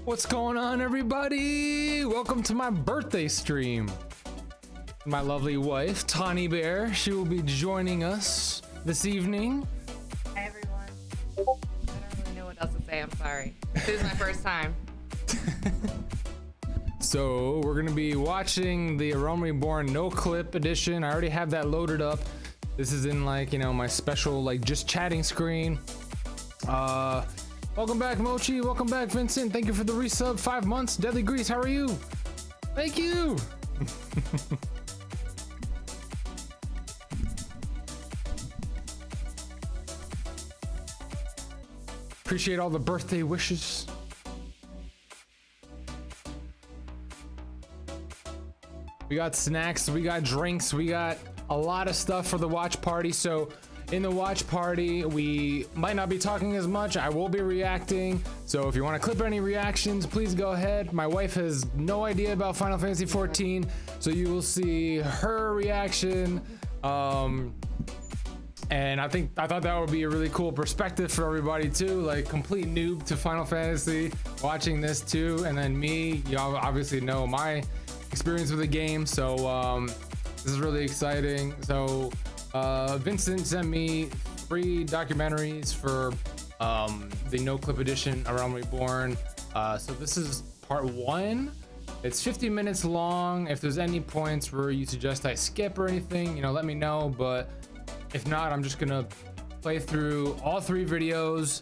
What's going on, everybody? Welcome to my birthday stream. My lovely wife, Tawny Bear, she will be joining us this evening. Hi, everyone. I don't really know what else to say. I'm sorry. This is my first time. So we're gonna be watching the Realm Reborn no clip edition. I already have that loaded up. This is in like, you know, my special like just chatting screen. Welcome back, Mochi. Welcome back, Vincent. Thank you for the resub. 5 months. Deadly Grease, how are you? Thank you. Appreciate all the birthday wishes. We got snacks, we got drinks, we got a lot of stuff for the watch party. So in the watch party, we might not be talking as much. I will be reacting. So if you want to clip any reactions, please go ahead. My wife has no idea about Final Fantasy 14, so you will see her reaction. And I thought that would be a really cool perspective for everybody too, like complete noob to Final Fantasy watching this too. And then me, y'all obviously know my experience with the game, so this is really exciting. So Vincent sent me 3 documentaries for the no clip edition Realm Reborn. So this is part 1. It's 50 minutes long. If there's any points where you suggest I skip or anything, you know, let me know. But if not, I'm just gonna play through all 3 videos,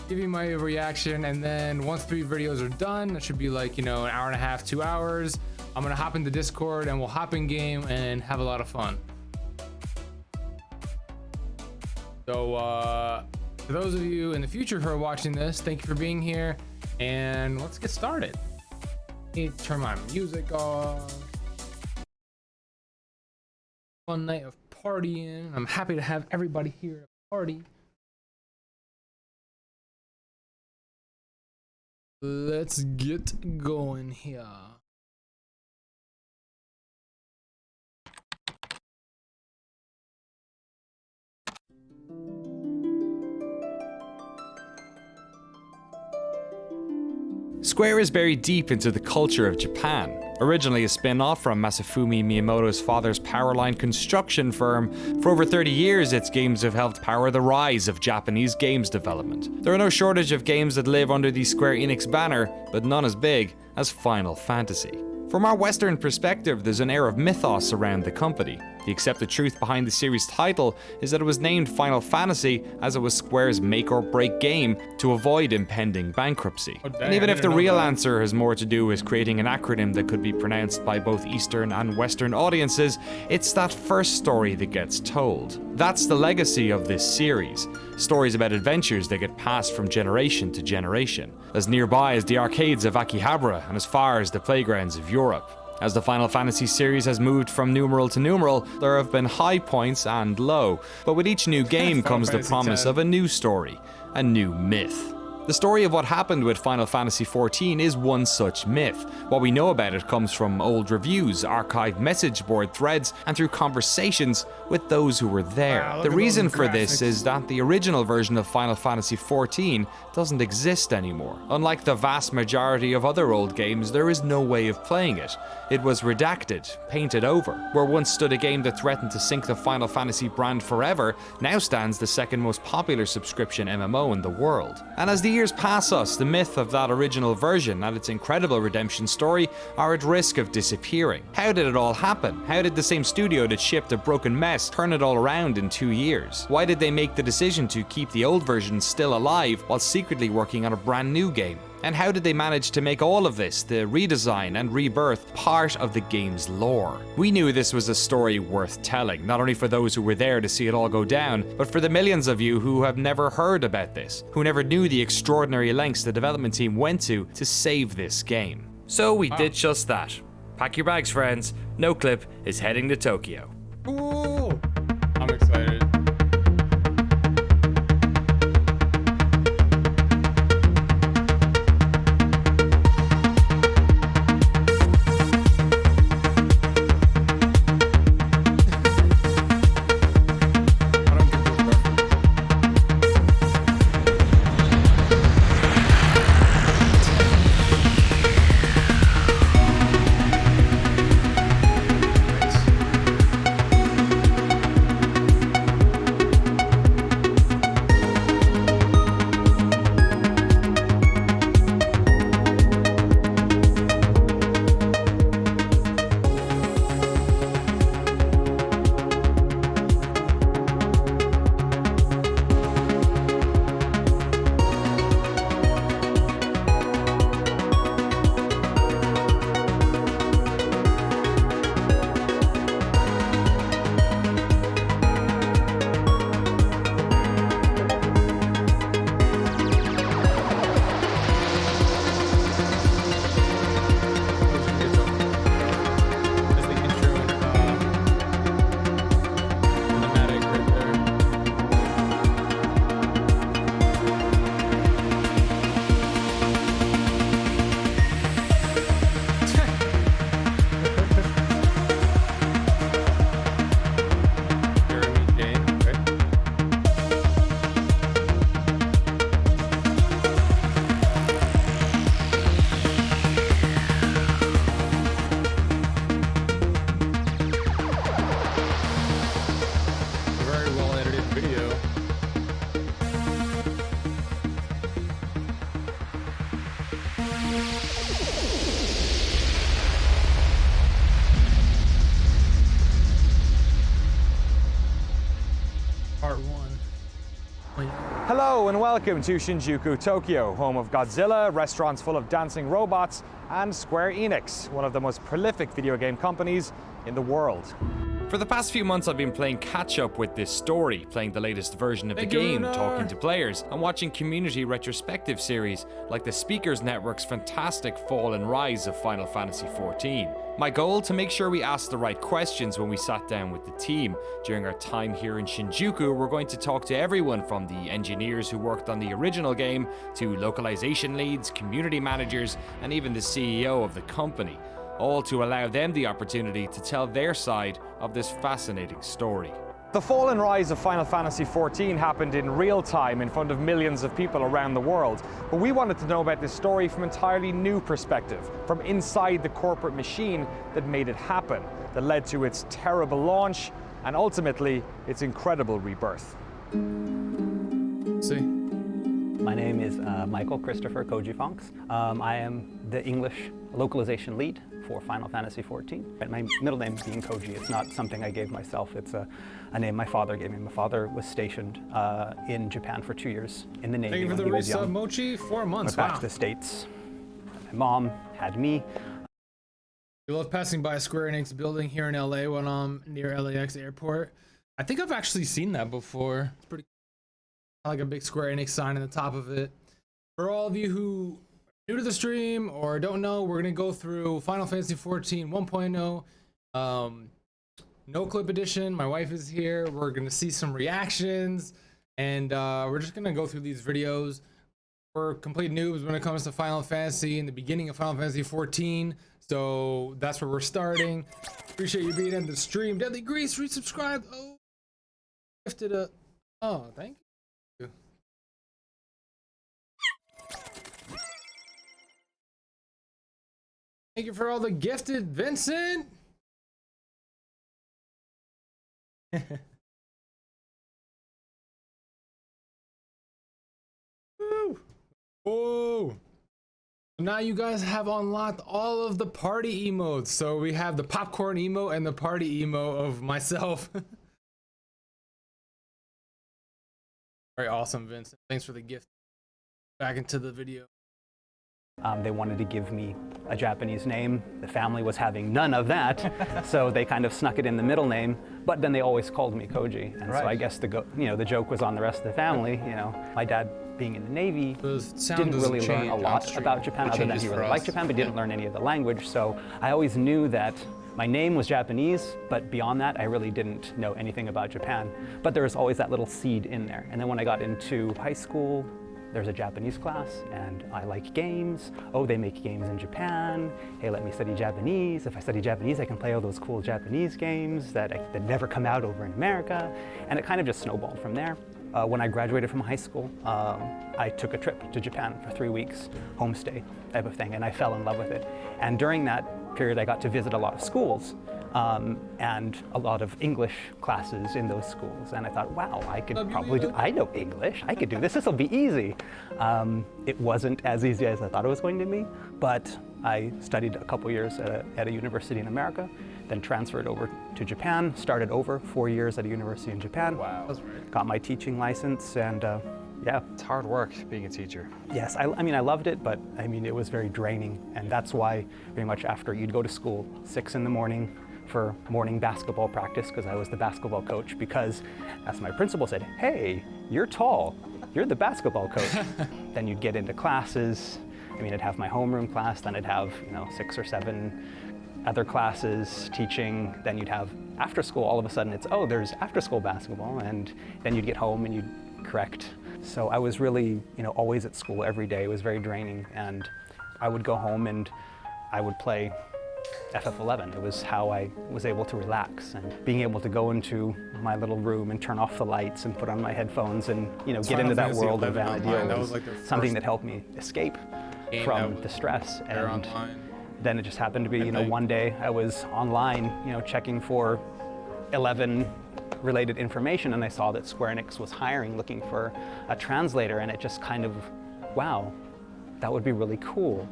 give you my reaction, and then once 3 videos are done, it should be like, you know, an hour and a half, 2 hours. I'm gonna hop into Discord and we'll hop in game and have a lot of fun. So for those of you in the future who are watching this, thank you for being here, and let's get started. Let me turn my music off. Fun night of partying. I'm happy to have everybody here at the party. Let's get going here. Square is buried deep into the culture of Japan. Originally a spin-off from Masafumi Miyamoto's father's Powerline construction firm, for over 30 years its games have helped power the rise of Japanese games development. There are no shortage of games that live under the Square Enix banner, but none as big as Final Fantasy. From our Western perspective, there's an air of mythos around the company. The accepted truth behind the series' title is that it was named Final Fantasy as it was Square's make-or-break game to avoid impending bankruptcy. And even if the real answer has more to do with creating an acronym that could be pronounced by both Eastern and Western audiences, it's that first story that gets told. That's the legacy of this series. Stories about adventures that get passed from generation to generation, as nearby as the arcades of Akihabara and as far as the playgrounds of Europe. As the Final Fantasy series has moved from numeral to numeral, there have been high points and low, but with each new game comes the promise of a new story, a new myth. The story of what happened with Final Fantasy XIV is one such myth. What we know about it comes from old reviews, archived message board threads, and through conversations with those who were there. Wow, the reason for this is that the original version of Final Fantasy XIV doesn't exist anymore. Unlike the vast majority of other old games, there is no way of playing it. It was redacted, painted over. Where once stood a game that threatened to sink the Final Fantasy brand forever, now stands the second most popular subscription MMO in the world. And as the years pass us, the myth of that original version and its incredible redemption story are at risk of disappearing. How did it all happen? How did the same studio that shipped a broken mess turn it all around in 2 years? Why did they make the decision to keep the old version still alive while secretly working on a brand new game? And how did they manage to make all of this, the redesign and rebirth, part of the game's lore? We knew this was a story worth telling, not only for those who were there to see it all go down, but for the millions of you who have never heard about this, who never knew the extraordinary lengths the development team went to save this game. So we did just that. Pack your bags, friends. NoClip is heading to Tokyo. Ooh, I'm excited. welcome to Shinjuku, Tokyo, home of Godzilla, restaurants full of dancing robots, and Square Enix, one of the most prolific video game companies in the world. For the past few months, I've been playing catch-up with this story, playing the latest version of the game, talking to players, and watching community retrospective series like the Speakers Network's fantastic fall and rise of Final Fantasy XIV. My goal, to make sure we asked the right questions when we sat down with the team. During our time here in Shinjuku, we're going to talk to everyone from the engineers who worked on the original game, to localization leads, community managers, and even the CEO of the company. All to allow them the opportunity to tell their side of this fascinating story. The fall and rise of Final Fantasy XIV happened in real time in front of millions of people around the world, but we wanted to know about this story from an entirely new perspective, from inside the corporate machine that made it happen, that led to its terrible launch and ultimately its incredible rebirth. See? My name is Michael Christopher Koji Fonks. I am the English localization lead for Final Fantasy XIV. My middle name being Koji, it's not something I gave myself, it's a name my father gave me. My father was stationed in Japan for 2 years in the Navy. Thank you for the resub, Mochi. 4 months, went back to the States. My mom had me. We love passing by Square Enix building here in LA when I'm near LAX airport. I think I've actually seen that before. It's pretty cool. Like a big Square Enix sign on the top of it. For all of you who are new to the stream or don't know, we're gonna go through Final Fantasy XIV 1.0 no clip edition. My wife is here. We're gonna see some reactions, and we're just gonna go through these videos. We're complete noobs when it comes to Final Fantasy in the beginning of Final Fantasy XIV, so that's where we're starting. Appreciate you being in the stream. Deadly Grease, resubscribe. Oh, gifted a. Oh, thank you. Thank you for all the gifted, Vincent. Woo. Whoa. Now you guys have unlocked all of the party emotes. So we have the popcorn emote and the party emote of myself. Very awesome, Vincent. Thanks for the gift. Back into the video. They wanted to give me a Japanese name. The family was having none of that, so they kind of snuck it in the middle name. But then they always called me Koji, and so I guess the joke was on the rest of the family. You know, my dad being in the Navy didn't really learn a lot about Japan, other than he really liked Japan, but didn't learn any of the language. So I always knew that my name was Japanese, but beyond that, I really didn't know anything about Japan. But there was always that little seed in there. And then when I got into high school, there's a Japanese class, and I like games. Oh, they make games in Japan. Hey, let me study Japanese. If I study Japanese, I can play all those cool Japanese games that never come out over in America. And it kind of just snowballed from there. When I graduated from high school, I took a trip to Japan for 3 weeks, homestay type of thing, and I fell in love with it. And during that period, I got to visit a lot of schools. And a lot of English classes in those schools. And I thought, wow, I could probably do, I know English, I could do this, will be easy. It wasn't as easy as I thought it was going to be, but I studied a couple years at a university in America, then transferred over to Japan, started over 4 years at a university in Japan. Wow. Got my teaching license, and yeah. It's hard work being a teacher. Yes, I mean, I loved it, but I mean, it was very draining. And that's why pretty much after you'd go to school, 6 in the morning, for morning basketball practice, because I was the basketball coach, because as my principal said, hey, you're tall, you're the basketball coach. Then you'd get into classes. I mean, I'd have my homeroom class, then I'd have 6 or 7 other classes teaching, then you'd have after school. All of a sudden it's, oh, there's after school basketball, and then you'd get home and you'd correct. So I was really always at school every day. It was very draining, and I would go home and I would play FF11. It was how I was able to relax, and being able to go into my little room and turn off the lights and put on my headphones and get into that world of Vana'diel was like something that helped me escape from the stress. And then it just happened to be, one day I was online, checking for 11 related information, and I saw that Square Enix was hiring, looking for a translator, and it just kind of, wow, that would be really cool.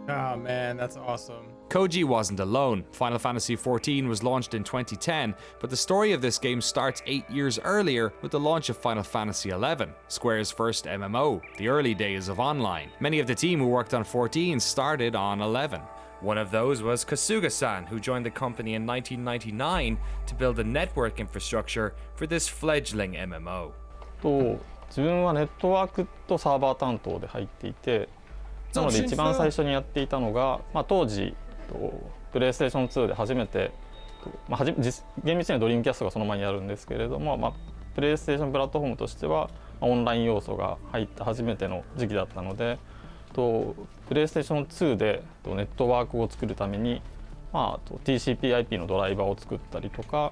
Oh man, that's awesome. Koji wasn't alone. Final Fantasy XIV was launched in 2010, but the story of this game starts 8 years earlier with the launch of Final Fantasy XI, Square's first MMO, the early days of online. Many of the team who worked on 14 started on 11. One of those was Kasuga-san, who joined the company in 1999 to build a network infrastructure for this fledgling MMO. 自分はネットワークとサーバー担当で入っていて、なので一番最初にやっていたのが、当時プレイステーション2で初めて、厳密にはドリームキャストがその前にやるんですけれども、プレイステーションプラットフォームとしてはオンライン要素が入った初めての時期だったので、プレイステーション2でネットワークを作るために、TCP/IP のドライバーを作ったりとか、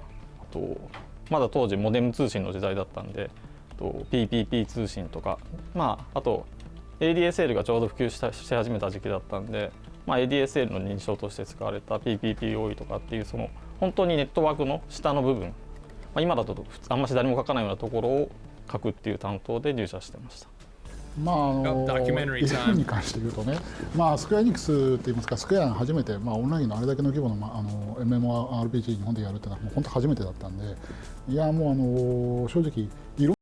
まだ当時モデム通信の時代だったんで、PPP 通信とか、あと ADSL がちょうど普及し始めた時期だったんで、ADSL の認証として使われた PPPoE とかっていうその本当にネットワークの下の部分、今だとあんまし誰も書かないようなところを書くっていう担当で入社してました。Documentary に関して言うとね、スクエアエニックスって言いますか、スクエアが初めて、オンラインのあれだけの規模の、MMORPG 日本でやるっていうのはもう本当初めてだったんで、いやもう正直いろんな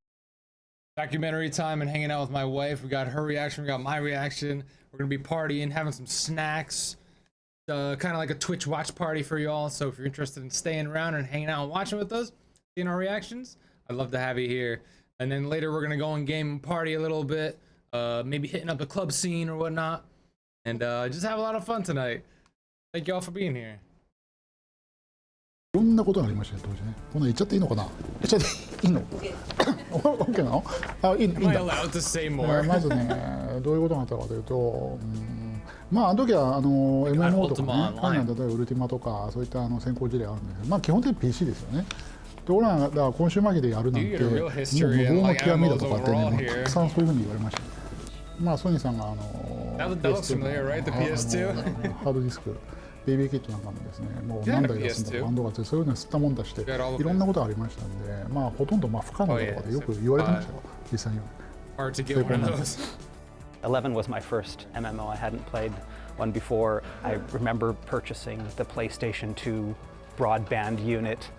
Documentary time and hanging out with my wife. We got her reaction, we got my reaction. We're gonna be partying, having some snacks. Kind of like a Twitch watch party for y'all. So if you're interested in staying around and hanging out and watching with us, seeing our reactions, I'd love to have you here. And then later we're gonna go and game and party a little bit. Maybe hitting up the club scene or whatnot. And just have a lot of fun tonight. Thank y'all for being here. いろんなことがありましたね、当時ね。こんな言っちゃっていいのかな？言っちゃっていいの？OK なの？いいんだ。Am I allowed to say more? まずね、どういうことがあったかというと、あの時はMMO とかね、例えばウルティマとかそういった先行事例あるんだけど、基本的に PC ですよね。ところがだからコンシューマー機でやるなんて、もう無謀の極みだとかってね、たくさんそういうふうに言われました。ソニーさんがThat looks familiar, right? The PS2? ハードディスク。ベイビーキットなんかもですね、もう何台出すんだとかバンドがついて、そういうのを吸ったもんだして、いろんなことがありましたんで、ほとんど不可能とかでよく言われてましたよ、実際には。Hard to get one of those. 11 was my first MMO. I hadn't played one before. I remember purchasing the PlayStation 2 broadband unit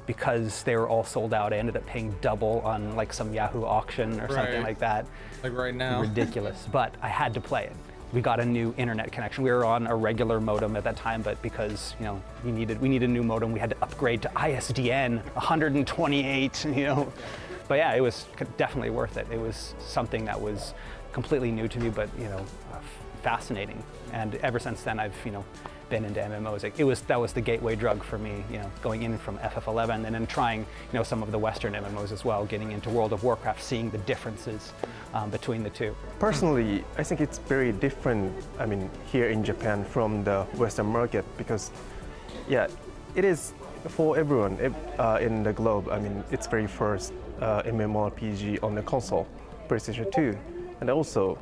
because they were all sold out. I ended up paying double on like some Yahoo auction or something like that. Like right now. Ridiculous, but I had to play it. We got a new internet connection. We were on a regular modem at that time, but because we needed a new modem, we had to upgrade to ISDN 128. But yeah, it was definitely worth it. It was something that was completely new to me, but fascinating. And ever since then, I've been into MMOs. That was the gateway drug for me, going in from FF11 and then trying, some of the Western MMOs as well, getting into World of Warcraft, seeing the differences between the two. Personally, I think it's very different, here in Japan from the Western market because, it is for everyone in the globe. It's very first MMORPG on the console, PlayStation 2. And also,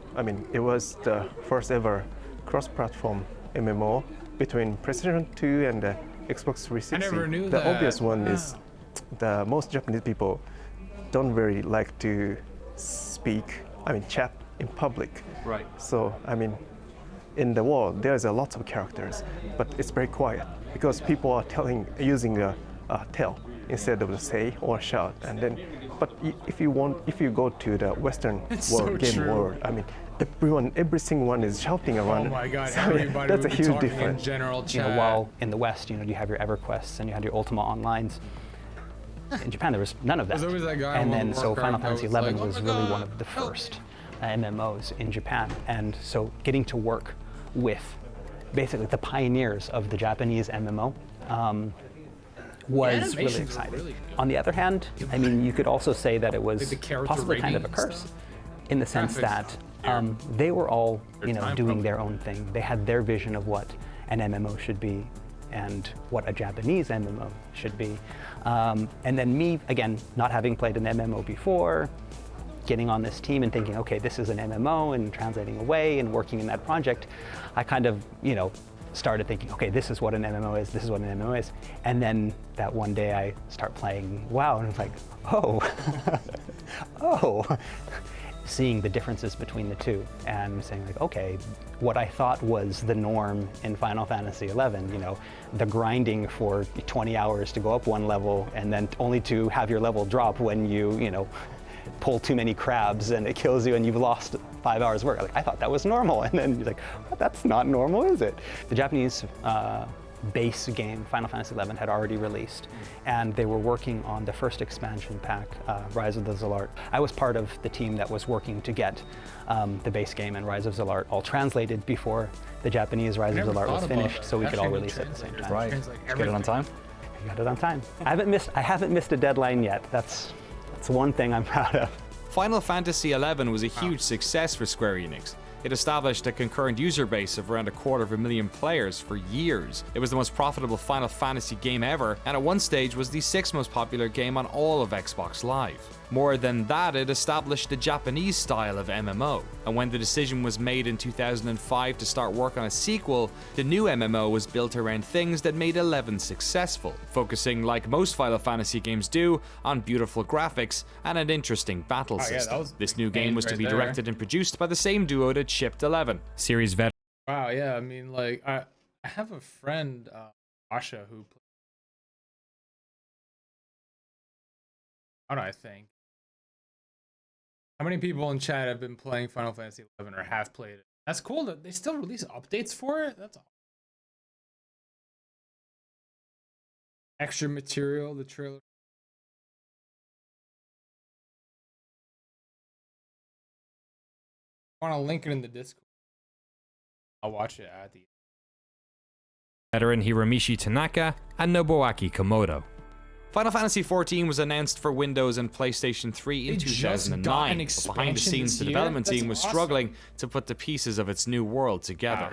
it was the first ever cross-platform MMO between PlayStation 2 and the Xbox 360. I never knew the that. Obvious one is the most Japanese people don't really like to chat in public. Right. So, in the world, there's a lot of characters, but it's very quiet because people are using a tell instead of the say or shout. And then, but if you go to the Western game world, every single one is shouting around. Oh my God! So Everybody that's a would be huge talking difference. in general chat. While in the West, you have your EverQuests and you had your Ultima Onlines. In Japan, there was none of that. There's always that guy And on then, World of so Final Warcraft Fantasy that was XI like, was "Oh my really God, one of the help." first MMOs in Japan. And so getting to work with basically the pioneers of the Japanese MMO was really exciting. Really On the other hand, you could also say that it was the character possibly kind of a rating curse, stuff. in the sense Graphics, that they were all, time doing probably. their own thing. They had their vision of what an MMO should be and what a Japanese MMO should be. And then me, again, not having played an MMO before, getting on this team and thinking, okay, this is an MMO, and translating away and working in that project, I kind of, started thinking, okay, this is what an MMO is, this is what an MMO is. And then that one day I start playing WoW and it's like, oh, seeing the differences between the two and saying like, okay, what I thought was the norm in Final Fantasy XI, you know, the grinding for 20 hours to go up one level and then only to have your level drop when you know, pull too many crabs and it kills you and you've lost 5 hours work. Like, I thought that was normal. And then you're like, well, that's not normal, is it? The Japanese base game, Final Fantasy XI, had already released, and they were working on the first expansion pack, Rise of the Zalart. I was part of the team that was working to get the base game and Rise of Zalart all translated before the Japanese Rise of Zalart was finished, so we could all release it at the same time. Right. Get it on time? We got it on time. I haven't missed a deadline yet. That's one thing I'm proud of. Final Fantasy XI was a huge success for Square Enix. It established a concurrent user base of around 250,000 players for years. It was the most profitable Final Fantasy game ever, and at one stage was the 6th most popular game on all of Xbox Live. More than that, it established the Japanese style of MMO, and when the decision was made in 2005 to start work on a sequel, the new MMO was built around things that made 11 successful, focusing, like most Final Fantasy games do, on beautiful graphics and an interesting battle system. This new game was to be directed and produced by the same duo that shipped 11. Series veteran. Wow, yeah, I mean, like, I have a friend, Asha, who plays, I don't know, I think. How many people in chat have been playing Final Fantasy XI or have played it? That's cool that they still release updates for it. That's all. Extra material, the trailer. I want to link it in the Discord. I'll watch it at the Veteran Hiromichi Tanaka and Nobuaki Komodo. Final Fantasy XIV was announced for Windows and PlayStation 3 in 2009, but behind the scenes the development team was struggling to put the pieces of its new world together.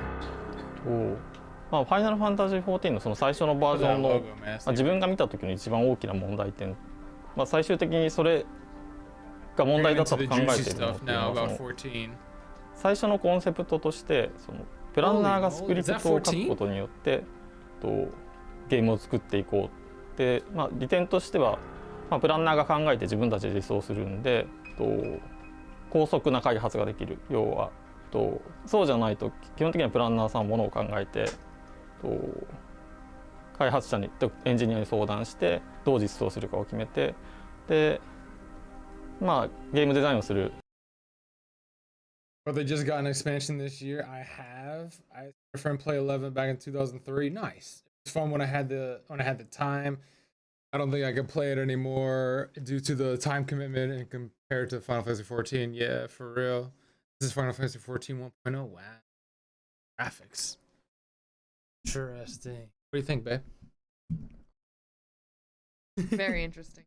まあ、ファイナルファンタジー14のその最初のバージョンの、自分が見た時の一番大きな問題点、まあ、最終的にそれが問題だったと考えているのっていうのはその最初のコンセプトとしてそのプランナーがスクリプトを書くことによってゲームを作っていこう。でまあ、利点としては、まあ、プランナーが考えて自分たちで実装するんで高速な開発ができる。要はそうじゃないと基本的にはプランナーさんものを考えて開発者にエンジニアに相談してどう実装するかを決めてで、まあ、ゲームデザインをする。Well, they just got an expansion this year. I had a friend play 11 back in 2003. Nice. It's fun when I had the time. I don't think I can play it anymore due to the time commitment and compared to Final Fantasy 14. Yeah, for real. This is Final Fantasy 14 1.0. Wow. Graphics. Interesting. What do you think, babe? Very interesting.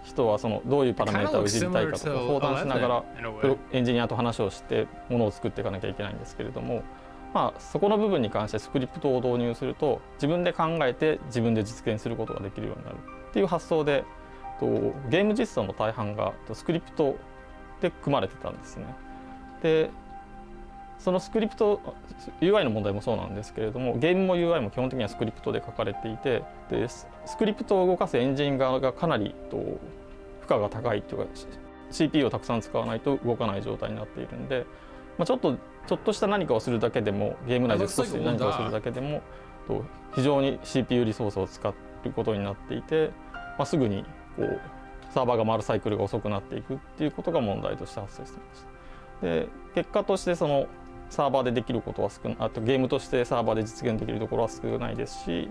人はそのどういうパラメータをいじりたいかとか相談しながらエンジニアと話をしてものを作っていかなきゃいけないんですけれども、まあ、そこの部分に関してスクリプトを導入すると自分で考えて自分で実現することができるようになるっていう発想でゲーム実装の大半がスクリプトで組まれてたんですね。でそのスクリプト UI の問題もそうなんですけれどもゲームも UI も基本的にはスクリプトで書かれていてでスクリプトを動かすエンジン側がかなり負荷が高いというか CPU をたくさん使わないと動かない状態になっているんで、まあ、ちょっとした何かをするだけでもゲーム内で少し何かをするだけでも非常に CPU リソースを使うことになっていて、まあ、すぐにサーバーが回るサイクルが遅くなっていくっていうことが問題として発生していました。で結果としてそのサーバーでできることはあとゲームとしてサーバーで実現できるところは少ないですし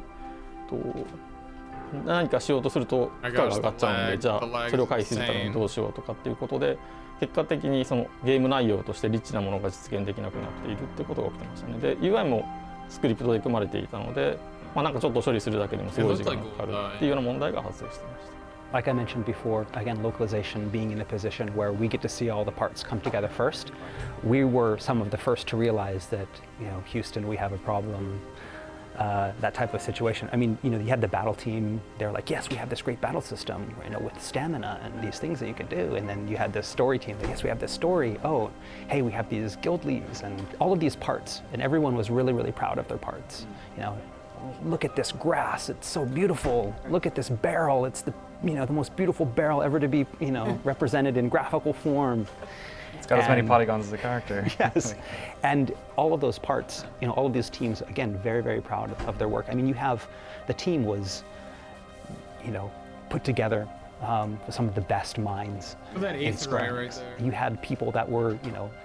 何かしようとすると負荷が上がっちゃうのでじゃあそれを回避するためにどうしようとかっていうことで結果的にそのゲーム内容としてリッチなものが実現できなくなっているっていうことが起きてましたね。で UI もスクリプトで組まれていたので、まあ、なんかちょっと処理するだけでもすごい時間がかかるっていうような問題が発生していました。Like I mentioned before, again, localization being in a position where we get to see all the parts come together first. We were some of the first to realize that, you know, Houston, we have a problem, that type of situation. I mean, you know, you had the battle team, they're like, yes, we have this great battle system, you know, with stamina and these things that you can do. And then you had this story team, like, yes, we have this story. Oh, hey, we have these guild leads and all of these parts. And everyone was really, really proud of their parts, you know. Look at this grass, it's so beautiful. Look at this barrel, it's the the most beautiful barrel ever to be, represented in graphical form. It's got as many polygons as the character. Yes, and all of those parts, all of these teams, again, very, very proud of their work. I mean, the team was, put together some of the best minds in Square. right there. You had people that were,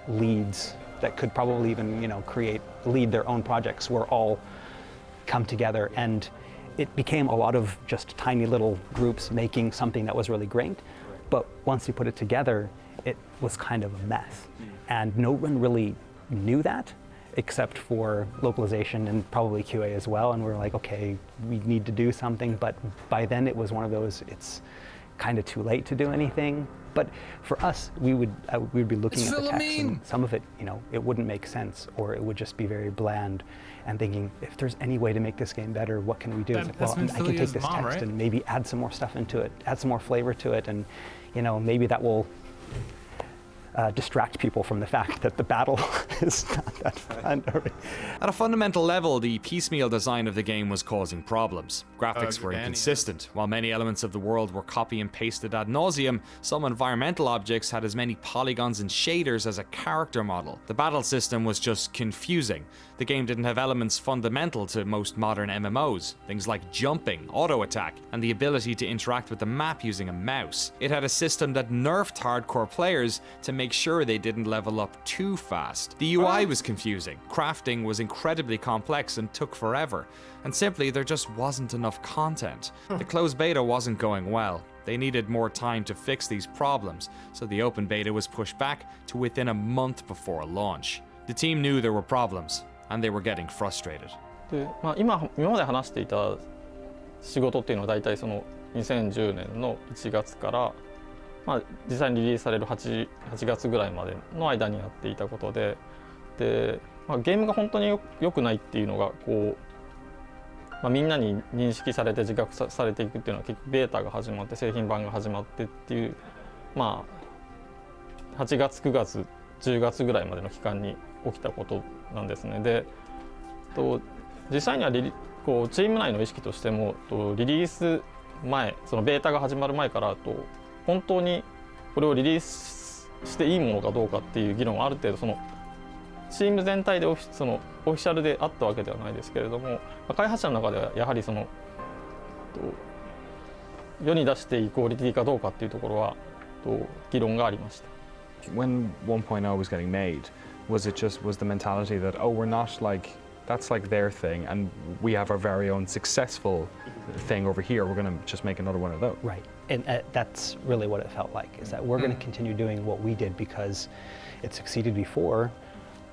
leads that could probably even, lead their own projects, were all come together, and it became a lot of just tiny little groups making something that was really great. But once you put it together, it was kind of a mess. And no one really knew that, except for localization and probably QA as well. And we're like, okay, we need to do something. But by then it was one of those, it's kind of too late to do anything. But for us, we would be looking at the text, and some of it, it wouldn't make sense, or it would just be very bland, and thinking, if there's any way to make this game better, what can we do? It's like, well, I can take this text and maybe add some more stuff into it, add some more flavor to it, and maybe that will distract people from the fact that the battle is not that fun. At a fundamental level, the piecemeal design of the game was causing problems. Graphics were inconsistent. While many elements of the world were copy and pasted ad nauseum, some environmental objects had as many polygons and shaders as a character model. The battle system was just confusing. The game didn't have elements fundamental to most modern MMOs, things like jumping, auto attack, and the ability to interact with the map using a mouse. It had a system that nerfed hardcore players to make sure they didn't level up too fast. The UI was confusing, crafting was incredibly complex and took forever, and simply there just wasn't enough content. The closed beta wasn't going well. They needed more time to fix these problems, so the open beta was pushed back to within a month before launch. The team knew there were problems, and they were getting frustrated. で、今まで話していた仕事っていうのは大体その2010年の1月から、実際にリリースされる 8月ぐらいまでの間にやっていたことで、ゲームが本当に良くないっていうのがこう、みんなに認識されて自覚されていくっていうのは結局ベータが始まって製品版が始まってっていう、8月9月10月ぐらいまでの期間に起きたことなんですね。で、実際にはこうチーム内の意識としてもリリース前、そのベータが始まる前から本当にこれをリリースしていいものかどうかっていう議論はある程度そのチーム全体でオフィシャルであったわけではないですけれども、開発者の中ではやはりその世に出していいクオリティかどうかっていうところは議論がありました。When 1.0 was getting made, was the mentality that, oh, we're not like, that's like their thing, and we have our very own successful thing over here, we're going to just make another one of those? Right, and that's really what it felt like, is that we're going to continue doing what we did because it succeeded before,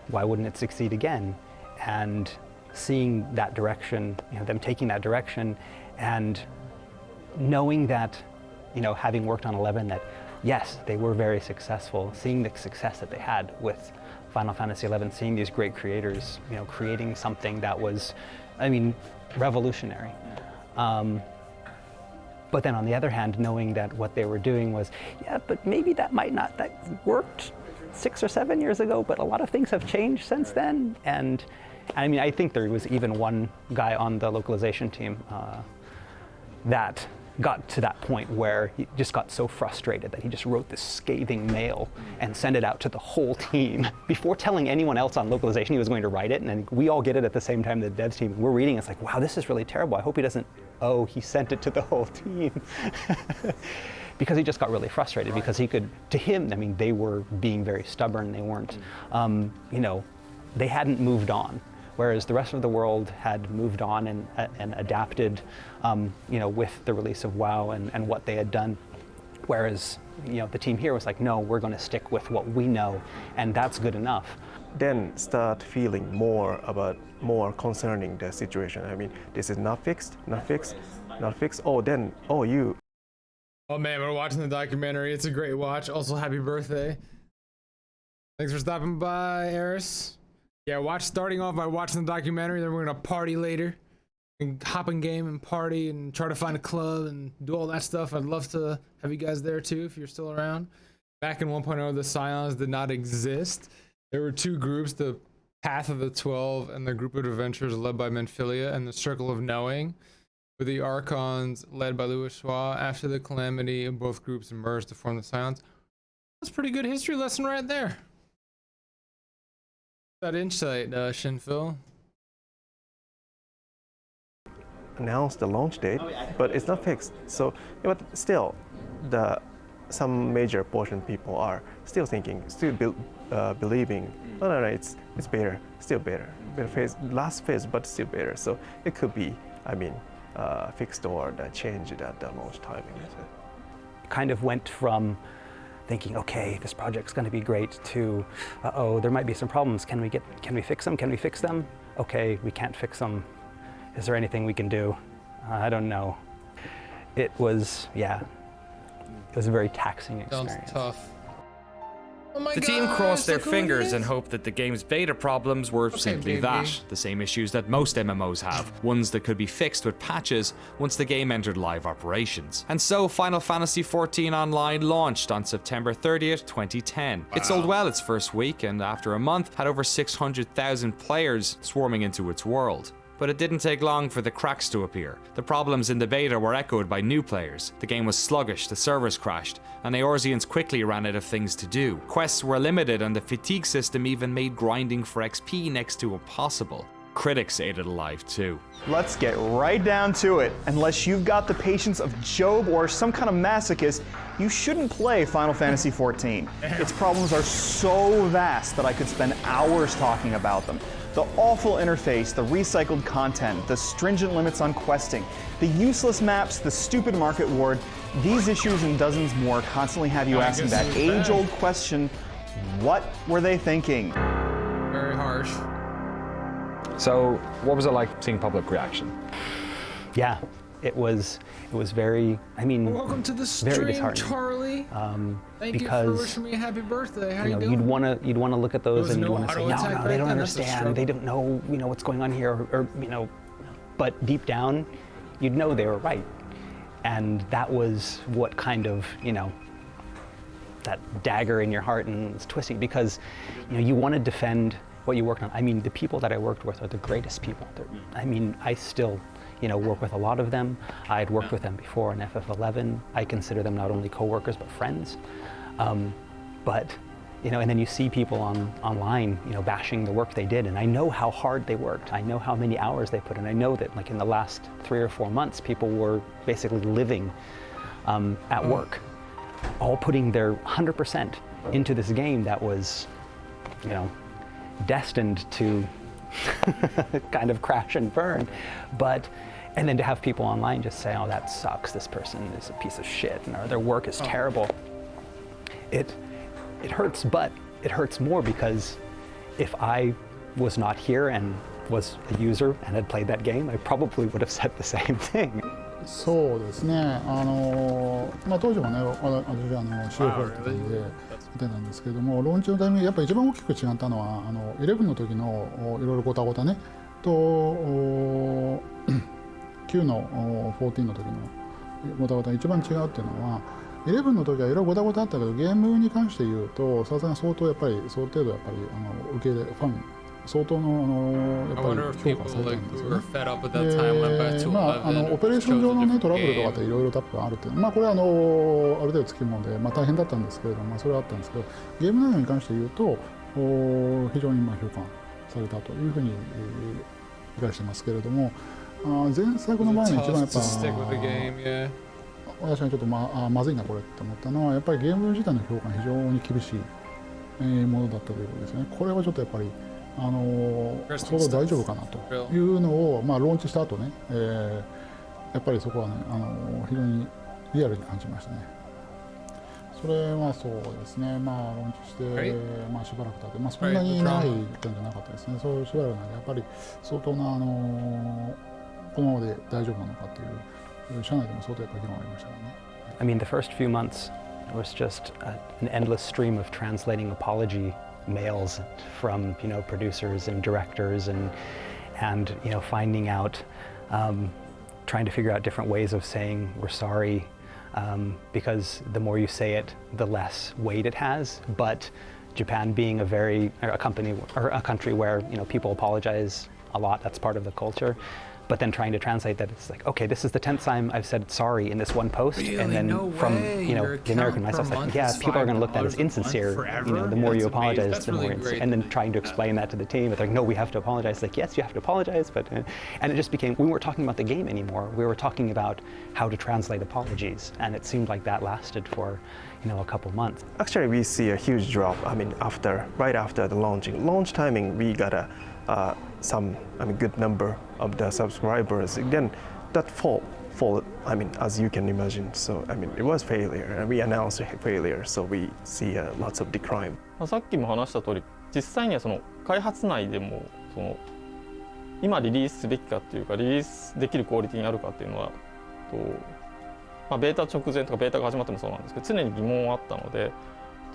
why wouldn't it succeed again? And seeing that direction, them taking that direction, and knowing that, having worked on 11, that yes, they were very successful, seeing the success that they had with Final Fantasy XI, seeing these great creators, creating something that was, revolutionary. But then on the other hand, knowing that what they were doing was, but maybe that worked 6 or 7 years ago, but a lot of things have changed since then. And I think there was even one guy on the localization team that got to that point where he just got so frustrated that he just wrote this scathing mail and sent it out to the whole team before telling anyone else on localization he was going to write it. And then we all get it at the same time, the devs team. We're reading, it's like, wow, this is really terrible. I hope he doesn't, he sent it to the whole team. Because he just got really frustrated because he could, to him, they were being very stubborn. They weren't, they hadn't moved on. Whereas the rest of the world had moved on and adapted, with the release of WoW and what they had done. Whereas, the team here was like, no, we're going to stick with what we know, and that's good enough. Then start feeling more concerning the situation. This is not fixed. Oh man, we're watching the documentary. It's a great watch. Also, happy birthday. Thanks for stopping by, Eris. Yeah, starting off by watching the documentary, then we're gonna party later. And hop in game and party and try to find a club and do all that stuff. I'd love to have you guys there too if you're still around. Back in 1.0, the Scions did not exist. There were two groups, the Path of the 12 and the Group of Adventurers led by Menphilia and the Circle of Knowing. with the Archons led by Louis Schwa. After the calamity, both groups emerged to form the Scions. That's a pretty good history lesson right there. That insight, Shinfil. Announced the launch date, but it's not fixed. So, but still, some major portion of people are still thinking, still believing. No, it's better, still better. Better phase, last phase, but still better. So it could be, fixed or changed at the launch timing. Kind of went from thinking, okay, this project's going to be great, to, uh-oh, there might be some problems. Can we fix them? Can we fix them? Okay, we can't fix them. Is there anything we can do? I don't know. It was a very taxing experience. Sounds tough. Oh my The God, team crossed their look who it fingers is. and hoped that the game's beta problems were simply baby. that, the same issues that most MMOs have, ones that could be fixed with patches once the game entered live operations. And so Final Fantasy XIV Online launched on September 30th, 2010. It sold well its first week, and after a month had over 600,000 players swarming into its world. But it didn't take long for the cracks to appear. The problems in the beta were echoed by new players. The game was sluggish, the servers crashed, and Eorzeans quickly ran out of things to do. Quests were limited, and the fatigue system even made grinding for XP next to impossible. Critics ate it alive too. Let's get right down to it. Unless you've got the patience of Job or some kind of masochist, you shouldn't play Final Fantasy XIV. Its problems are so vast that I could spend hours talking about them. The awful interface, the recycled content, the stringent limits on questing, the useless maps, the stupid market ward, these issues and dozens more constantly have you asking that age-old question, what were they thinking? Very harsh. So, what was it like seeing public reaction? Yeah, it was very, Welcome to the very stream, disheartening. Charlie. Thank you for because, wishing me a happy birthday. How you doing? you'd want to look at those There was and you'd no want to say, auto attack no, back they don't then, that's a understand, they don't know, what's going on here, or but deep down, you'd know they were right. And that was what kind of, that dagger in your heart, and it's twisting because, you want to defend what you worked on. The people that I worked with are the greatest people. I still, work with a lot of them. I had worked with them before in FF11. I consider them not only coworkers but friends. But and then you see people online, bashing the work they did, and I know how hard they worked. I know how many hours they put in. I know that, like, in the last 3 or 4 months, people were basically living at work, all putting their 100% into this game that was, destined to kind of crash and burn. And then to have people online just say, oh, that sucks, this person is a piece of shit, and their work is terrible. It hurts, but it hurts more because if I was not here and was a user and had played that game, I probably would have said the same thing. そうですね、当時はね、私CFO だったんで見てたんですけれども、ローンチのタイミングやっぱり一番大きく違ったのは11の時のいろいろごたごたねと9の14の時のごたごた一番違うっていうのは、11の時はいろいろごたごたあったけど、ゲームに関して言うとさすがに相当やっぱり相当程度やっぱり受け入れファン相当のやっぱり評価されたんですよね。オペレーション上のねトラブルとかっていろいろ多分あるっていう、これはある程度つきもので、大変だったんですけれども、それはあったんですけど、ゲーム内容に関して言うと非常に評価されたというふうに理解してますけれども、前作の前に一番やっぱ私がちょっとまずいなこれって思ったのは、やっぱりゲーム自体の評価が非常に厳しいものだったということですね。これはちょっとやっぱり相当大丈夫かなというのを、ローンチした後ね、やっぱりそこはね非常にリアルに感じましたね。それはそうですね、ローンチして、しばらく経って、そんなに長い期間じゃなかったですね。そうしばらくなんでやっぱり相当なこのままで大丈夫なのかっていう社内でも相当やっぱり議論ありましたからね。The first few months was just an endless stream of translating apology mails from producers and directors and finding out, trying to figure out different ways of saying we're sorry, because the more you say it, the less weight it has. But Japan being a country where people apologize a lot, that's part of the culture. but then trying to translate that, it's like, okay, this is the 10th time I've said sorry in this one post, and then from the American myself, like, yeah, people are going to look at that as insincere. The more you apologize, the more and then trying to explain that to the team, it's like, no, we have to apologize. Like, yes, you have to apologize, but and it just became, we weren't talking about the game anymore. We were talking about how to translate apologies, and it seemed like that lasted for a couple months. Actually, we see a huge drop. I mean, right after the launch timing, we got some good number of the subscribers. Then that fall. I mean, as you can imagine. So I mean, it was failure, and we announced a failure. So we see lots of decline. さっきも話した通り、実際にはその開発内でもその今リリースすべきかっていうか、リリースできるクオリティにあるかっていうのはベータ直前とかベータが始まってもそうなんですけど、常に疑問はあったので、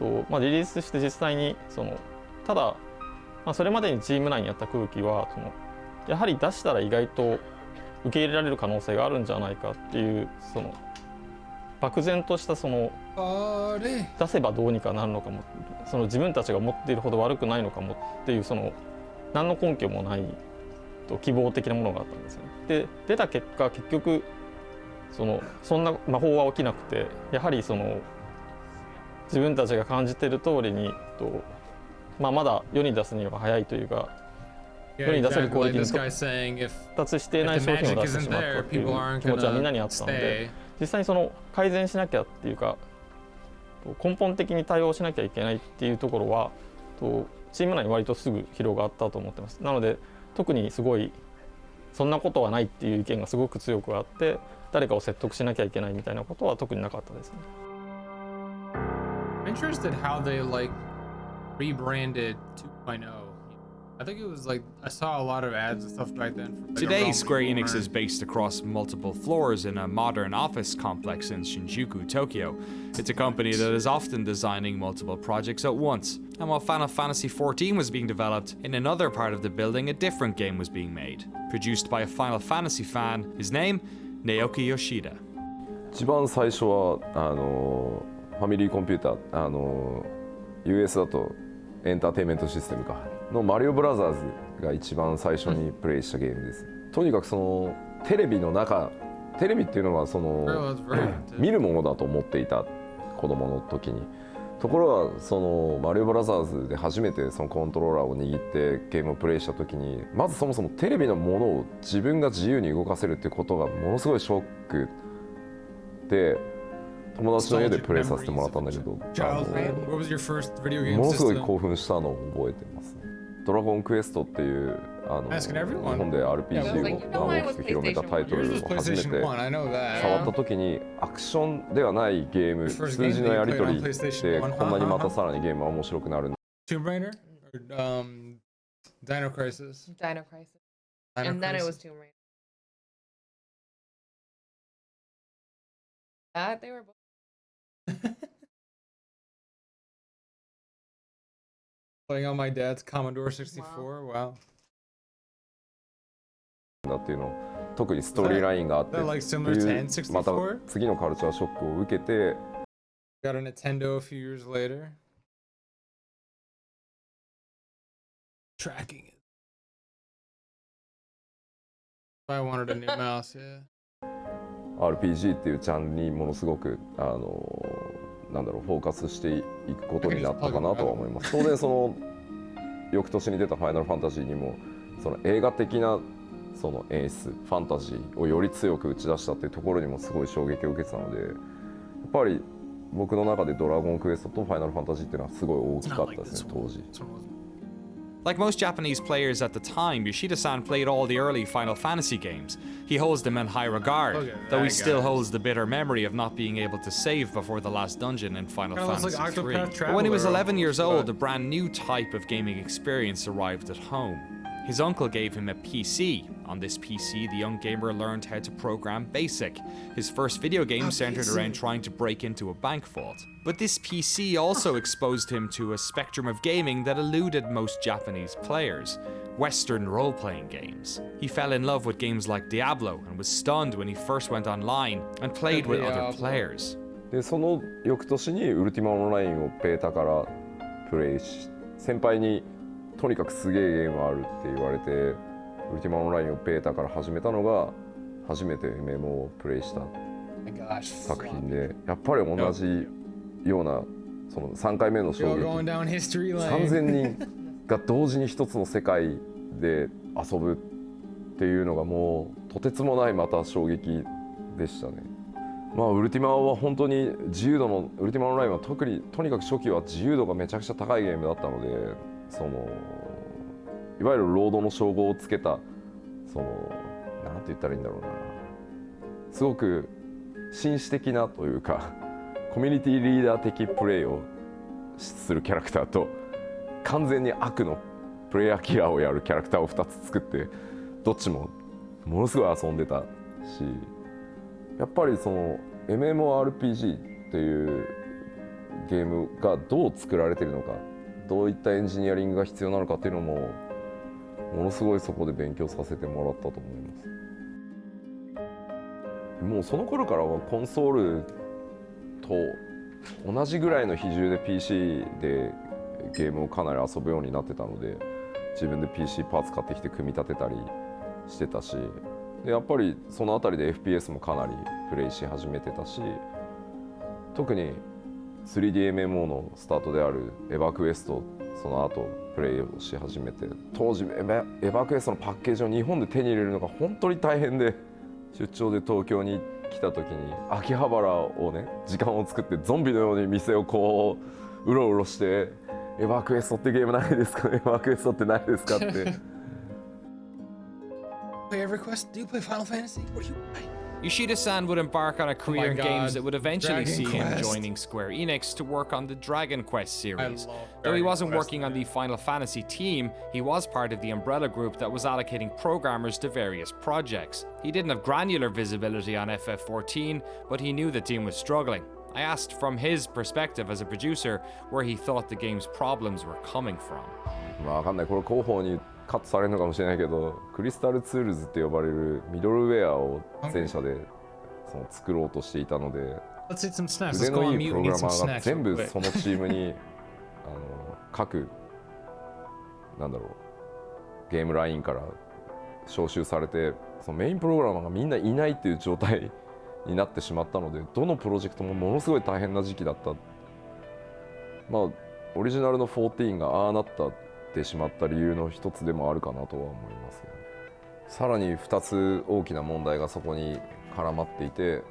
リリースして実際にただ、それまでにチーム内にあった空気はやはり出したら意外と受け入れられる可能性があるんじゃないかっていう漠然とした出せばどうにかなるのかも、自分たちが思っているほど悪くないのかもっていう何の根拠もない希望的なものがあったんですよね。で出た結果結局そんな魔法は起きなくて、やはり自分たちが感じている通りにまだ世に出すには早いというか、世に出せるクオリティに達していない商品を出してしまったっていう気持ちはみんなにあったので、実際に改善しなきゃっていうか根本的に対応しなきゃいけないっていうところはチーム内に割とすぐ広がったと思ってます。なので特にすごいそんなことはないっていう意見がすごく強くあって、誰かを説得しなきゃいけないみたいなことは特になかったですね。I'm interested how they rebranded 2.0. I think it was I saw a lot of ads and stuff back then. Today, Square Enix is based across multiple floors in a modern office complex in Shinjuku, Tokyo. It's a company that is often designing multiple projects at once. And while Final Fantasy XIV was being developed, in another part of the building a different game was being made. Produced by a Final Fantasy fan, his name, Naoki Yoshida. 一番最初はファミリーコンピューターUS だとエンターテインメントシステムのマリオブラザーズが一番最初にプレイしたゲームです。とにかくテレビっていうのは見るものだと思っていた子供の時に。ところがマリオブラザーズで初めてコントローラーを握ってゲームをプレイした時に、まずそもそもテレビのものを自分が自由に動かせるっていうことがものすごいショックで、友達の家でプレイさせてもらったんだけど、ものすごい興奮したのを覚えてますね。ドラゴンクエストっていう日本で RPG を大きく広めたタイトルを初めて触った時に、アクションではないゲーム、数字のやり取りでこんなにまたさらにゲームは面白くなる。Tomb Raider or Dino Crisis. Dino Crisis. And then it was Tomb Raider. They were both. Playing on my dad's Commodore 64. Wow. だっていうの特にストーリーラインがあって、また次のカルチャーショックを受けて。Got a Nintendo a few years later. Tracking it. I wanted a new mouse, yeah. RPG っていうジャンルにものすごくフォーカスしていくことになったかなとは思います。当然翌年に出たファイナルファンタジーにも映画的な演出、ファンタジーをより強く打ち出したっていうところにもすごい衝撃を受けてたので、やっぱり僕の中でドラゴンクエストとファイナルファンタジーっていうのはすごい大きかったですね、当時。Like most Japanese players at the time, Yoshida-san played all the early Final Fantasy games. He holds them in high regard, though he still holds the bitter memory of not being able to save before the last dungeon in Final Fantasy III. But when he was 11 years old, a brand new type of gaming experience arrived at home. His uncle gave him a PC. On this PC, the young gamer learned how to program BASIC. His first video game centered around trying to break into a bank vault. But this PC also exposed him to a spectrum of gaming that eluded most Japanese players: Western role-playing games. He fell in love with games like Diablo and was stunned when he first went online and played with other players. でその翌年にウルティマオンラインをベータからプレイし、先輩にとにかくすげえゲームあるって言われて、ウルティマオンラインをベータから始めたのが初めて MMO をプレイした作品で、やっぱり同じようなその3回目の衝撃、3000人が同時に一つの世界で遊ぶっていうのがもうとてつもないまた衝撃でしたね。まあウルティマは本当に自由度の、ウルティマオンラインは特にとにかく初期は自由度がめちゃくちゃ高いゲームだったので、そのいわゆるロードの称号をつけた、そのなんて言ったらいいんだろうな、すごく紳士的なというかコミュニティリーダー的プレイをするキャラクターと、完全に悪のプレイヤーキラーをやるキャラクターを2つ作って、どっちもものすごい遊んでたし、やっぱりその MMORPG っていうゲームがどう作られているのか、どういったエンジニアリングが必要なのかっていうのもものすごいそこで勉強させてもらったと思います。もうその頃からはコンソールと同じぐらいの比重で PC でゲームをかなり遊ぶようになってたので、自分で PC パーツ買ってきて組み立てたりしてたし、でやっぱりそのあたりで FPS もかなりプレイし始めてたし、特に 3DMMO のスタートであるエヴァクエスト、その後プレイをし始めて、当時エヴァクエストのパッケージを日本で手に入れるのが本当に大変で、出張で東京に来た時に秋葉原をね、時間を作ってゾンビのように店をこううろうろして、エヴァクエストってゲームないですか、エヴァクエストってないですかってPlay EverQuest? Do you play Final Fantasy? What do you play? Yoshida-san would embark on a career in God. games that would eventually Dragon see him Quest. joining Square Enix to work on the Dragon Quest series. love Though he Dragon wasn't Quest, working on the Final Fantasy team, he was part of the umbrella group that was allocating programmers to various projects. He didn't have granular visibility on FF14, but he knew the team was struggling. I asked from his perspective as a producer where he thought the game's problems were coming from. まあわかんない、これ広報にカットされるのかもしれないけど、クリスタルツールズって呼ばれるミドルウェアを全社でその作ろうとしていたので、 Let's eat some snacks. 腕 Let's go の on いい mute プロ and グ eat ラマ some ーが snacks. 全 real 部 quick. そのチームに各なんだろう、ゲームラインから招集されて、そのメインプログラマーがみんないないっていう状態になってしまったので、どのプロジェクトもものすごい大変な時期だった。まあオリジナルの14がああなってしまった理由の一つでもあるかなとは思いますね。さらに2つ大きな問題がそこに絡まっていて、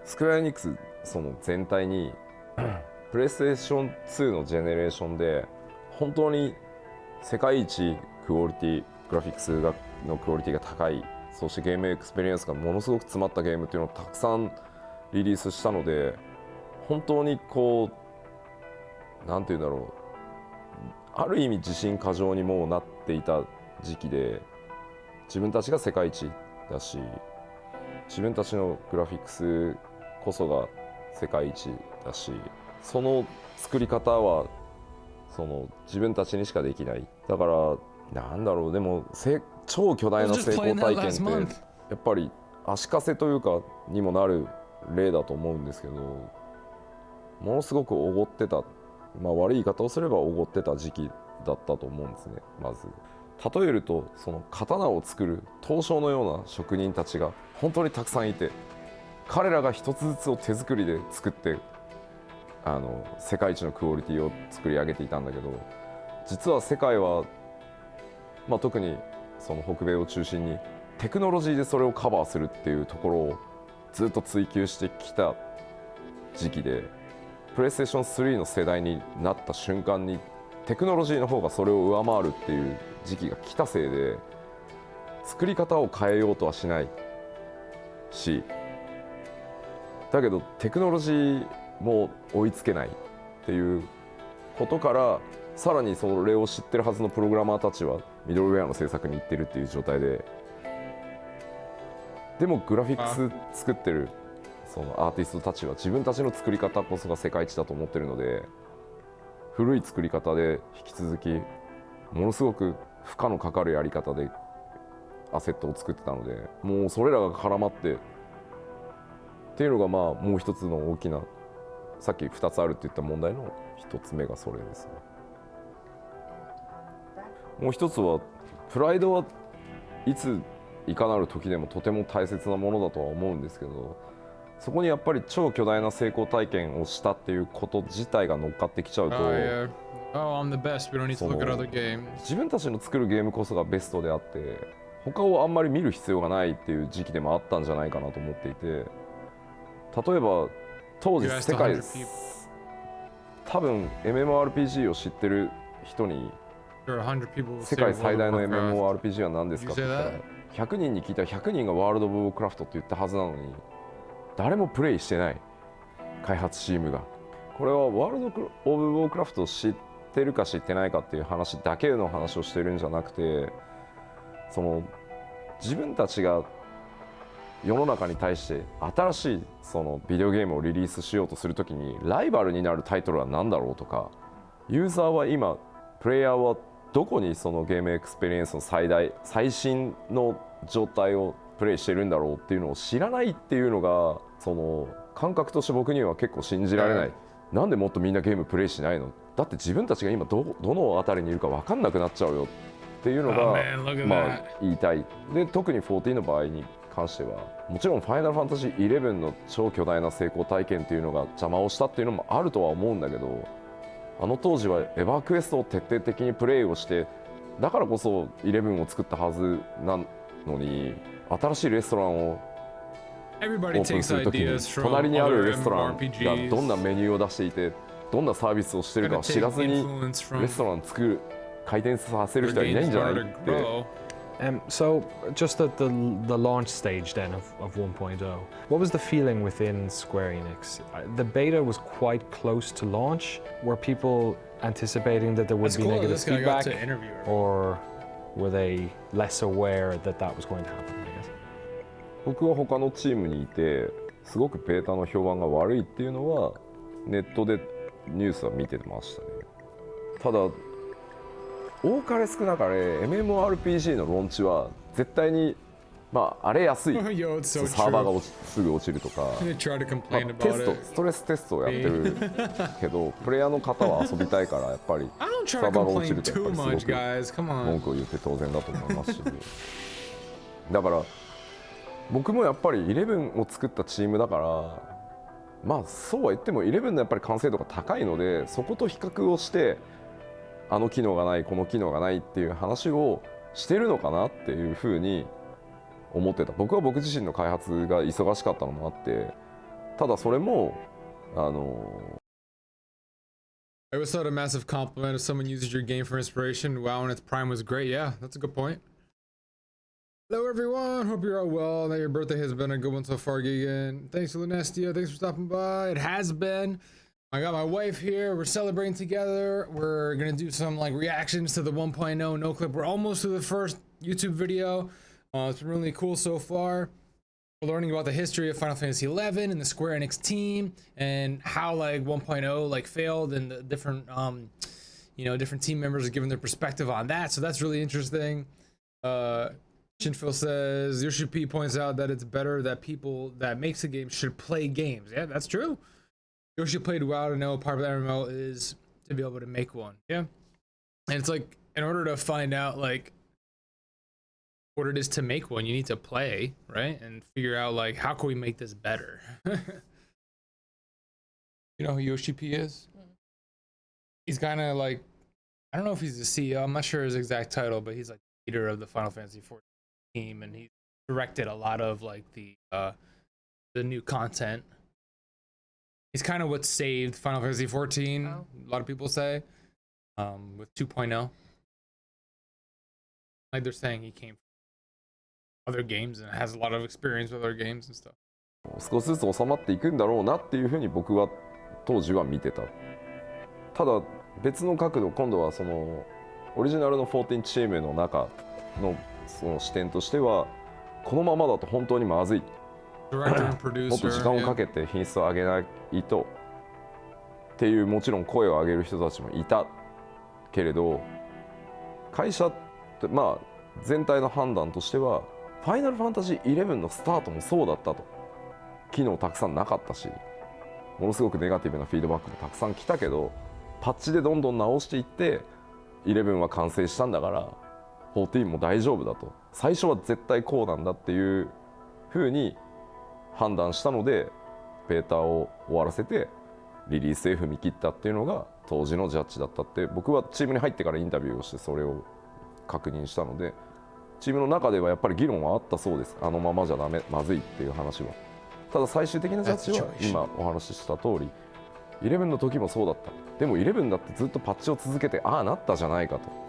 スクエア・エニックスその全体にプレイステーション2のジェネレーションで本当に世界一クオリティ、グラフィックスのクオリティが高い、そしてゲームエクスペリエンスがものすごく詰まったゲームっていうのをたくさんリリースしたので、本当にこうなんていうんだろう、ある意味自信過剰にもうなっていた時期で、自分たちが世界一だし、自分たちのグラフィックスこそが世界一だし、その作り方はその自分たちにしかできない。だからなんだろう、でも超巨大な成功体験ってやっぱり足かせというかにもなる例だと思うんですけど、ものすごくおごってた、まあ悪い言い方をすればおごってた時期だったと思うんですね。まず例えると、その刀を作る刀匠のような職人たちが本当にたくさんいて、彼らが一つずつを手作りで作って世界一のクオリティを作り上げていたんだけど、実は世界は、まあ、特にその北米を中心にテクノロジーでそれをカバーするっていうところをずっと追求してきた時期で、プレイステーション3の世代になった瞬間にテクノロジーの方がそれを上回るっていう時期が来たせいで、作り方を変えようとはしないし、だけどテクノロジーも追いつけないっていうことから、さらにそれを知ってるはずのプログラマーたちはミドルウェアの制作に行ってるっていう状態で、でもグラフィックス作ってるそのアーティストたちは自分たちの作り方こそが世界一だと思ってるので、古い作り方で引き続きものすごく負荷のかかるやり方でアセットを作ってたので、もうそれらが絡まってっていうのが、まあもう一つの大きな、さっき2つあるって言った問題の1つ目がそれですね。もう一つはプライドはいついかなる時でもとても大切なものだとは思うんですけど、そこにやっぱり超巨大な成功体験をしたっていうこと自体が乗っかってきちゃうと、自分たちの作るゲームこそがベストであって他をあんまり見る必要がないっていう時期でもあったんじゃないかなと思っていて、例えば当時世界多分 MMORPG を知ってる人に世界最大の MMORPG は何ですかって言ったら100人に聞いたら100人がワールド・オブ・ウォークラフトって言ったはずなのに誰もプレイしてない開発チームが。これはワールド・オブ・ウォークラフトを知ってるか知ってないかっていう話だけの話をしてるんじゃなくて、その自分たちが世の中に対して新しいそのビデオゲームをリリースしようとするときにライバルになるタイトルは何だろうとか、ユーザーは今プレイヤーはどこにそのゲームエクスペリエンスの最新の状態をプレイしてるんだろうっていうのを知らないっていうのがその感覚として僕には結構信じられない。なんでもっとみんなゲームプレイしないの？だって自分たちが今どの辺りにいるか分かんなくなっちゃうよっていうのがまあ言いたい。で特に14の場合に関してはもちろんファイナルファンタジー11の超巨大な成功体験っていうのが邪魔をしたっていうのもあるとは思うんだけど、あの当時はエヴァークエストを徹底的にプレイをしてだからこそ11を作ったはずなのに、新しいレストランをオープンするときに隣にあるレストランがどんなメニューを出していてどんなサービスをしてるかを知らずにレストラン開店させる人はいないんじゃないって。So just at the launch stage then of 1.0, what was the feeling within Square Enix? The beta was quite close to launch. Were people anticipating that there would be negative feedback, or were they less aware that that was going to happen? I guess. 僕は他のチームにいてすごくベータの評判が悪いっていうのはネットでニュースは見てましたね。ただ多かれ少なかれ MMORPG のローンチは絶対にまあ荒れやすいサーバーがすぐ落ちるとか、ストレステストをやってるけどプレイヤーの方は遊びたいからやっぱりサーバーが落ちるとやっぱりすごく文句を言って当然だと思いますし、だから僕もやっぱり11を作ったチームだからまあそうは言っても11のやっぱり完成度が高いのでそこと比較をしてあの機能がないこの機能がないっていう話をしてるのかなっていうふうに思ってた。僕は僕自身の開発が忙しかったのもあって、ただそれもI always thought a massive compliment if someone uses your game for inspiration. WoW in its prime was great. Yeah, that's a good point. Hello everyone, hope you're all well. That your birthday has been a good one so far, Gigan. Thanks to Lunestia, thanks for stopping by. It has been. I got my wife here, we're celebrating together. We're gonna do some like reactions to the 1.0 no clip. We're almost to the first YouTube video. It's been really cool so far. We're learning about the history of Final Fantasy 11 and the Square Enix team and how like 1.0 like failed and the different you know different team members are giving their perspective on that. So that's really interesting. Shinfil says Yoshi P points out that it's better that people that makes a game should play games. Yeah, that's true. Yoshi played WoW to know part of the MMO is to be able to make one. Yeah, and it's like in order to find out like what it is to make one, you need to play, right, and figure out like how can we make this better. You know who Yoshi P is? He's kind of like, I don't know if he's the CEO. I'm not sure his exact title, but he's like leader of the Final Fantasy 14 team, and he directed a lot of like the new content. He's kind of what saved Final Fantasy 14. A lot of people say with 2.0. Like they're saying he came from other games and has a lot of experience with other games and stuff. 少しずつ収まっていくんだろうなっていうふうに僕は当時は見てた。ただ別の角度、今度はそのオリジナルの14チームの中のその視点としてはこのままだと本当にまずい。もっと時間をかけて品質を上げないとっていうもちろん声を上げる人たちもいたけれど、会社ってまあ全体の判断としてはファイナルファンタジー11のスタートもそうだったと。機能たくさんなかったしものすごくネガティブなフィードバックもたくさん来たけどパッチでどんどん直していって11は完成したんだから14も大丈夫だと、最初は絶対こうなんだっていう風に判断したのでベータを終わらせてリリースへ踏み切ったっていうのが当時のジャッジだったって、僕はチームに入ってからインタビューをしてそれを確認したので、チームの中ではやっぱり議論はあったそうです。あのままじゃダメ、まずいっていう話は。ただ最終的なジャッジは今お話しした通り11の時もそうだった。でも11だってずっとパッチを続けてああなったじゃないかと。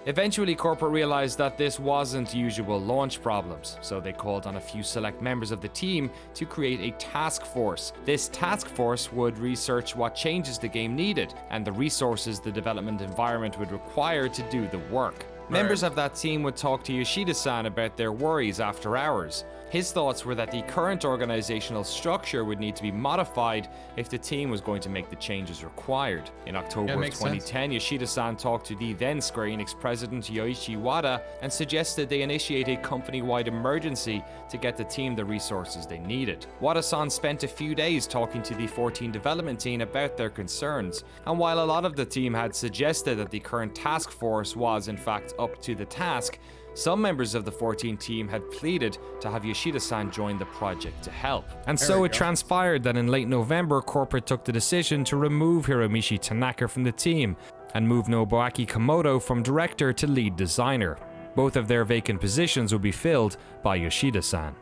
Eventually, corporate realized that this wasn't usual launch problems, so they called on a few select members of the team to create a task force. This task force would research what changes the game needed and the resources the development environment would require to do the work. Members of that team would talk to Yoshida-san about their worries after hours. His thoughts were that the current organizational structure would need to be modified if the team was going to make the changes required. In October of 2010, Yoshida-san talked to the then Square Enix president Yoichi Wada and suggested they initiate a company-wide emergency to get the team the resources they needed. Wada-san spent a few days talking to the 14 development team about their concerns, and while a lot of the team had suggested that the current task force was in fact up to the task, some members of the 14 team had pleaded to have Yoshida-san join the project to help. And so it transpired that in late November, corporate took the decision to remove Hiromichi Tanaka from the team and move Nobuaki Komodo from director to lead designer. Both of their vacant positions would be filled by Yoshida-san.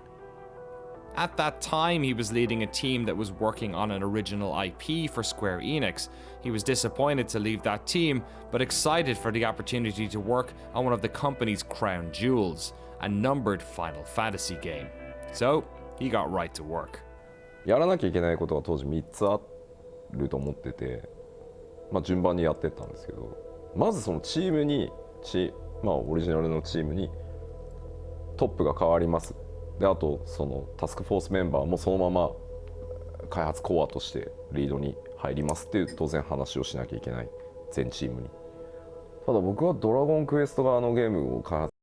At that time, he was leading a team that was working on an original IP for Square Enix. He was disappointed to leave that team, but excited for the opportunity to work on one of the company's crown jewels, a numbered Final Fantasy game. So, he got right to work. やらなきゃいけないことが当時3つあると思ってて、順番にやってったんですけど、まずそのチームに、オリジナルのチームにトップが変わります。であとそのタスクフォースメンバーもそのまま開発コアとしてリードに入りますっていう当然話をしなきゃいけない全チームに。ただ僕はドラゴンクエスト側のゲームを開発。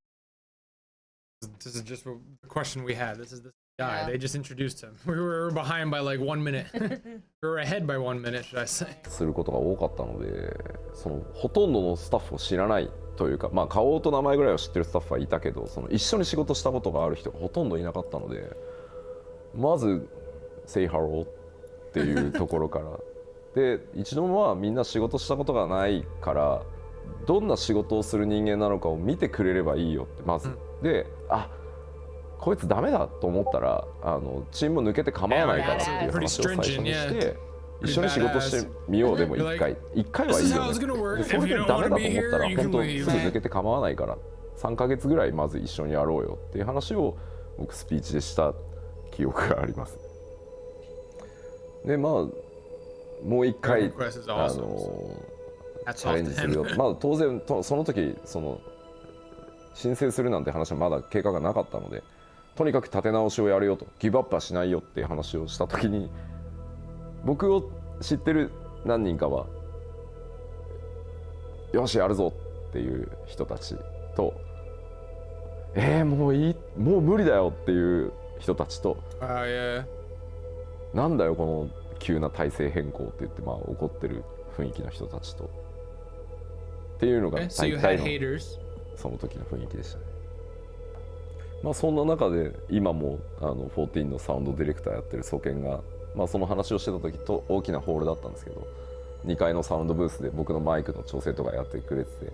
This is just a question we had. This is the guy. They just introduced him. We were behind by like 1 minute. We were ahead by 1 minute, should I say? することが多かったので、そのほとんどのスタッフを知らない。というか顔と名前ぐらいは知ってるスタッフはいたけど、その一緒に仕事したことがある人がほとんどいなかったので、まず「Say hello」っていうところからで、一度もみんな仕事したことがないからどんな仕事をする人間なのかを見てくれればいいよってまず、でこいつダメだと思ったらチーム抜けて構わないからっていう話を最初にして。一緒に仕事してみよう。でも1回はいいよね。でそれでダメだと思ったら本当すぐ抜けて構わないから3ヶ月ぐらいまず一緒にやろうよっていう話を僕スピーチでした記憶があります。でもう1回チャレンジするよ。当然その時申請するなんて話はまだ計画がなかったので、とにかく立て直しをやるよと、ギブアップはしないよっていう話をした時に、僕を知ってる何人かはよしやるぞっていう人たちと、もういい、もう無理だよっていう人たちと、なんだよこの急な体制変更って言って怒ってる雰囲気の人たちとっていうのが大体のその時の雰囲気でしたね。そんな中で今も14のサウンドディレクターやってる曽健がその話をしてた時と大きなホールだったんですけど、2階のサウンドブースで僕のマイクの調整とかやってくれてて、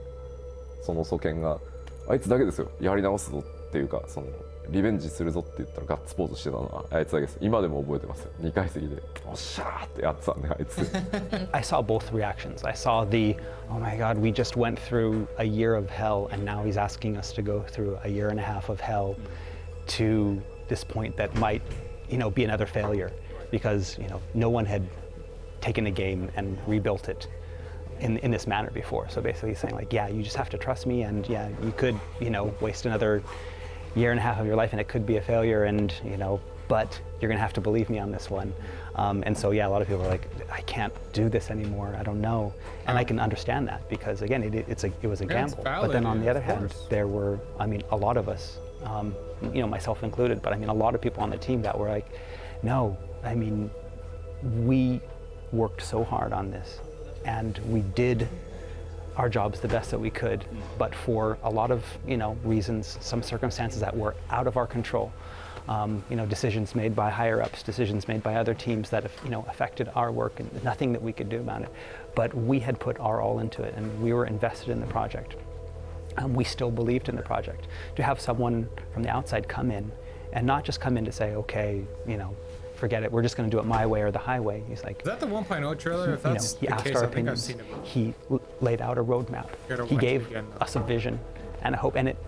その曽健があいつだけですよやり直すぞっていうか、そのリベンジするぞって言ったらガッツポーズしてたのはあいつだけです。今でも覚えてますよ。2階席でおっしゃーってやってたんで、あいつI saw both reactions. I saw the oh my god, we just went through a year of hell and now he's asking us to go through a year and a half of hell to this point that might, be another failure. Because no one had taken a game and rebuilt it in this manner before. So basically saying like, yeah, you just have to trust me, and yeah, you could waste another year and a half of your life and it could be a failure, and but you're gonna have to believe me on this one. And so yeah, a lot of people are like, I can't do this anymore, I don't know. And I can understand that because again, it was a gamble. But then on the other hand, there were, a lot of us, myself included, but a lot of people on the team that were like, no, we worked so hard on this and we did our jobs the best that we could, but for a lot of reasons, some circumstances that were out of our control. Decisions made by higher ups, decisions made by other teams that affected our work, and nothing that we could do about it. But we had put our all into it, and we were invested in the project. We still believed in the project. To have someone from the outside come in, and not just come in to say, okay, forget it, we're just going to do it my way or the highway. He's like, is that the 1.0 trailer? If that's he the asked case, our I think I've opinions. seen it. He laid out a roadmap. Gotta He watch it gave again. us a vision and a hope, and it,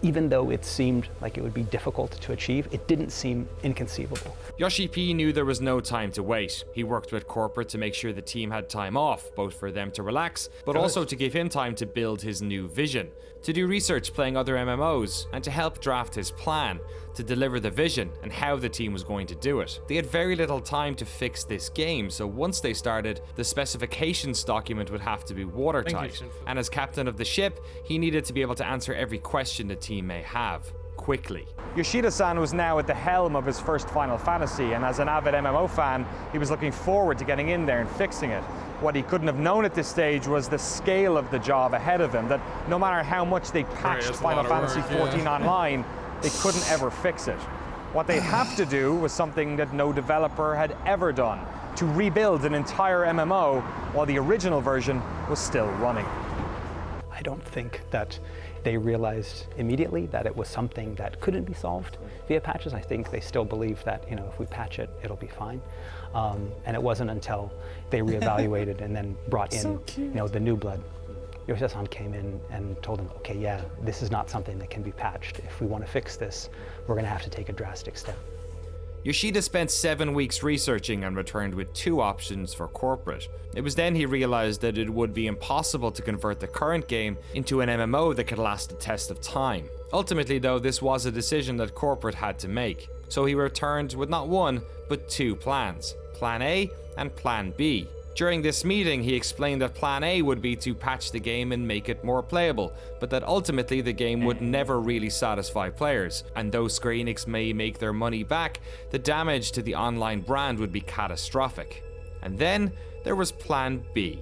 even though it seemed like it would be difficult to achieve, it didn't seem inconceivable. Yoshi P knew there was no time to wait. He worked with corporate to make sure the team had time off, both for them to relax, but also to give him time to build his new vision, to do research playing other MMOs, and to help draft his plan, to deliver the vision and how the team was going to do it. They had very little time to fix this game, so once they started, the specifications document would have to be watertight. And as captain of the ship, he needed to be able to answer every question the team may have, quickly. Yoshida-san was now at the helm of his first Final Fantasy, and as an avid MMO fan, he was looking forward to getting in there and fixing it. What he couldn't have known at this stage was the scale of the job ahead of him, that no matter how much they patched Final Fantasy XIV online, they couldn't ever fix it. What they have to do was something that no developer had ever done, to rebuild an entire MMO while the original version was still running. I don't think that they realized immediately that it was something that couldn't be solved via patches. I think they still believe that if we patch it, it'll be fine. And it wasn't until they reevaluated and then brought in the new blood. Yoshida-san came in and told them, okay, yeah, this is not something that can be patched. If we want to fix this, we're going to have to take a drastic step. Yoshida spent 7 weeks researching and returned with 2 options for corporate. It was then he realized that it would be impossible to convert the current game into an MMO that could last the test of time. Ultimately though, this was a decision that corporate had to make. So he returned with not 1, but 2 plans. Plan A and Plan B. During this meeting, he explained that Plan A would be to patch the game and make it more playable, but that ultimately the game would never really satisfy players, and though Square Enix may make their money back, the damage to the online brand would be catastrophic. And then there was Plan B.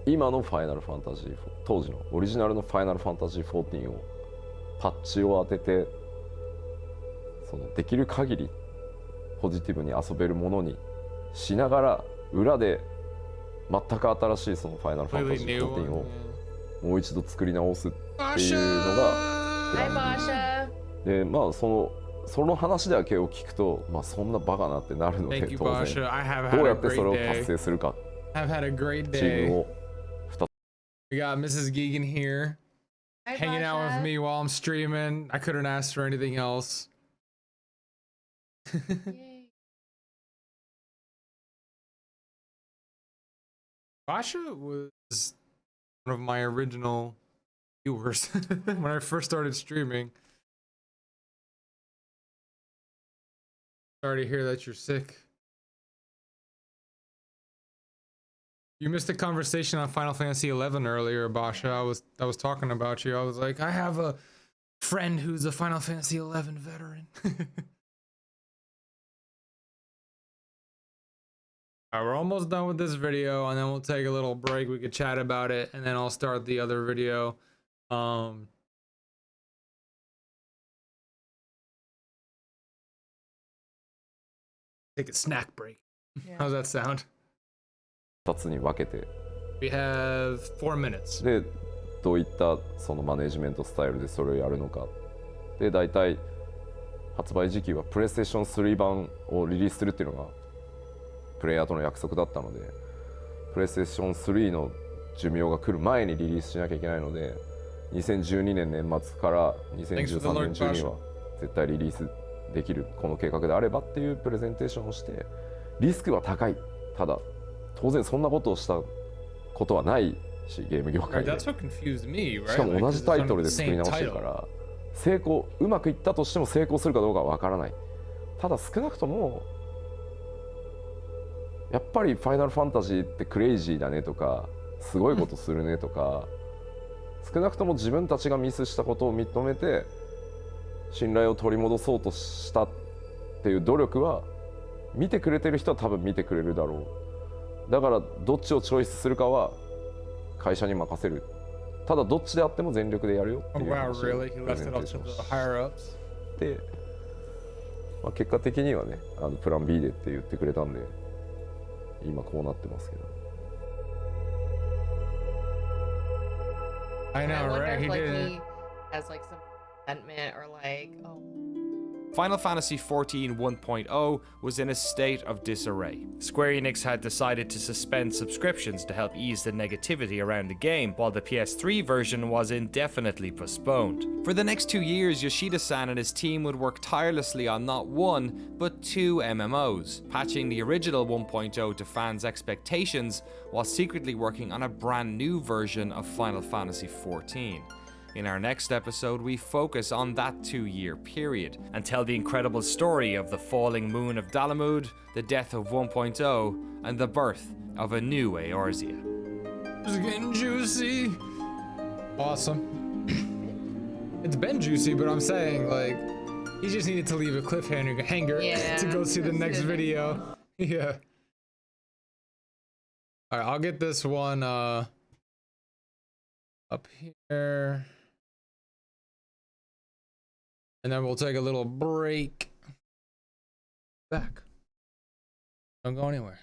今のファイナルファンタジー4、当時のオリジナルのファイナルファンタジー14をパッチを当てて、できる限りポジティブに遊べるものにしながら、裏で全く新しいファイナルファンタジー14をもう一度作り直すっていうのがで、その話だけを聞くと、そんなバカなってなるので、当然どうやってそれを達成するかチームを2つ。 We got Mrs. Geegan here, hanging out with me while I'm streaming. I couldn't ask for anything else. Basha was one of my original viewers when I first started streaming. Sorry to hear that you're sick. You missed a conversation on Final Fantasy XI earlier, Basha. I was talking about you. I was like, I have a friend who's a Final Fantasy XI veteran. Alright, we're almost done with this video, and then we'll take a little break. We could chat about it, and then I'll start the other video. Take a snack break. Yeah. How's that sound? 2つに分けて We have 4 minutes. でどういったマネジメントスタイルでそれをやるのかで、大体発売時期はプレイステーション3版をリリースするっていうのがプレイヤーとの約束だったので、プレイステーション3の寿命が来る前にリリースしなきゃいけないので、2012年年末から2013年中には絶対リリースできるこの計画であればっていうプレゼンテーションをして、リスクは高い、ただ当然そんなことをしたことはないし、ゲーム業界でしかも同じタイトルで作り直してるから、成功うまくいったとしても成功するかどうかは分からない。ただ少なくともやっぱりファイナルファンタジーってクレイジーだねとかすごいことするねとか、少なくとも自分たちがミスしたことを認めて信頼を取り戻そうとしたっていう努力は見てくれてる人は多分見てくれるだろう。だからどっちをチョイスするかは会社に任せる。ただどっちであっても全力でやるよっていう Wow, 話を really? He プレ left ゼ it ンテ up ーシ to ョン the し higher ups. て、まあ、結果的にはねプラン B でって言ってくれたんで今こうなってますけど。I know, I wonder right? if He like did. he has like some resentment or like, oh. Final Fantasy XIV 1.0 was in a state of disarray. Square Enix had decided to suspend subscriptions to help ease the negativity around the game, while the PS3 version was indefinitely postponed. For the next 2 years, Yoshida-san and his team would work tirelessly on not one, but 2 MMOs, patching the original 1.0 to fans' expectations, while secretly working on a brand new version of Final Fantasy XIV. In our next episode, we focus on that 2-year period and tell the incredible story of the falling moon of Dalamud, the death of 1.0, and the birth of a new Eorzea. It's getting juicy. Awesome. It's been juicy, but I'm saying, like, he just needed to leave a cliffhanger to go see the next video. Yeah. Alright, I'll get this one up here. And then we'll take a little break. Back. Don't go anywhere.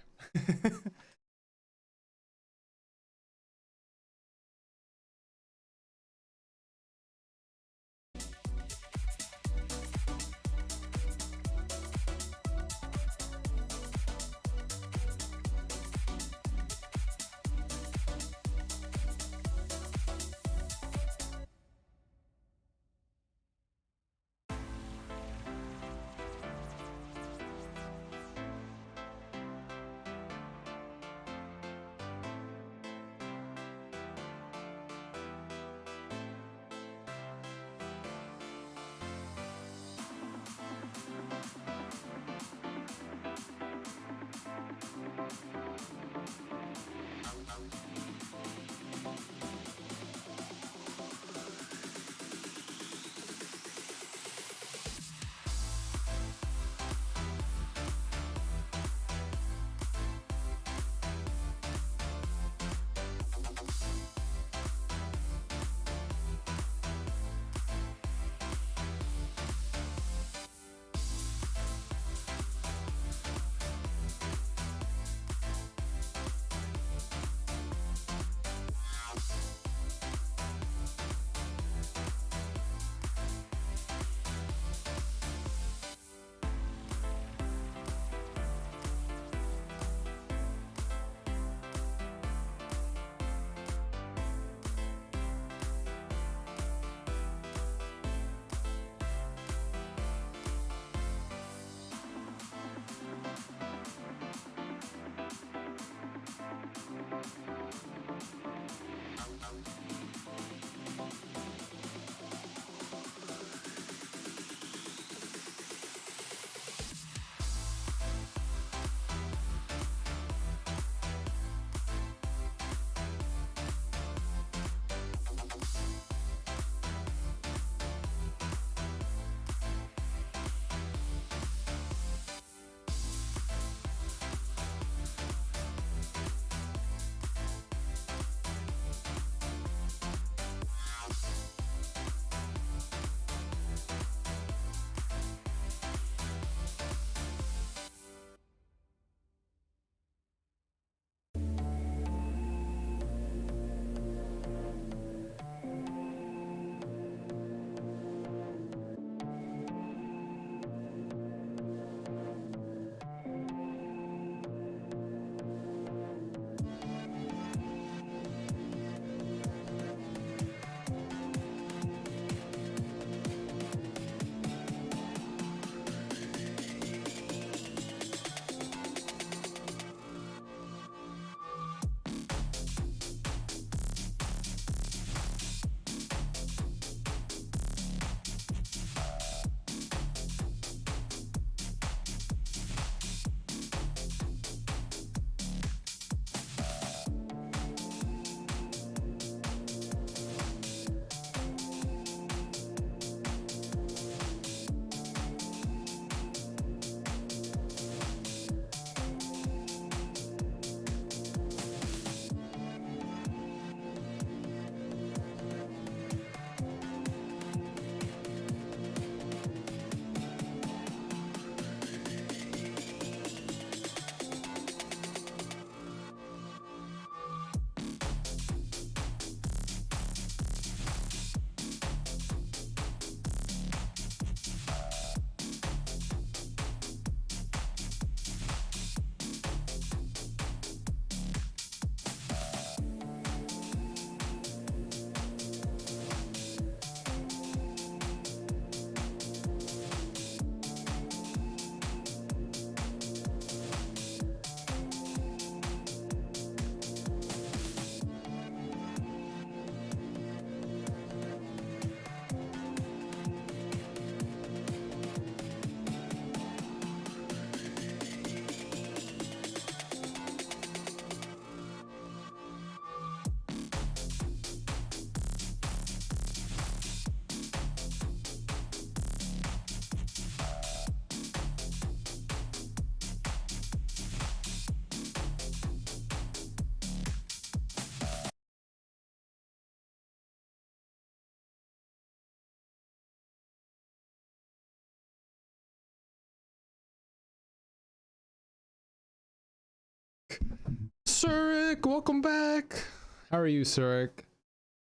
Surik, welcome back. How are you, Surik?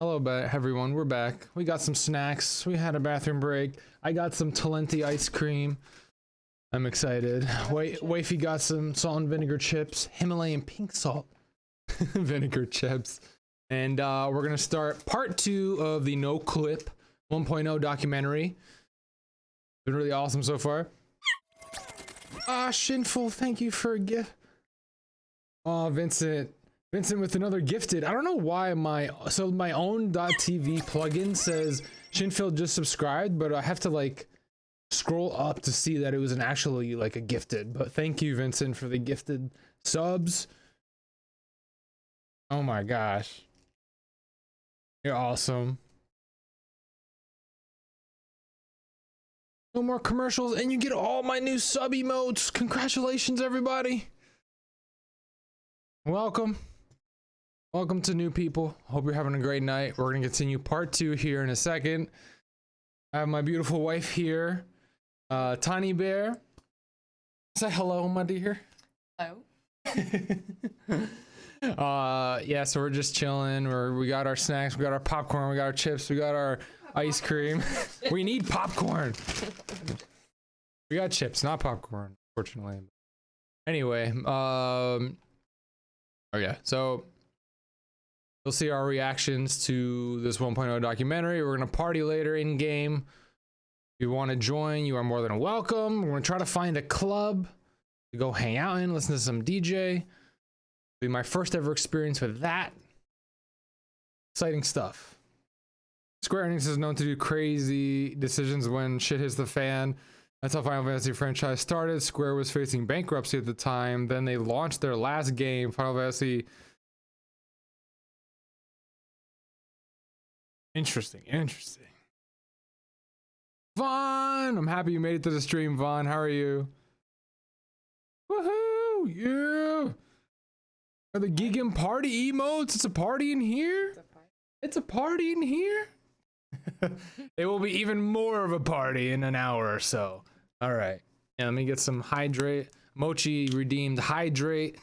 Hello, everyone. We're back. We got some snacks. We had a bathroom break. I got some Talenti ice cream. I'm excited. Wifey got some salt and vinegar chips. Himalayan pink salt vinegar chips. And we're going to start part 2 of the No Clip 1.0 documentary. Been really awesome so far. Shinful, thank you for a gift. Oh, Vincent with another gifted. I don't know why my own .tv plugin says Shinfield just subscribed, but I have to like scroll up to see that it was an actually like a gifted. But thank you, Vincent, for the gifted subs. Oh my gosh, you're awesome. No more commercials, and you get all my new sub emotes. Congratulations, everybody. Welcome to new people. Hope you're having a great night. We're gonna continue part 2 here in a second. I have my beautiful wife here, Tiny Bear. Say hello, my dear. Hello. Yeah, so we're just chilling. We got our snacks, we got our popcorn, we got our chips, we got our ice cream. We need popcorn. We got chips, not popcorn, fortunately. Anyway, oh yeah, so you'll see our reactions to this 1.0 documentary. We're gonna party later in game. If you want to join, you are more than welcome. We're gonna try to find a club to go hang out in, listen to some DJ. It'll be my first ever experience with that. Exciting stuff. Square Enix is known to do crazy decisions when shit hits the fan. That's how Final Fantasy franchise started. Square was facing bankruptcy at the time. Then they launched their last game, Final Fantasy. Interesting. Vaughn, I'm happy you made it to the stream, Vaughn. How are you? Woohoo! Yeah! Are the Gigan party emotes? It's a party in here? It's a party in here? It will be even more of a party in an hour or so. All right. Yeah, let me get some hydrate. Mochi redeemed hydrate.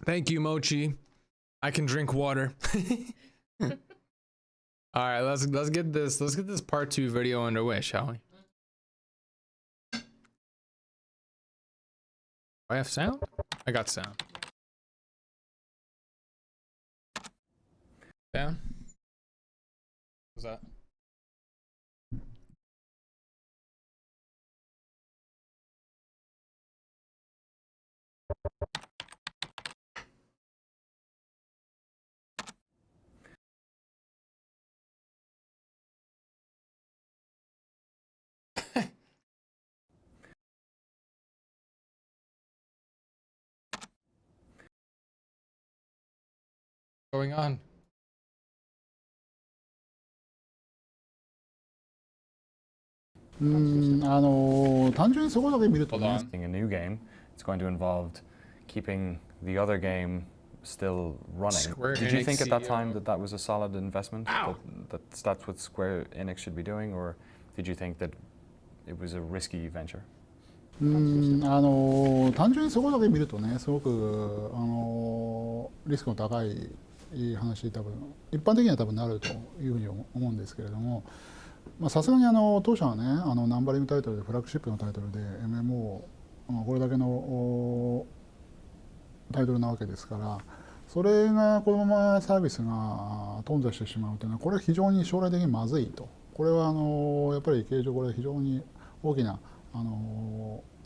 Thank you, Mochi. I can drink water. All right, let's get this part 2 video underway, shall we? Do I have sound? I got sound. Down. What's that? Going on? A new game, it's going to involve keeping the other game still running. Square Did you Enix think at that CEO. time that was a solid investment? That's what Square Enix should be doing, or did you think that it was a risky venture? 単純にそこだけ見るとね、すごくリスクの高い話に多分一般的には多分なるというふうに思うんですけれども、さすがに当社はね、ナンバリングタイトルでフラッグシップのタイトルで MMO これだけのタイトルなわけですから、それがこのままサービスが頓挫してしまうというのはこれは非常に将来的にまずいと。これはやっぱり経営上これは非常に大きな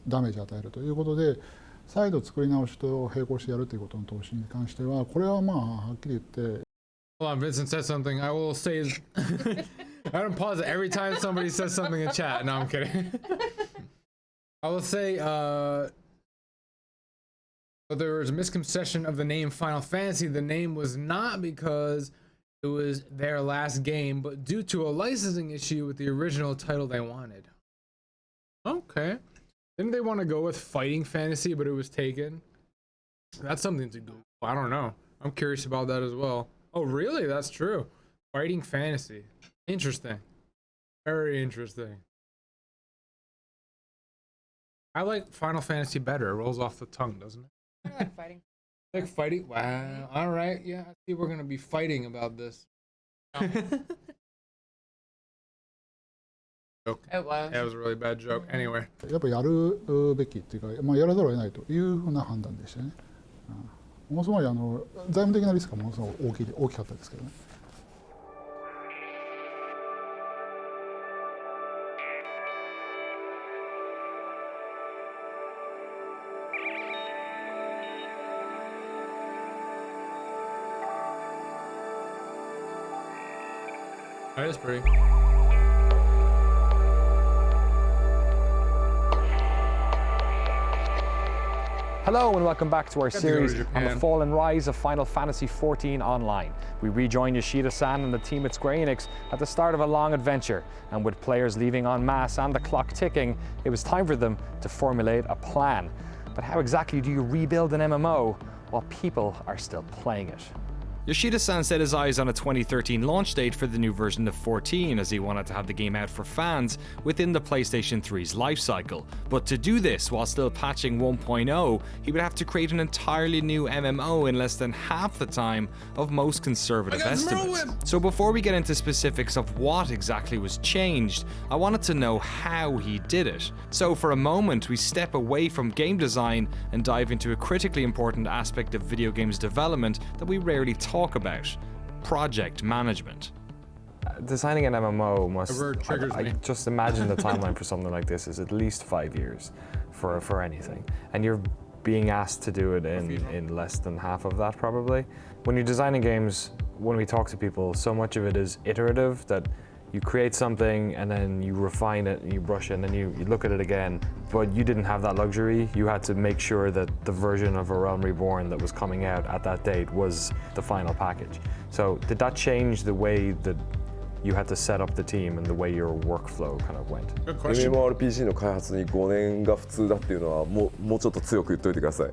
ダメージを与えるということで、再度作り直しと並行してやるということの投資に関しては、これはまあはっきり言って。Hold on, Vincent said something. I will say. I don't pause it every time somebody says something in chat. No, I'm kidding. I will say, but there was a misconception of the name Final Fantasy. The name was not because it was their last game, but due to a licensing issue with the original title they wanted. Okay. Didn't they want to go with Fighting Fantasy, but it was taken? That's something to Google. I don't know. I'm curious about that as well. Oh, really? That's true. Fighting Fantasy. Interesting. Very interesting. I like Final Fantasy better. It rolls off the tongue, doesn't it? I like fighting. Like fighting? Wow. All right. Yeah. I see we're going to be fighting about this. Joke. It was. That was a really bad joke. Anyway. やっぱやるべきっていうか、まあ、やらざるを得ないというふうな判断でしたね。ものすごい財務的なリスクがものすごい大きかったですけどね。That is pretty. Hello and welcome back to our to go to series on Japan. the fall and rise of Final Fantasy XIV Online. We rejoin Yoshida-san and the team at Square Enix at the start of a long adventure, and with players leaving en masse and the clock ticking, it was time for them to formulate a plan. But how exactly do you rebuild an MMO while people are still playing it? Yoshida-san set his eyes on a 2013 launch date for the new version of 14 as he wanted to have the game out for fans within the PlayStation 3's lifecycle. But to do this while still patching 1.0, he would have to create an entirely new MMO in less than half the time of most conservative estimates. So before we get into specifics of what exactly was changed, I wanted to know how he did it. So for a moment, we step away from game design and dive into a critically important aspect of video games development that we rarely talk about: project management. Designing an MMO must. The word triggers me. Just imagine the timeline for something like this is at least 5 years for anything, and you're being asked to do it in less than half of that probably. When you're designing games, when we talk to people, so much of it is iterative, that you create something and then you refine it and you brush it and then you look at it again. But you didn't have that luxury. You had to make sure that the version of A Realm Reborn that was coming out at that date was the final package. So did that change the way that you had to set up the team and the way your workflow kind of went? Good question. MMORPG の開発に5年が普通だっていうのはもうちょっと強く言っといてください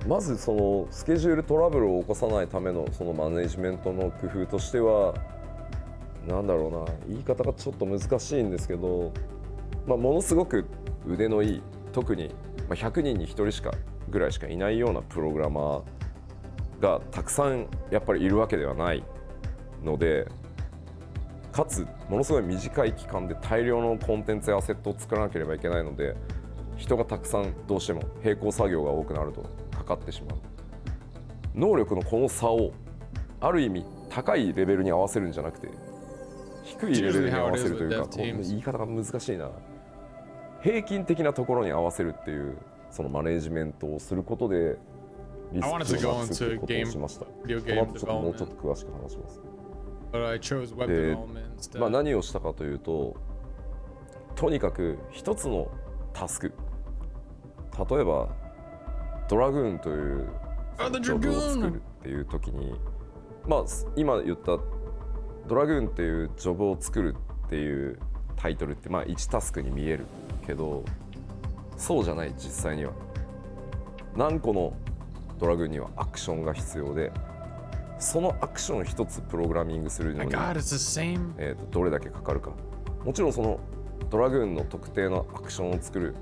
まずそのスケジュールトラブルを起こさないためのそのマネジメントの工夫としては、なんだろうな、言い方がちょっと難しいんですけど、ものすごく腕のいい、特に100人に1人ぐらいしかいないようなプログラマーがたくさんやっぱりいるわけではないので、かつものすごい短い期間で大量のコンテンツやアセットを作らなければいけないので、人がたくさんどうしても並行作業が多くなるとかかってしまう。能力のこの差をある意味高いレベルに合わせるんじゃなくて、低いレベルに合わせるというか、言い方が難しいな、平均的なところに合わせるっていうそのマネジメントをすることでリスクをなくすっていうことをしました。この後ちょっともうちょっと詳しく話します。で、何をしたかというと、とにかく一つのタスク、例えばドラグーンというジョブを作るっていう時に、今言ったドラグーンっていうジョブを作るっていうタイトルって1タスクに見えるけど、そうじゃない。実際には何個のドラグーンにはアクションが必要で、そのアクション一つプログラミングするのにどれだけかかるか。もちろんそのドラグーンの特定のアクションを作る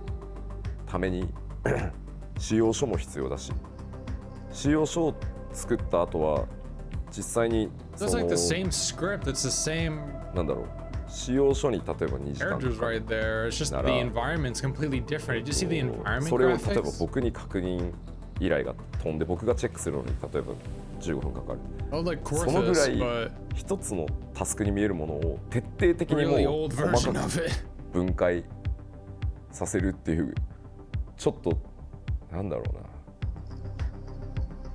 ために仕様書も必要だし、仕様書を作った後は実際にそのなんだろう、使用書に例えば2時間とかなら、それを例えば僕に確認依頼が飛んで僕がチェックするのに例えば15分かかる。そのぐらい一つのタスクに見えるものを徹底的にもう細かく分解させるっていう、ちょっとなんだろうな、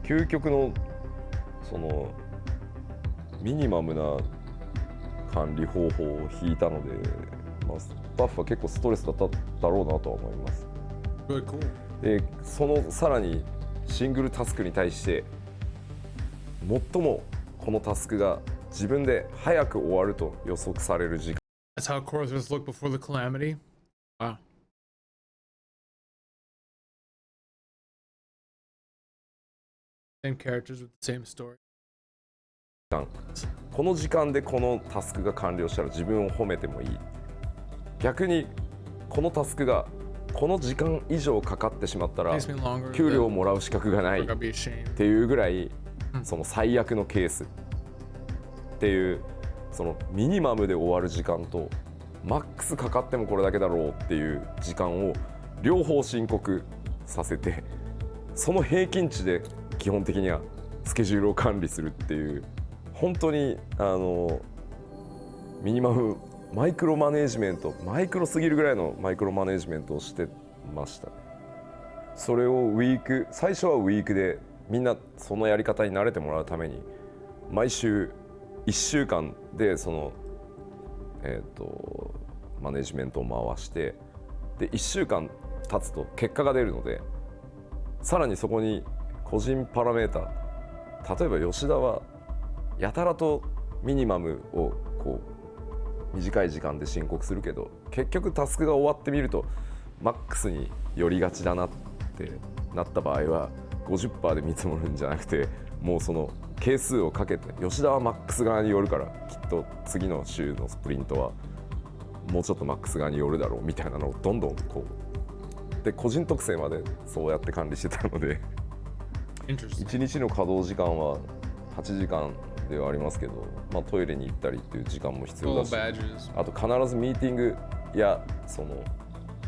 究極のそのミニマムな管理方法を引いたので、スタッフは結構ストレスだっただろうなとは思います。で、そのさらにシングルタスクに対して最もこのタスクが自分で早く終わると予測される時間。That's how Korthos looked before the calamity. Wow. Same characters with the same story. この時間でこのタスクが完了したら自分を褒めてもいい。逆にこのタスクがこの時間以上かかってしまったら Takes me longer 給料を than- もらう資格がない Like, I'd be ashamed. っていうぐらいその最悪のケースっていうそのミニマムで終わる時間とマックスかかってもこれだけだろうっていう時間を両方申告させてその平均値で基本的にはスケジュールを管理するっていう本当にミニマムマイクロマネージメントマイクロすぎるぐらいのマイクロマネージメントをしてました。それを最初はウィークでみんなそのやり方に慣れてもらうために毎週1週間でそのマネジメントを回してで1週間経つと結果が出るのでさらにそこに個人パラメータ例えば吉田はやたらとミニマムをこう短い時間で申告するけど結局タスクが終わってみるとマックスに寄りがちだなってなった場合は 50% で見積もるんじゃなくてもうその係数をかけて吉田はマックス側に寄るからきっと次の週のスプリントはもうちょっとマックス側に寄るだろうみたいなのをどんどんこうで個人特性までそうやって管理してたので1日の稼働時間は8時間ではありますけど、まあ、トイレに行ったりっていう時間も必要だしあと必ずミーティングやその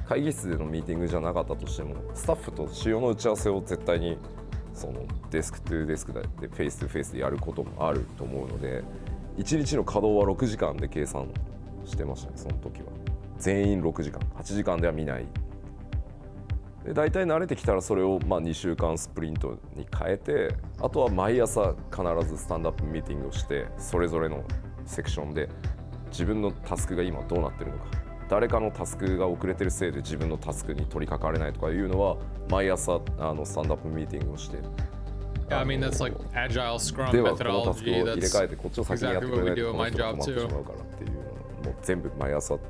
会議室でのミーティングじゃなかったとしてもスタッフと仕様の打ち合わせを絶対にそのデスクトゥデスクでフェイストゥフェイスでやることもあると思うので1日の稼働は6時間で計算してましたねその時は全員6時間8時間では見ないで大体慣れてきたらそれをまあ2週間スプリントに変えてあとは毎朝必ずスタンドアップミーティングをしてそれぞれのセクションで自分のタスクが今どうなってるのか誰かのタスクが遅れてるせいで自分のタスクに取り掛かれないとかいうのは毎朝スタンドアップミーティングをして Yeah, I mean that's like agile Scrum ではこのタスクを methodology. 入れ That's 替えてこっちを先にやって exactly く what れ we ない do と at この my 人が job 困ってし too. まうからっていうのをもう全部毎朝や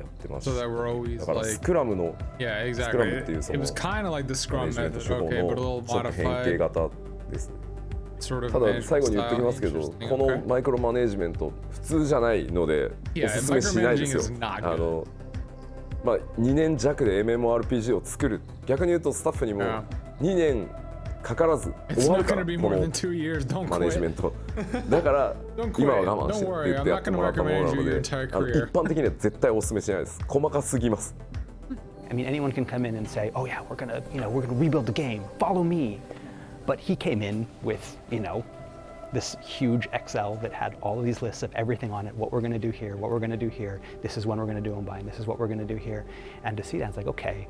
ってますし So that we're always だからス like クラムの yeah, スクラム exactly. っていうそ It の was kind of like the マネ Scrum ジメント method, 手法 okay, but a の little ちょっと変形 modified 型ですね sort of ただ management 最後に言っておき style. ますけど Interesting. この Okay. マイクロマネージメント普通じゃないので Yeah, おすすめしないですよ micromanaging is not good. まあ2年弱で MMORPG を作る逆に言うとスタッフにも Yeah. 2年かからず It's 終わる not か going ら to be こ more の than 2 years. Don't マネジメン quit. トだから Don't quit. 今は我慢して Don't って worry. 言っ I'm てや not って going も to らったものな micromanage の you your で entire 一 career. 般的には絶対お勧めしないです細かすぎます I mean, anyone can come in and say, "Oh yeah, we're gonna rebuild the game. Follow me." But he came in with, this huge Excel that had all of these lists of everything on it. What we're gonna do here, what we're gonna do here. This is when we're gonna do them by, and this is what we're gonna do here. And to see that, it's like, okay,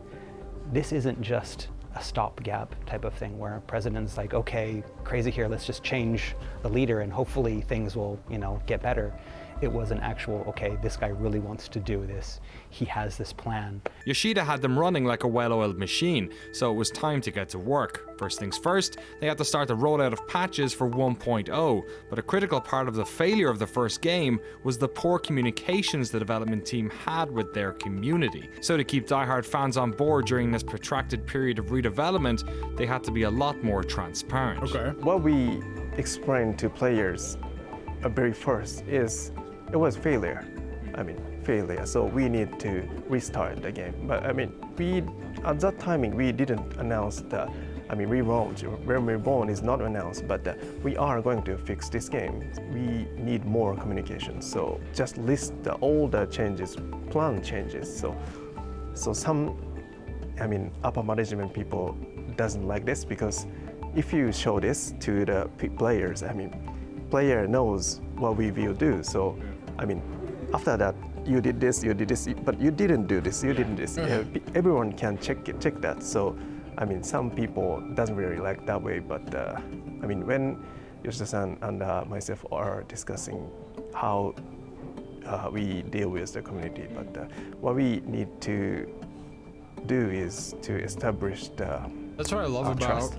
this isn't just a stopgap type of thing where a president's like, okay, crazy here. Let's just change the leader, and hopefully things will, get better. It was an actual, okay, this guy really wants to do this. He has this plan. Yoshida had them running like a well-oiled machine, so it was time to get to work. First things first, they had to start the rollout of patches for 1.0, but a critical part of the failure of the first game was the poor communications the development team had with their community. So to keep diehard fans on board during this protracted period of redevelopment, they had to be a lot more transparent. Okay. What we explained to players very first is it was failure. Failure. So we need to restart the game. But we at that timing we didn't announce the. Realm Reborn is not announced, but we are going to fix this game. We need more communication. So just list all the changes, plan changes. So some, upper management people doesn't like this because if you show this to the players, player knows what we will do. So, after that, you did this, but you didn't do this, you didn't this. Everyone can check that. So, some people doesn't really like that way. But when Yoshida-san and myself are discussing how we deal with the community, but what we need to do is to establish the That's what I love about trust.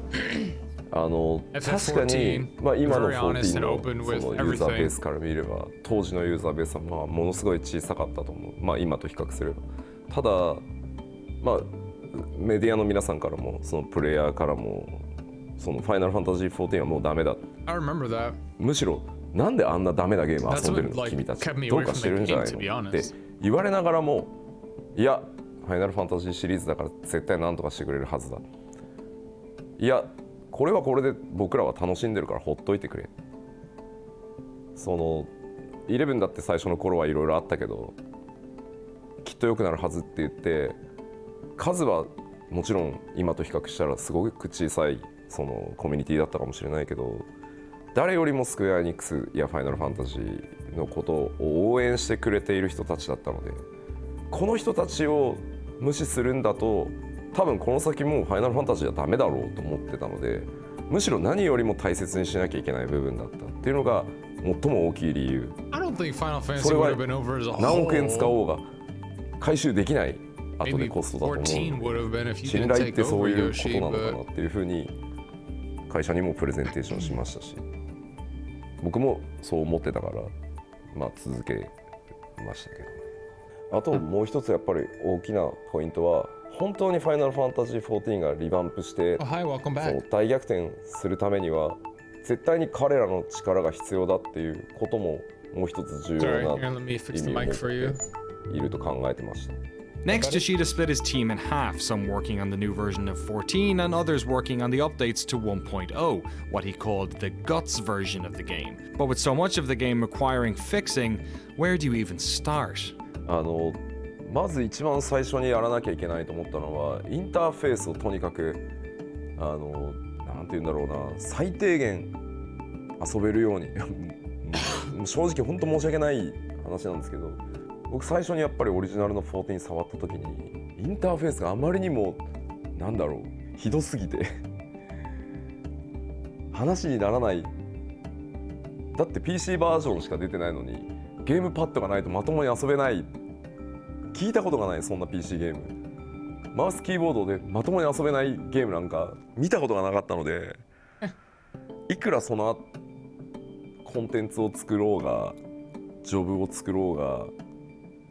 確かに、今の very honest and 14 open の with そのユーザーベー everything. スから見れば当時のユーザーベースはものすごい小さかったと思う、今と比較すればただ、メディアの皆さんからもそのプレイヤーからもそのファイナルファンタジー14はもうダメだ I remember that. むしろなんであんなダメなゲーム遊んでる That's の what, 君たち kept me どう away か from してるん the じゃな game, い to be のって honest. 言われながらもいやファイナルファンタジーシリーズだから絶対何とかしてくれるはずだ。いやこれはこれで僕らは楽しんでるからほっといてくれ。その11だって最初の頃はいろいろあったけどきっと良くなるはずって言って数はもちろん今と比較したらすごく小さいそのコミュニティだったかもしれないけど誰よりもスクエアエニックスやファイナルファンタジーのことを応援してくれている人たちだったのでこの人たちを無視するんだと多分この先もうファイナルファンタジーはダメだろうと思ってたのでむしろ何よりも大切にしなきゃいけない部分だったっていうのが最も大きい理由。それは何億円使おうが回収できない後でコストだと思う。信頼ってそういうことなのかなっていうふうに会社にもプレゼンテーションしましたし僕もそう思ってたからまあ続けましたけど。あともう一つやっぱり大きなポイントは本当にファイナルファンタジー14がリバンプしてその大逆転するためには絶対に彼らの力が必要だっていうことももう一つ重要な意味を持っていると考えてました。Next, Yoshida split his team in half, some working on the new version of 14 and others working on the updates to 1.0, what he called the guts version of the game. But with so much of the game requiring fixing, where do you even start? まず一番最初にやらなきゃいけないと思ったのはインターフェースをとにかくなんて言うんだろうな最低限遊べるように正直本当申し訳ない話なんですけど僕最初にやっぱりオリジナルの14触った時にインターフェースがあまりにもなんだろうひどすぎて話にならない。だって PC バージョンしか出てないのにゲームパッドがないとまともに遊べない。聞いたことがないそんな PC ゲームマウスキーボードでまともに遊べないゲームなんか見たことがなかったのでいくらそのコンテンツを作ろうがジョブを作ろうが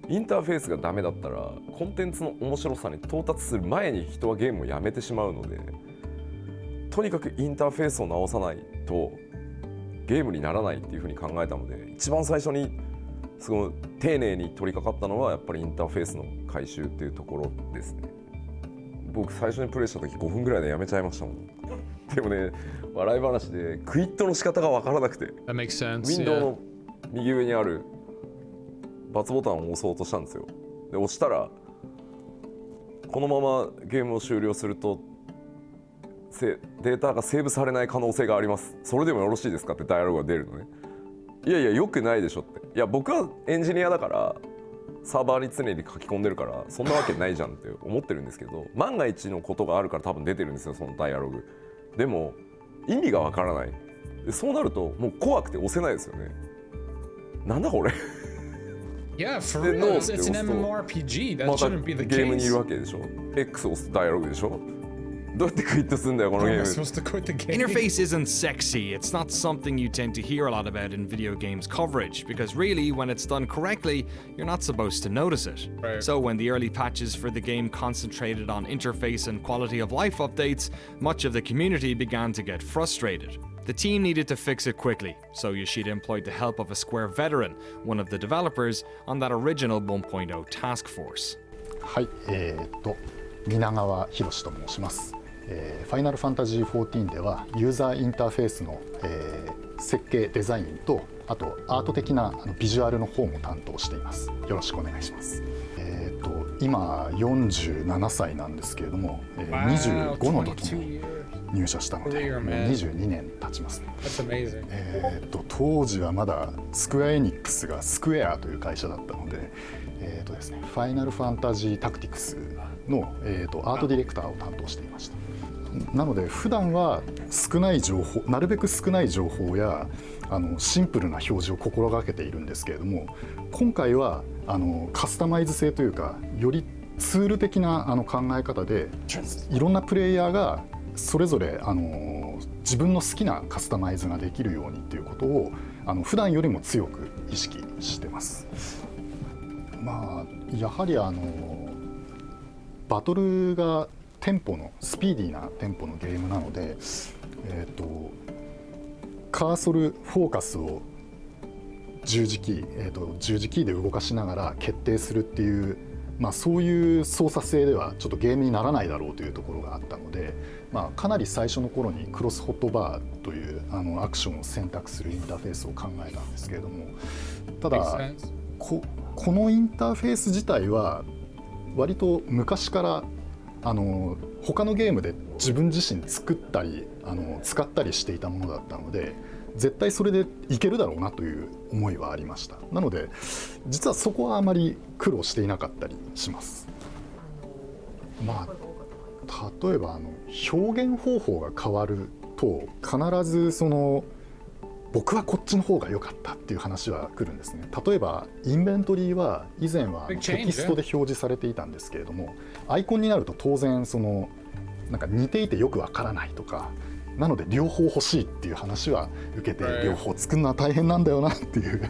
インターフェースがダメだったらコンテンツの面白さに到達する前に人はゲームをやめてしまうのでとにかくインターフェースを直さないとゲームにならないっていうふうに考えたので一番最初にすごい丁寧に取り掛かったのはやっぱりインターフェースの改修っていうところですね。僕最初にプレイした時5分ぐらいでやめちゃいましたもん。でもね笑い話でクイットの仕方が分からなくてウィンドウの右上にある×ボタンを押そうとしたんですよ。で押したらこのままゲームを終了するとデータがセーブされない可能性があります。それでもよろしいですかってダイアログが出るのね。いやいやよくないでしょって。いや僕はエンジニアだからサーバーに常に書き込んでるからそんなわけないじゃんって思ってるんですけど万が一のことがあるから多分出てるんですよそのダイアログ。でも意味がわからない。でそうなるともう怖くて押せないですよね。なんだこれYeah, for real, it's an MMORPG. That shouldn't be the case. ゲームにいるわけでしょ。X 押すダイアログでしょ。どうやってクイットすんだよこのゲーム。Interface isn't sexy. It's not something you tend to hear a lot about in video games coverage because really, when it's done correctly, you're not supposed to notice it. Right. So when the early patches for the game concentrated on interface and quality of life updates, much of the community began to get frustrated. The team needed to fix it quickly, so Yoshida employed the help of a Square veteran, one of the developers, on that original 1.0 task force. はい、皆川博と申します。ファイナルファンタジー14ではユーザーインターフェースの、設計デザインとあとアート的なビジュアルの方も担当しています。よろしくお願いします。今47歳なんですけれども、25の時に入社したのでもう22年経ちますね。当時はまだスクエアエニックスがスクエアという会社だったので、ですね、ファイナルファンタジータクティクスの、アートディレクターを担当していました。なので普段は少ない情報、なるべく少ない情報やシンプルな表示を心がけているんですけれども、今回はカスタマイズ性というかよりツール的な考え方でいろんなプレイヤーがそれぞれ自分の好きなカスタマイズができるようにっていうことを普段よりも強く意識してます。まあやはりバトルがテンポのスピーディーなテンポのゲームなので、カーソルフォーカスを十字キーで動かしながら決定するっていうそういう操作性ではちょっとゲームにならないだろうというところがあったので、かなり最初の頃にクロスホットバーというアクションを選択するインターフェースを考えたんですけれども、ただこのインターフェース自体は割と昔から他のゲームで自分自身作ったり使ったりしていたものだったので、絶対それでいけるだろうなという思いはありました。なので実はそこはあまり苦労していなかったりします。例えば表現方法が変わると必ず僕はこっちの方が良かったっていう話は来るんですね。例えばインベントリーは以前はテキストで表示されていたんですけれども、アイコンになると当然なんか似ていてよくわからないとか、なので両方欲しいっていう話は受けて、両方作るのは大変なんだよなっていう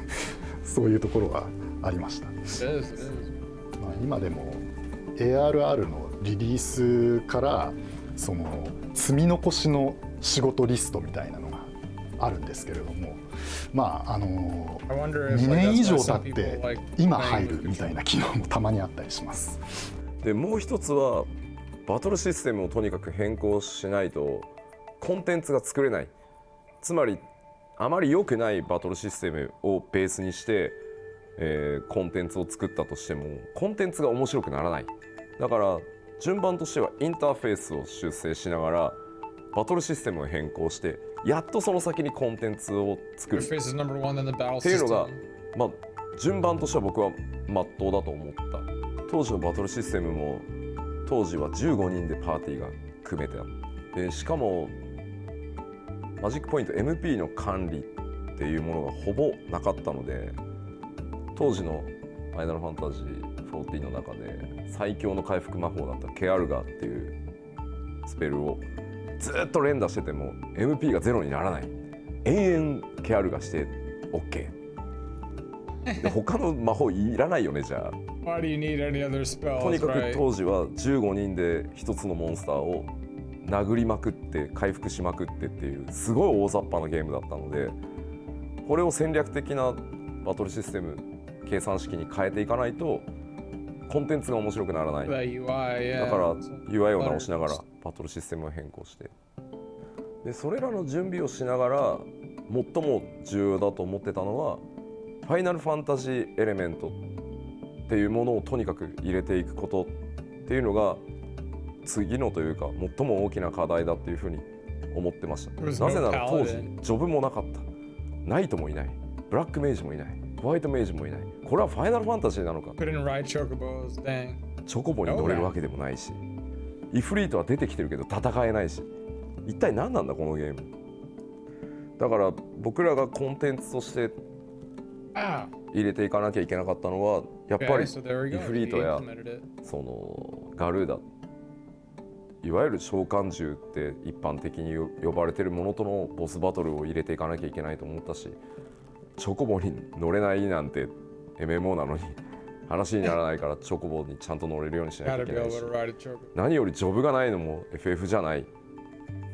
そういうところはありました。今でも ARR のリリースから積み残しの仕事リストみたいなのがあるんですけれども、2年以上経って今入るみたいな機能もたまにあったりします。でもう一つはバトルシステムをとにかく変更しないとコンテンツが作れない。つまりあまり良くないバトルシステムをベースにして、コンテンツを作ったとしてもコンテンツが面白くならない。だから順番としてはインターフェースを修正しながらバトルシステムを変更してやっとその先にコンテンツを作るっていうのが、順番としては僕は真っ当だと思った。当時のバトルシステムも当時は15人でパーティーが組めてで、しかもマジックポイント MP の管理っていうものがほぼなかったので、当時のファイナルファンタジー14の中で最強の回復魔法だったケアルガーっていうスペルをずっと連打してても MP がゼロにならない。延々ケアルガーして OK で他の魔法いらないよね。じゃあとにかく当時は15人で一つのモンスターを殴りまくって回復しまくってっていうすごい大雑把なゲームだったので、これを戦略的なバトルシステム計算式に変えていかないとコンテンツが面白くならない。だから UI を直しながらバトルシステムを変更して、でそれらの準備をしながら最も重要だと思ってたのはファイナルファンタジーエレメントっていうものをとにかく入れていくことっていうのが次のというか最も大きな課題だっていうふうに思ってました。なぜなら当時ジョブもなかった、ナイトもいない、ブラックメイジもいない、ホワイトメイジもいない。これはファイナルファンタジーなのか。チョコボに乗れるわけでもないし、イフリートは出てきてるけど戦えないし、一体何なんだこのゲーム。だから僕らがコンテンツとして入れていかなきゃいけなかったのはやっぱりイフリートやガルーダ、いわゆる召喚獣って一般的に呼ばれてるものとのボスバトルを入れていかなきゃいけないと思ったし、チョコボに乗れないなんて MMO なのに話にならないからチョコボにちゃんと乗れるようにしなきゃいけないし、何よりジョブがないのも FF じゃない。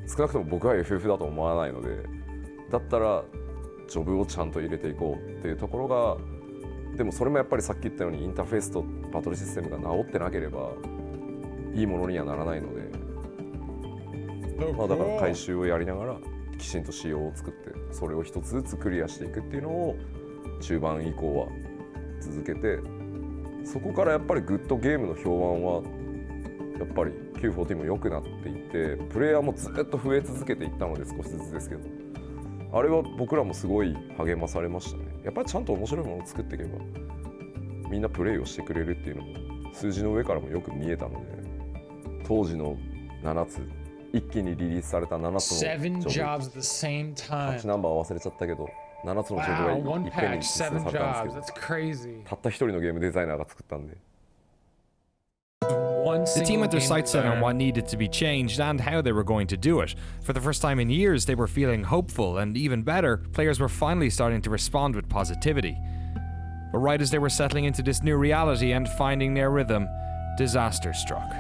少なくとも僕は FF だと思わないので、だったらジョブをちゃんと入れていこうっていうところが、でもそれもやっぱりさっき言ったようにインターフェースとバトルシステムが治ってなければいいものにはならないので、だから回収をやりながらきちんと仕様を作ってそれを一つずつクリアしていくっていうのを中盤以降は続けて、そこからやっぱりグッドゲームの評判はやっぱり Q14 も良くなっていて、プレイヤーもずっと増え続けていったので少しずつですけど、あれは僕らもすごい励まされましたね。やっぱりちゃんと面白いものを作っていけばみんなプレイをしてくれるっていうのも数字の上からもよく見えたので、当時の7つ一気にリリースされた7つのジョブ、ナンバー忘れちゃったけど7つのジョブがいっぺんに実装されたんですけど、たった一人のゲームデザイナーが作ったんで。The team had their sights set on what needed to be changed and how they were going to do it. For the first time in years, they were feeling hopeful, and even better, players were finally starting to respond with positivity. But right as they were settling into this new reality and finding their rhythm, disaster struck.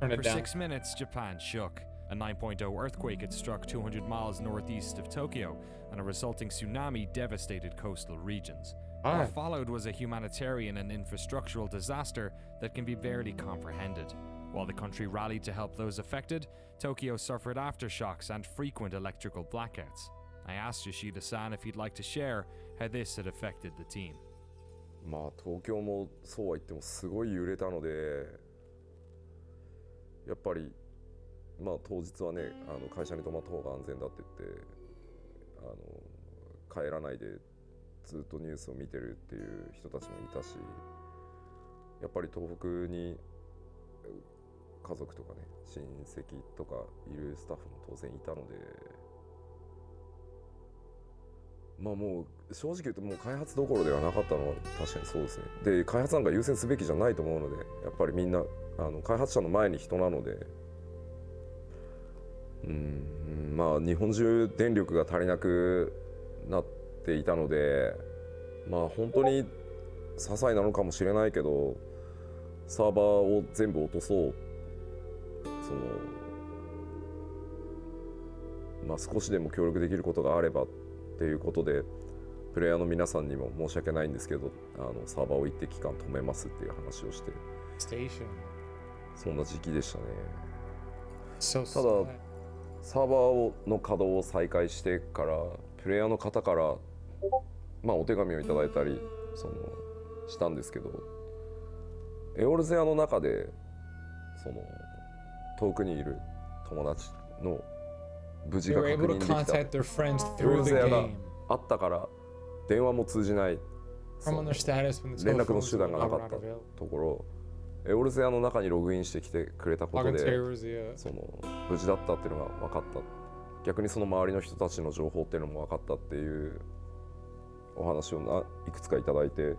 For 6 minutes, Japan shook. A 9.0 earthquake had struck 200 miles northeast of Tokyo, and a resulting tsunami devastated coastal regions. What followed was a humanitarian and infrastructural disaster that can be barely comprehended. While the country rallied to help those affected, Tokyo suffered aftershocks and frequent electrical blackouts. I asked Yoshida-san if he'd like to share how this had affected the team. まあ東京もそうは言ってもすごい揺れたので、やっぱりまあ当日はね、会社に泊まった方が安全だって言って帰らないでずっとニュースを見てるっていう人たちもいたし、やっぱり東北に家族とかね親戚とかいるスタッフも当然いたので、まあもう正直言うともう開発どころではなかったのは確かにそうですね。で開発なんか優先すべきじゃないと思うので、やっぱりみんな開発者の前に人なので、まあ日本中電力が足りなくなっていたので、まあ本当に些細なのかもしれないけどサーバーを全部落とそう、まあ少しでも協力できることがあればっていうことで、プレイヤーの皆さんにも申し訳ないんですけど、サーバーを一定期間止めますっていう話をして、そんな時期でしたね。ただサーバーの稼働を再開してからプレイヤーの方からまあお手紙をいただいたりしたんですけど、エオルゼアの中で遠くにいる友達の無事が確認できた。エオルゼアがあったから電話も通じない、連絡の手段がなかったところ、エオルゼアの中にログインしてきてくれたことで無事だったっていうのが分かった。逆にその周りの人たちの情報っていうのも分かったっていうお話をいくつかいただいて、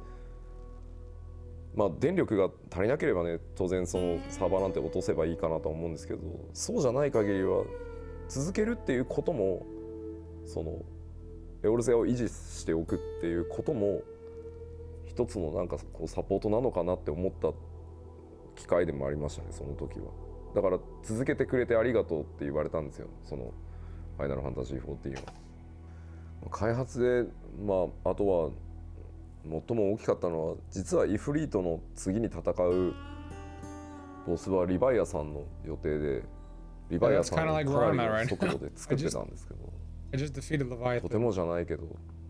まあ電力が足りなければね当然そのサーバーなんて落とせばいいかなと思うんですけど、そうじゃない限りは続けるっていうこともエオルゼアを維持しておくっていうことも一つのなんかこうサポートなのかなって思った機会でもありましたね、その時は。だから続けてくれてありがとうって言われたんですよ、そのファイナルファンタジー4っていうのは。開発でまああとは最も大きかったのは、実はイフリートの次に戦うボスはリヴァイアさんの予定で、リヴァイアさんのかなりの速度で作ってたんですけど、とてもじゃないけど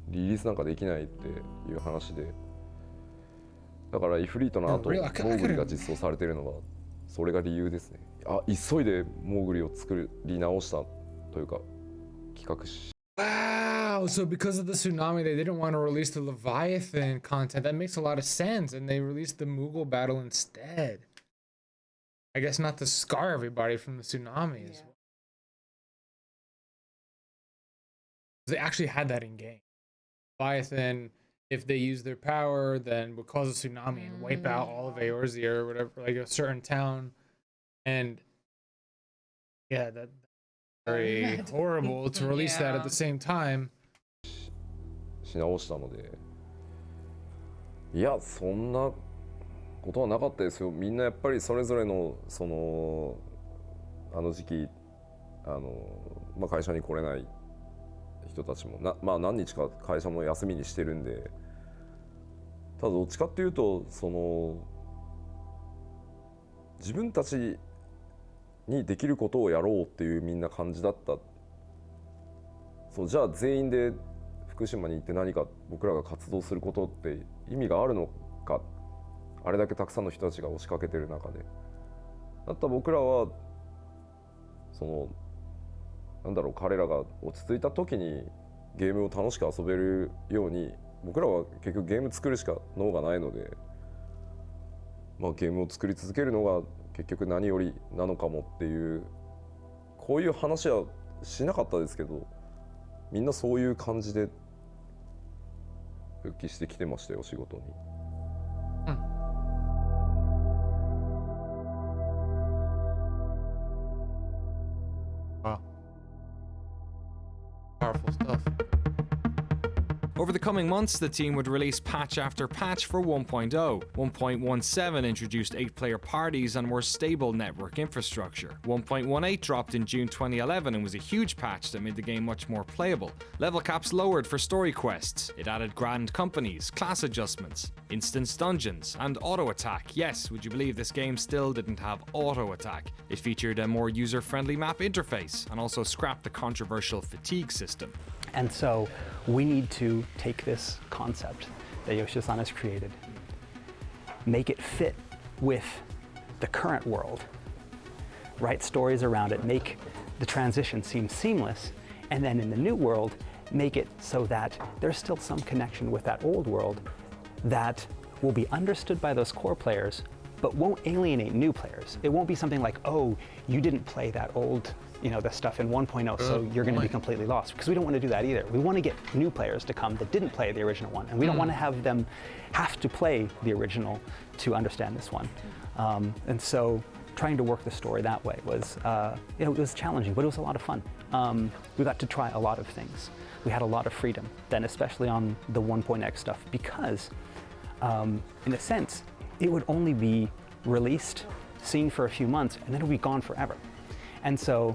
リリースなんかできないっていう話で、だからイフリートの後モーグリが実装されているのはそれが理由ですね。急いでモーグリを作り直したというか企画し。Wow, so because of the tsunami, they didn't want to release the Leviathan content. That makes a lot of sense, and they released the Moogle battle instead. I guess not to scar everybody from the tsunami as well. They actually had that in game. Leviathan, if they use their power, then would cause a tsunami and wipe out all of Eorzea or whatever, like a certain town. And yeah, that's very horrible to release that at the same time. し直したので、いやそんなことはなかったですよ。みんなやっぱりそれぞれの時期まあ、会社に来れない人たちもまあ何日か会社も休みにしてるんで、ただどっちかっていうと自分たちにできることをやろうっていうみんな感じだった。じゃあ全員で福島に行って何か僕らが活動することって意味があるのか、あれだけたくさんの人たちが押しかけてる中で。だったら僕らはなんだろう、彼らが落ち着いた時にゲームを楽しく遊べるように、僕らは結局ゲーム作るしか脳がないので、まあ、ゲームを作り続けるのが結局何よりなのかもっていう、こういう話はしなかったですけど、みんなそういう感じで復帰してきてましたよ、仕事に。Wow. Powerful stuff. Over the coming months, the team would release patch after patch for 1.0. 1.17 introduced 8-player parties and more stable network infrastructure. 1.18 dropped in June 2011 and was a huge patch that made the game much more playable. Level caps lowered for story quests. It added grand companies, class adjustments, instance dungeons, and auto attack. Yes, would you believe this game still didn't have auto attack? It featured a more user-friendly map interface and also scrapped the controversial fatigue system. And so we need to take this concept that Yoshida-san has created, make it fit with the current world, write stories around it, make the transition seem seamless, and then in the new world, make it so that there's still some connection with that old world that will be understood by those core players, but won't alienate new players. It won't be something like, oh, you didn't play that old, the stuff in 1.0, so you're going to be completely lost. Because we don't want to do that either. We want to get new players to come that didn't play the original one, and we don't want to have them have to play the original to understand this one. And so trying to work the story that way was, it was challenging, but it was a lot of fun. We got to try a lot of things. We had a lot of freedom, then especially on the 1.x stuff, because in a sense, it would only be released, seen for a few months, and then it would be gone forever. And so,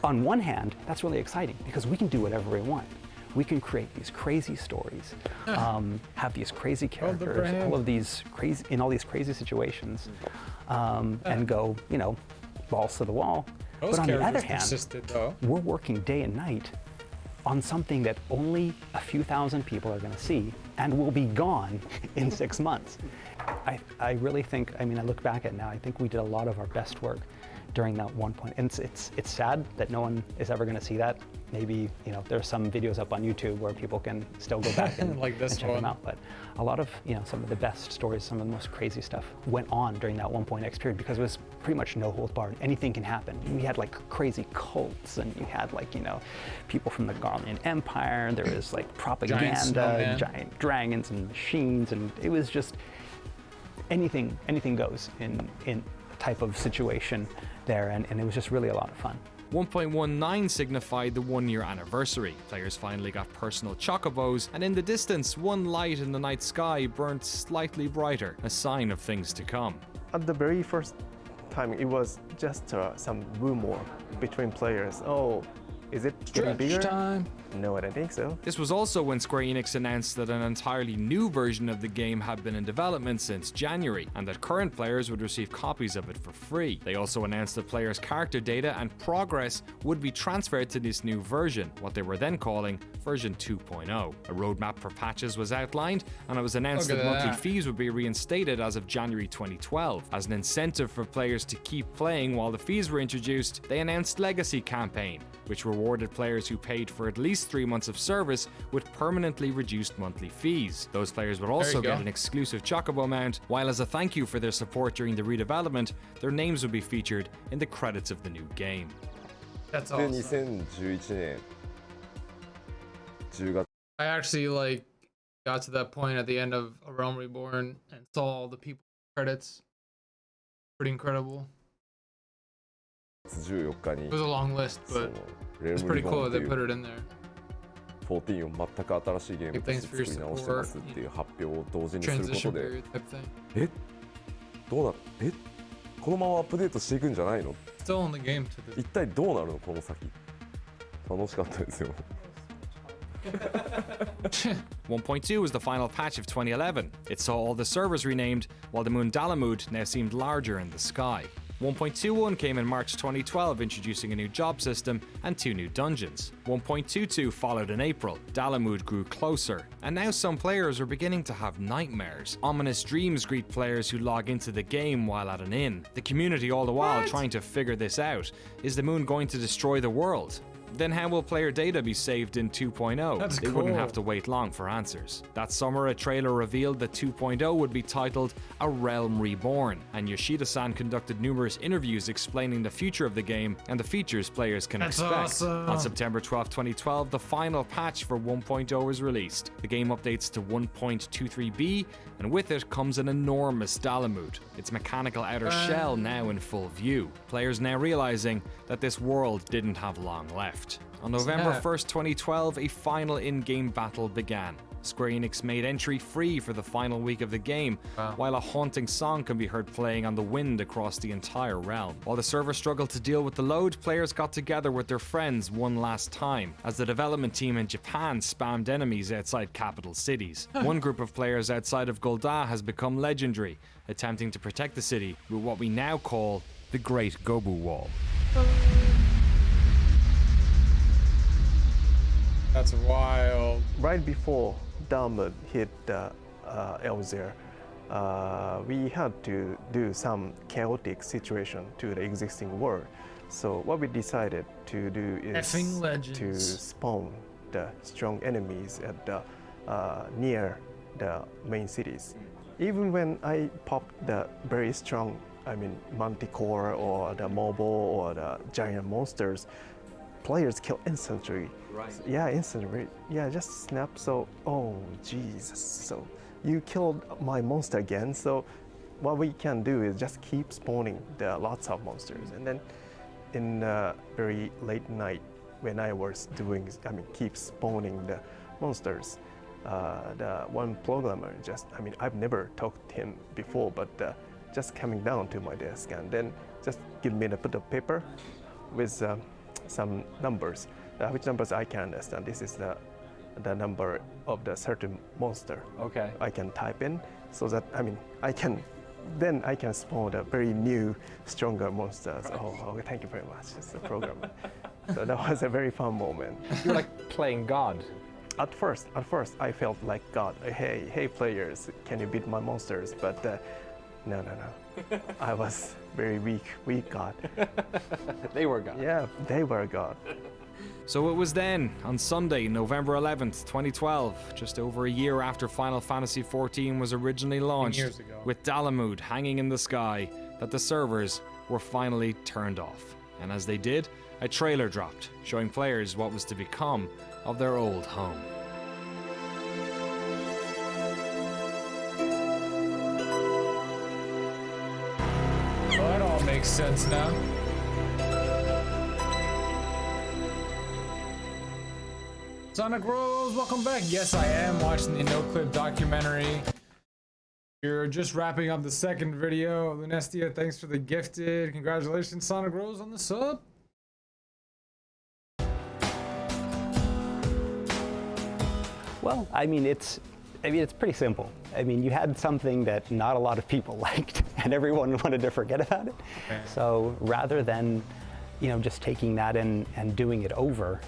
on one hand, that's really exciting because we can do whatever we want. We can create these crazy stories, have these crazy characters, all of these crazy situations, and go, balls to the wall. Those but on the other characters hand, persisted, though. we're working day and night on something that only a few thousand people are going to see and will be gone in 6 months. I really think, I look back at it now, I think we did a lot of our best work during that one point. And it's sad that no one is ever going to see that. Maybe, there's some videos up on YouTube where people can still go back and, like this and check them out. But a lot of, some of the best stories, some of the most crazy stuff went on during that 1.x period because it was pretty much no holds barred. Anything can happen. We had like crazy cults, and you had like, people from the Garlean Empire. There was like propaganda, giant dragons and machines, and it was just anything goes in a type of situation there, and it was just really a lot of fun. 1.19 signified the 1-year anniversary. Players finally got personal chocobos, and in the distance, one light in the night sky burnt slightly brighter, a sign of things to come. At the very first time, it was just some rumor between players. Oh, is it getting bigger? Time. No, I don't think so. This was also when Square Enix announced that an entirely new version of the game had been in development since January, and that current players would receive copies of it for free. They also announced that players' character data and progress would be transferred to this new version, what they were then calling version 2.0. A roadmap for patches was outlined, and it was announced that monthly fees would be reinstated as of January 2012. As an incentive for players to keep playing while the fees were introduced, they announced Legacy Campaign, which rewarded players who paid for at least 3 months of service with permanently reduced monthly fees. Those players would also get an exclusive Chocobo mount, while as a thank you for their support during the redevelopment, their names would be featured in the credits of the new game. That's で awesome. 2011年10月 I actually got to that point at the end of A Realm Reborn and saw all the people credits. Pretty incredible. 14日に It was a long list, その but レ it's ルム pretty リボ cool ン that って they い put う it in there. 14を全く新しいゲームとして作り直してますっていう発表を同時にするこ Transition とで period type thing. どうなこのままアップデートしていくんじゃないの Still in the game to this. 一体どうなるのこの先楽しかったですよ 1.2 was the final patch of 2011. It saw all the servers renamed, while the moon Dalamud now seemed larger in the sky. 1.21 came in March 2012, introducing a new job system and 2 new dungeons. 1.22 followed in April. Dalamud grew closer, and now some players are beginning to have nightmares. Ominous dreams greet players who log into the game while at an inn. The community all the while trying to figure this out. Is the moon going to destroy the world? Then how will player data be saved in 2.0? They wouldn't have to wait long for answers. That summer, a trailer revealed that 2.0 would be titled A Realm Reborn, and Yoshida-san conducted numerous interviews explaining the future of the game and the features players can expect. Awesome. On September 12, 2012, the final patch for 1.0 was released. The game updates to 1.23b, and with it comes an enormous Dalamud, its mechanical outer shell now in full view. Players now realizing that this world didn't have long left. On November 1st, 2012, a final in-game battle began. Square Enix made entry free for the final week of the game, while a haunting song can be heard playing on the wind across the entire realm. While the server struggled to deal with the load, players got together with their friends one last time, as the development team in Japan spammed enemies outside capital cities. One group of players outside of Golda has become legendary, attempting to protect the city with what we now call the Great Gobu Wall. That's wild. Right before Dalmud hit Elzir, we had to do some chaotic situation to the existing world. So what we decided to do is to spawn the strong enemies at the near the main cities. Even when I popped the very strong, Manticore or the mobile or the giant monsters, players kill instantly. Right. Yeah, instantly. Yeah, just snap. So, oh Jesus. So you killed my monster again. So what we can do is just keep spawning the lots of monsters. And then in very late night, when I was keep spawning the monsters, the one programmer I've never talked to him before, but just coming down to my desk and then just give me a bit of paper with some numbers, which numbers I can understand. This is the number of the certain monster. Okay. I can type in so that I can spawn a very new, stronger monsters. Right. Oh, thank you very much. It's a program. So that was a very fun moment. You're like playing God. At first, I felt like God. Hey, players, can you beat my monsters? But no. I was very weak God. They were God. Yeah, they were God. So it was then, on Sunday, November 11th, 2012, just over a year after Final Fantasy XIV was originally launched, with Dalamud hanging in the sky, that the servers were finally turned off. And as they did, a trailer dropped, showing players what was to become of their old home. Well, that all makes sense now. Sonic Rose, welcome back. Yes, I am watching the NoClip documentary. You're just wrapping up the second video. Lunestia, thanks for the gifted. Congratulations, Sonic Rose, on the sub. Well, it's pretty simple. You had something that not a lot of people liked, and everyone wanted to forget about it. Okay. So rather than, just taking that and doing it over,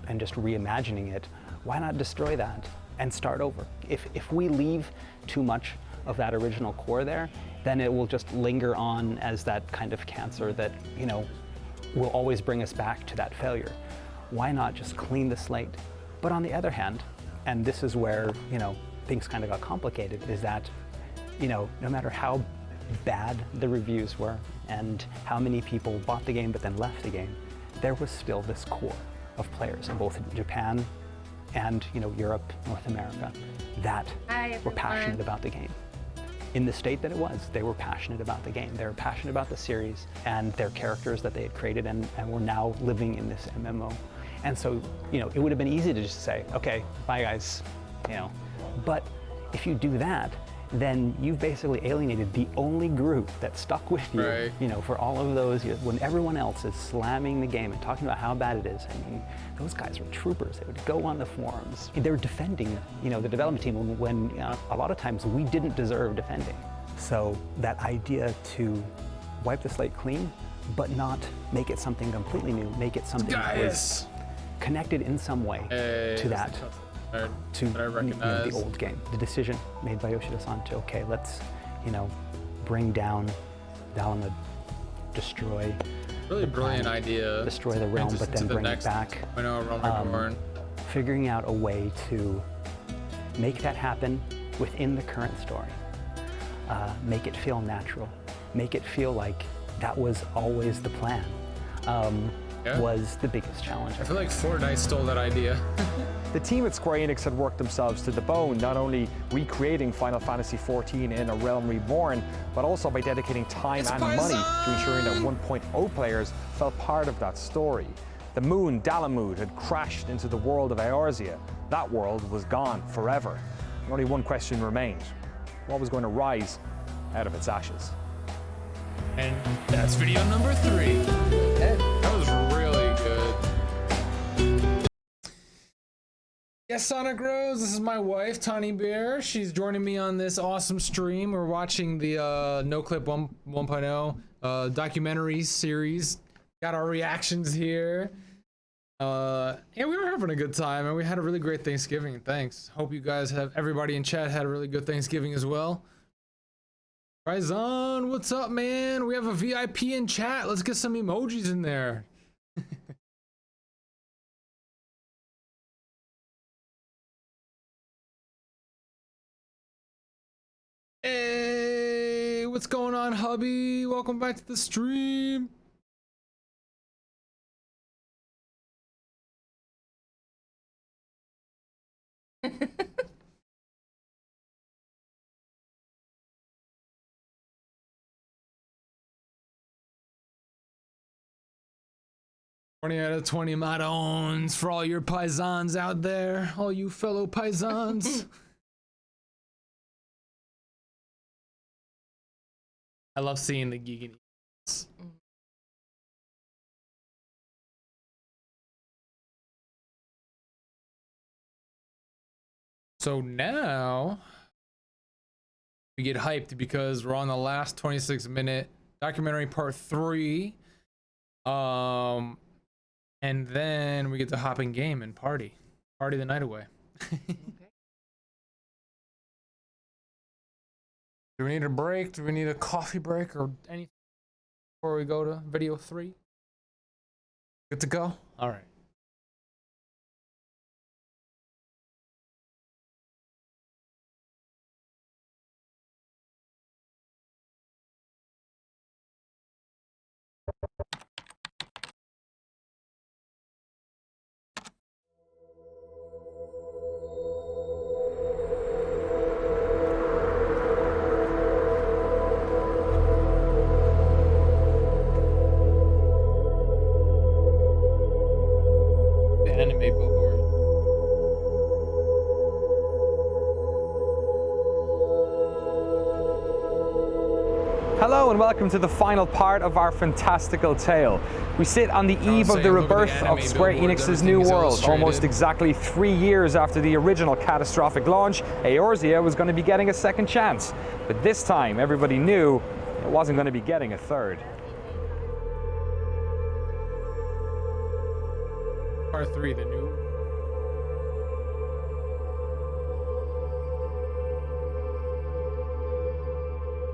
and just reimagining it, why not destroy that and start over? If we leave too much of that original core there, then it will just linger on as that kind of cancer that, will always bring us back to that failure. Why not just clean the slate? But on the other hand, and this is where, things kind of got complicated, is that, no matter how bad the reviews were and how many people bought the game but then left the game, there was still this core of players in both Japan and Europe, North America, that were passionate about the game. In the state that it was, they were passionate about the game. They were passionate about the series and their characters that they had created and were now living in this MMO. And so, it would have been easy to just say, okay, bye guys, But if you do that, then you've basically alienated the only group that stuck with you, right. For all of those years, when everyone else is slamming the game and talking about how bad it is. Those guys were troopers. They would go on the forums. They were defending, the development team when a lot of times we didn't deserve defending. So that idea to wipe the slate clean, but not make it something completely new, make it something that was connected in some way to that. To the old game. The decision made by Yoshida-san to, okay, let's, bring down Dalamud, destroy. Really brilliant idea. Destroy the realm, but then bring it back. Figuring out a way to make that happen within the current story. Make it feel natural. Make it feel like that was always the plan. Was the biggest challenge. I feel like Fortnite stole that idea. The team at Square Enix had worked themselves to the bone, not only recreating Final Fantasy XIV in A Realm Reborn, but also by dedicating time and money to ensuring that 1.0 players felt part of that story. The moon, Dalamud, had crashed into the world of Eorzea. That world was gone forever. And only one question remained. What was going to rise out of its ashes? And that's video number 3. That was really good. Yes, Sonic Rose, this is my wife, Tawny Bear. She's joining me on this awesome stream. We're watching the NoClip 1.0 documentary series. Got our reactions here. Yeah, we were having a good time and we had a really great Thanksgiving. Thanks. Hope you guys everybody in chat had a really good Thanksgiving as well. Ryzon, what's up, man? We have a VIP in chat. Let's get some emojis in there. Hey, what's going on, hubby? Welcome back to the stream. Twenty out of 20 Madons for all your paisans out there, all you fellow paisans. I love seeing the Gigan. So now we get hyped because we're on the last 26-minute documentary part 3. And then we get to hop in game and party the night away. Okay. Do we need a break? Do we need a coffee break or anything before we go to video 3? Good to go? All right. Anime billboard. Hello and welcome to the final part of our fantastical tale. We sit on the eve of the rebirth of Square Enix's New World. Almost exactly 3 years after the original catastrophic launch, Eorzea was going to be getting a second chance. But this time, everybody knew it wasn't going to be getting a third. Part 3, the new.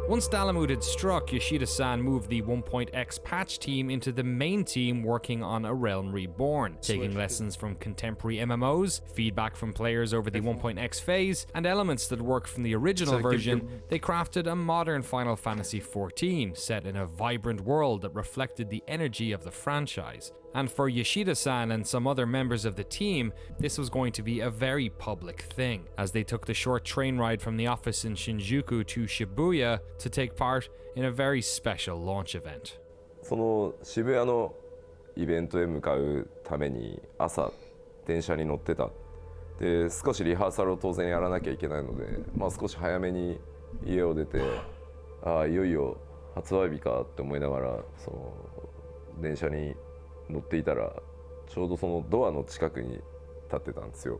Once Dalamud had struck, Yoshida-san moved the 1.x patch team into the main team working on A Realm Reborn, taking lessons from contemporary MMOs, feedback from players over the 1.x phase, and elements that work from the original version. They crafted a modern Final Fantasy XIV, set in a vibrant world that reflected the energy of the franchise. And for Yoshida-san and some other members of the team, this was going to be a very public thing, as they took the short train ride from the office in Shinjuku to Shibuya to take part in a very special launch event. その渋谷のイベントへ向かうために朝電車に乗ってた。で、少しリハーサルを当然やらなきゃいけないので、まあ少し早めに家を出て、ああいよいよ発売日かって思いながらその電車に乗っていたらちょうどそのドアの近くに立ってたんですよ。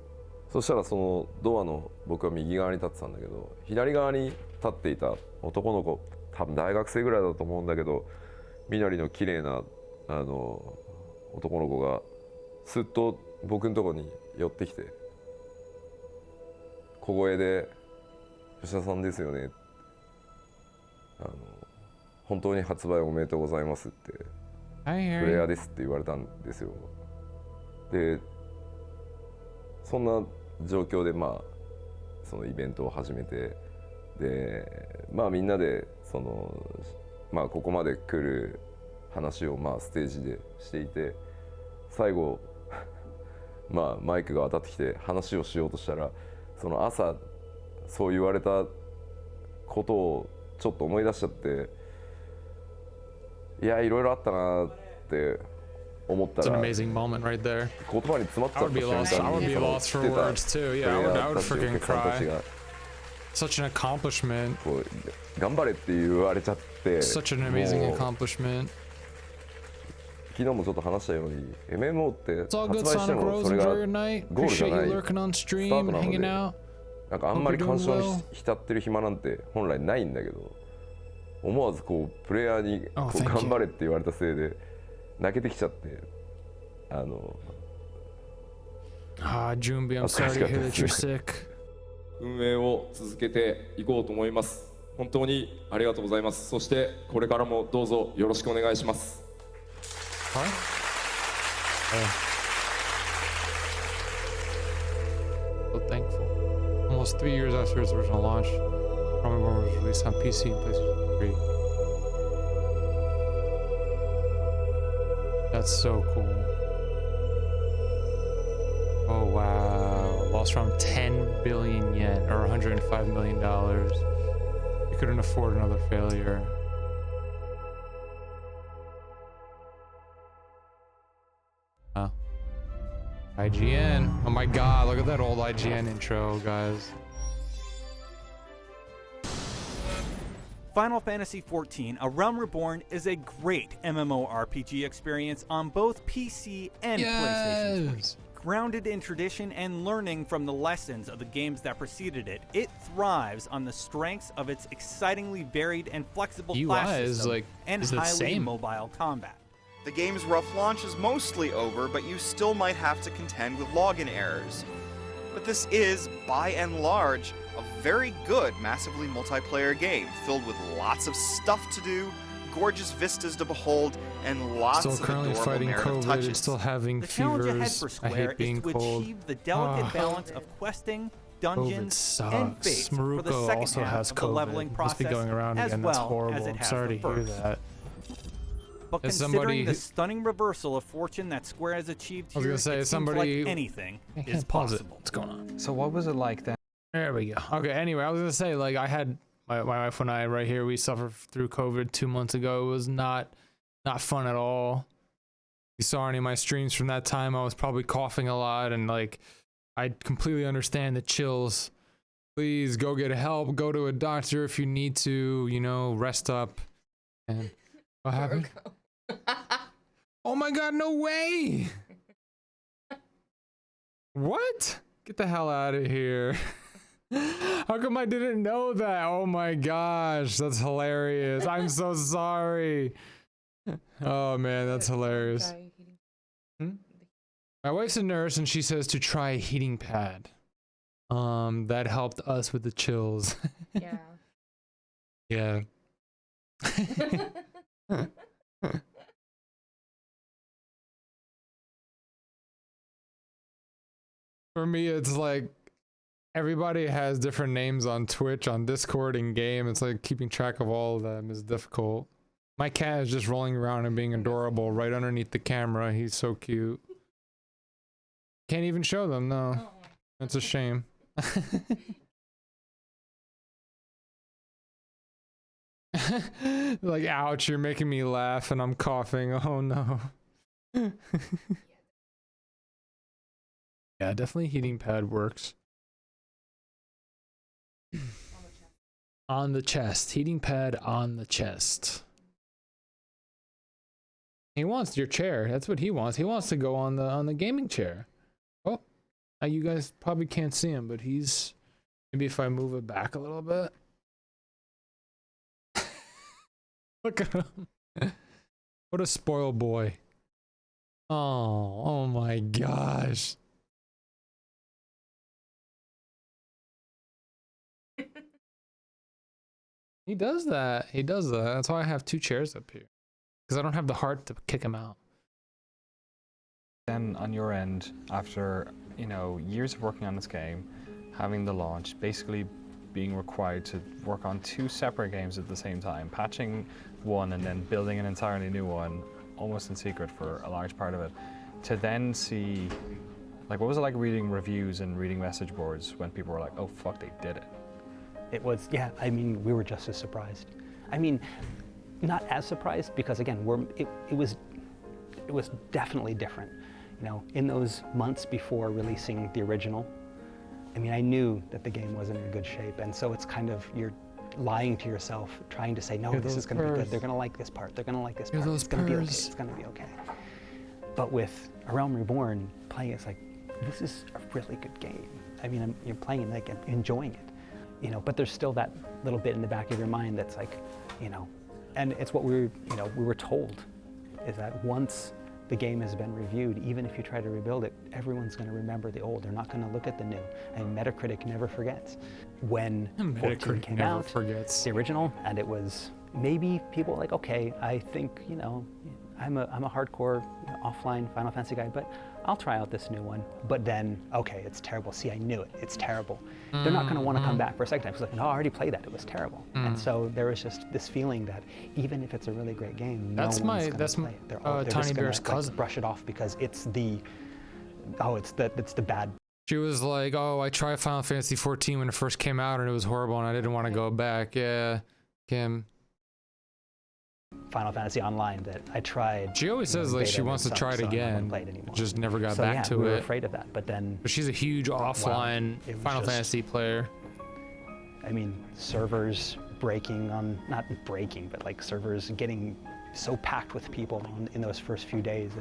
そしたらそのドアの僕は右側に立ってたんだけど、左側に立っていた男の子、多分大学生ぐらいだと思うんだけど、緑の綺麗な男の子がすっと僕のところに寄ってきて、小声で「吉田さんですよね」本当に発売おめでとうございますって「プレイヤーです」って言われたんですよ。でそんな状況でまあそのイベントを始めて、でまあみんなでそのまあここまで来る話をまあステージでしていて、最後まあマイクが当たってきて話をしようとしたら、その朝そう言われたことをちょっと思い出しちゃって、いやいろいろあったなって思った It's an ら amazing moment right there. 言葉に詰まっちゃ I った would be 瞬 lost. I 間 would に be その lost 来 for てた words too. プレイ Yeah, ヤ I ー would たちお freaking 客さんたち cry. が Such an accomplishment. こう頑張れって言われちゃって Such an amazing もう accomplishment. 昨日もちょっと話したように MMO って It's all 発 good, 売して Sonic も Rose. それ Enjoy が your night. ゴールじゃ Appreciate ない you lurking on スター stream ト and なの hanging で out. なんかあんまり干渉に浸ってる暇なんて本来ないんだけど思わずこうプレイヤーにこう頑張れって言われたせいで泣けてきちゃってJunbi, I'm sorry to hear that you're sick. 運営を続けていこうと思います。本当にありがとうございます。そしてこれからもどうぞよろしくお願いします。So thankful. Almost 3 years after its original launch, Army Reborn was released on PC and PlayStation 3. That's so cool. Oh wow. Lost around 10 billion yen, or $105 million. You couldn't afford another failure. Huh. IGN. Oh my god, look at that old IGN intro, guys. Final Fantasy XIV: A Realm Reborn is a great MMORPG experience on both PC and PlayStation 3. Grounded in tradition and learning from the lessons of the games that preceded it, it thrives on the strengths of its excitingly varied and flexible class system and highly mobile combat. The game's rough launch is mostly over, but you still might have to contend with login errors. But this is, by and large, a very good massively multiplayer game, filled with lots of stuff to do, gorgeous vistas to behold, and lots Still of currently adorable fighting narrative COVID, touches. still having The challenge ahead fevers. for I Square hate being is to cold. achieve the delicate balance of questing, dungeons, and fates for the Maruko second also half has of the leveling COVID. process, Must be going around as again. well That's horrible. as it I'm has sorry the to hear first. that. But As considering somebody the stunning reversal of fortune that Square has achieved I was here, gonna say, it seems somebody- like anything I is pause it. possible. What's going on? So what was it like then? There we go. Okay, anyway, I was gonna say, like, I had my wife and I right here, we suffered through COVID 2 months ago. It was not fun at all. If you saw any of my streams from that time, I was probably coughing a lot, and like, I completely understand the chills. Please go get help, go to a doctor if you need to, you know, rest up. And what happened? Oh my god, no way! What? Get the hell out of here. How come I didn't know that? Oh my gosh, that's hilarious. I'm so sorry. Oh man, that's hilarious. My wife's a nurse and she says to try a heating pad. That helped us with the chills. Yeah. Yeah. For me, it's like everybody has different names on Twitch, on Discord, and game. It's like keeping track of all of them is difficult. My cat is just rolling around and being adorable right underneath the camera. He's so cute. Can't even show them, no. That's a shame. Like, ouch, you're making me laugh and I'm coughing. Oh no. Yeah, definitely heating pad works. On the chest. Heating pad on the chest. He wants your chair. That's what he wants. He wants to go on the gaming chair. Oh, you guys probably can't see him, but he's... Maybe if I move it back a little bit. Look at him. What a spoiled boy. Oh my gosh. He does that. He does that. That's why I have 2 chairs up here. Because I don't have the heart to kick him out. Then on your end, after, you know, years of working on this game, having the launch, basically being required to work on 2 separate games at the same time, patching one and then building an entirely new one, almost in secret for a large part of it, to then see, like, what was it like reading reviews and reading message boards when people were like, oh fuck, they did it? It was, yeah, I mean, we were just as surprised. I mean, not as surprised because, again, it was it was definitely different. You know, in those months before releasing the original, I mean, I knew that the game wasn't in good shape, and so it's kind of, you're lying to yourself, trying to say, no, this is going to be good. They're going to like this part. They're going to like this part. It's going to be okay. It's going to be okay. But with A Realm Reborn, playing it's like, this is a really good game. I mean, you're playing like enjoying it, you know. But there's still that little bit in the back of your mind that's like, you know, and it's what we were told, is that once the game has been reviewed, even if you try to rebuild it, everyone's going to remember the old. They're not going to look at the new. I mean, Metacritic never forgets. When 14 came out, the original, and it was maybe people were like, okay, I think, you know, I'm a hardcore offline Final Fantasy guy, but I'll try out this new one. But then, okay, it's terrible. See, I knew it. It's terrible. They're not going to want to come back for a second time. It's like, no, I already played that. It was terrible. And so there was just this feeling that even if it's a really great game, no one's going to play it. They're Tiny Bear's just gonna, cousin. like, brush it off because it's the bad. She was like, oh, I tried Final Fantasy 14 when it first came out and it was horrible and I didn't want to go back. Yeah, Kim. Final Fantasy Online that I tried. She always says like she wants to try it again, just never got back to we it. were afraid of that, but then. But she's a huge offline Final Fantasy player. I mean, servers breaking on, not breaking, but like servers getting so packed with people in those first few days,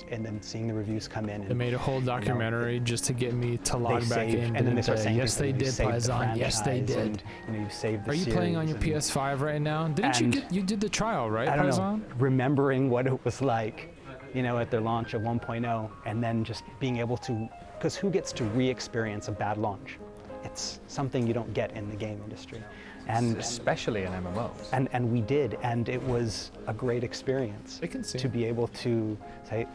and then seeing the reviews come in. They made a whole documentary just to get me to log back in. And then they start saying, yes, they did, Paisan. Yes, they did. And, you know, you saved the Are you playing on your PS5 right now? Didn't you did the trial, right, Paisan? I don't know, remembering what it was like, you know, at their launch of 1.0, and then just being able to, because who gets to re-experience a bad launch? It's something you don't get in the game industry. And especially in MMOs. And we did, and it was a great experience to be able to say,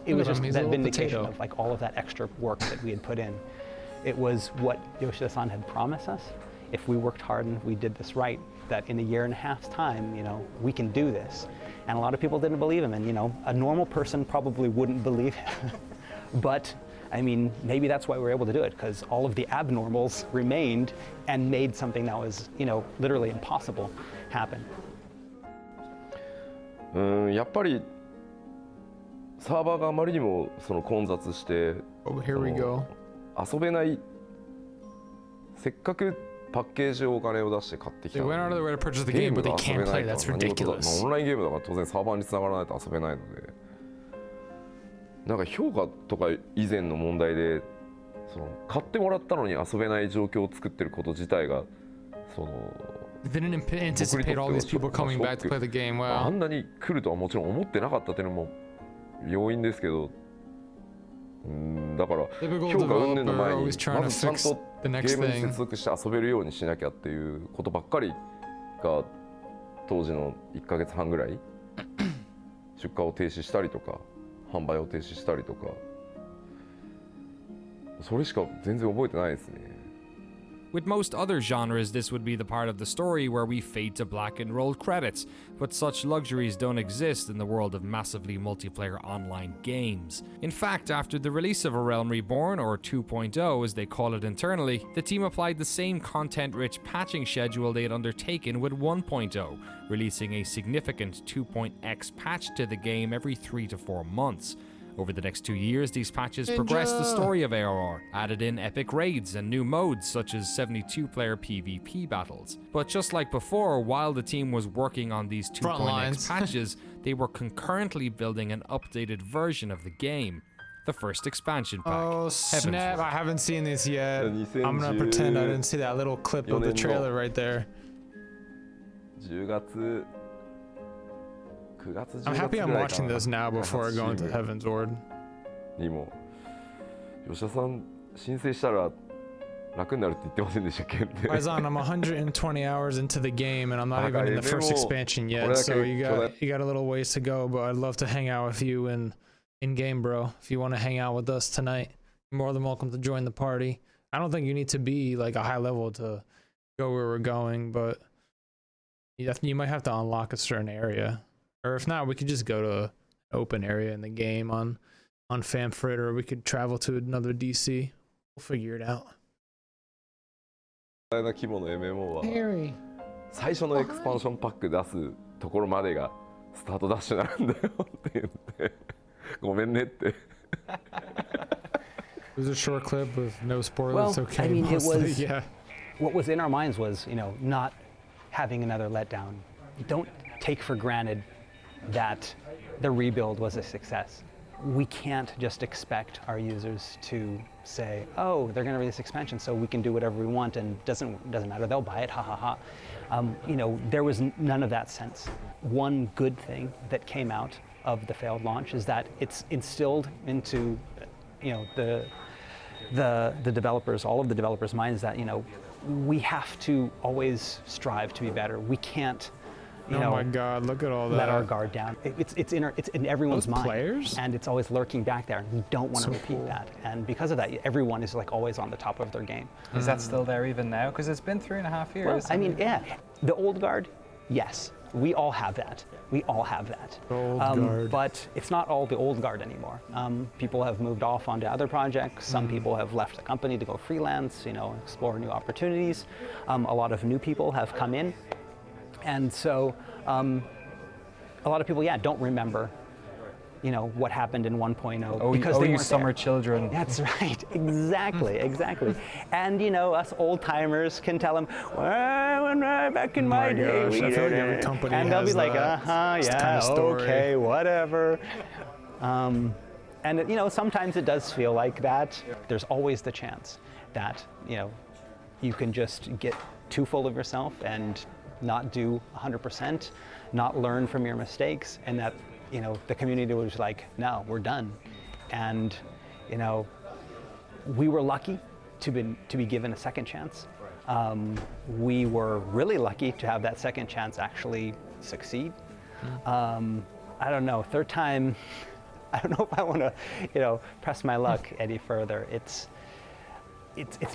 it was just that vindication of like all of that extra work that we had put in. It was what Yoshida-san had promised us. If we worked hard and we did this right, that in a year and a half's time, you know, we can do this. And a lot of people didn't believe him, and you know, a normal person probably wouldn't believe him. But I mean, maybe that's why we were able to do it, because all of the abnormals remained and made something that was, you know, literally impossible happen. やっぱりサーバーがあまりにもその混雑して、Here we go. 遊べない。せっかくパッケージをお金を出して買ってきたのに。They went out of their way to purchase the game, but they can't play. That's ridiculous. オンラインゲームだから当然サーバーに繋がらないと遊べないので。なんか評価とか以前の問題でその買ってもらったのに遊べない状況を作ってること自体がその Didn't anticipate all these people coming back to play the game. Wow. あんなに来るとはもちろん思ってなかったっていうのも要因ですけど、だから評価云々の前にまずちゃんとゲームに接続して遊べるようにしなきゃっていうことばっかりが当時の1ヶ月半ぐらい出荷を停止したりとか。販売を停止したりとか、それしか全然覚えてないですね。With most other genres, this would be the part of the story where we fade to black and roll credits, but such luxuries don't exist in the world of massively multiplayer online games. In fact, after the release of A Realm Reborn, or 2.0 as they call it internally, the team applied the same content-rich patching schedule they had undertaken with 1.0, releasing a significant 2.x patch to the game every 3 to 4 months. Over the next 2 years, these patches progressed the story of ARR, added in epic raids and new modes such as 72-player PvP battles. But just like before, while the team was working on these 2.x patches, they were concurrently building an updated version of the game. The first expansion pack. Oh snap, I haven't seen this yet. I'm gonna pretend I didn't see that little clip of the trailer right there. 10月 I'm happy I'm watching this now before I go into Heaven's Ward. にも吉田さん申請したら楽になるって言ってませんでしたっけPaisan, I'm 120 hours into the game and I'm not even in the first expansion yet, so you got a little ways to go, but I'd love to hang out with you in game, bro. If you want to hang out with us tonight, you're more than welcome to join the party. I don't think you need to be like a high level to go where we're going, but you might have to unlock a certain area. Or if not, we could just go to an open area in the game on Famfrit, or we could travel to another DC. We'll figure it out. 規模の MMO は最初のエクスパンションパック出すところまでがスタートダッシュなんだよって言ってごめんねって。It was a short clip with no spoilers. Well, Okay, I mean, mostly, it was. yeah. What was in our minds was, not having another letdown. Don't take for granted that the rebuild was a success. We can't just expect our users to say, "Oh, they're going to release expansion, so we can do whatever we want, and doesn't matter. They'll buy it. Ha ha ha." There was none of that sense. One good thing that came out of the failed launch is that it's instilled into, the developers, all of the developers' minds that we have to always strive to be better. We can't. Oh my God! Look at all that. Let our guard down. It's in everyone's mind. Players? And it's always lurking back there. We don't want to repeat that. And because of that, everyone is like always on the top of their game. Is that still there even now? Because it's been 3.5 years. Well, I mean, yeah, the old guard, yes, we all have that. We all have that. Old guard. But it's not all the old guard anymore. People have moved off onto other projects. Some people have left the company to go freelance. Explore new opportunities. A lot of new people have come in. And so a lot of people, don't remember, what happened in 1.0 because they weren't summer there. Children. That's right, exactly. And us old timers can tell them, well, back in my day, gosh, I feel like every company and they'll has be like, that yeah, kind of story. okay, whatever. And sometimes it does feel like that. There's always the chance that you can just get too full of yourself and not do 100%, not learn from your mistakes, and that the community was like, no, we're done. And we were lucky to be given a second chance. We were really lucky to have that second chance actually succeed. I don't know, third time, I don't know if I want to press my luck any further. It's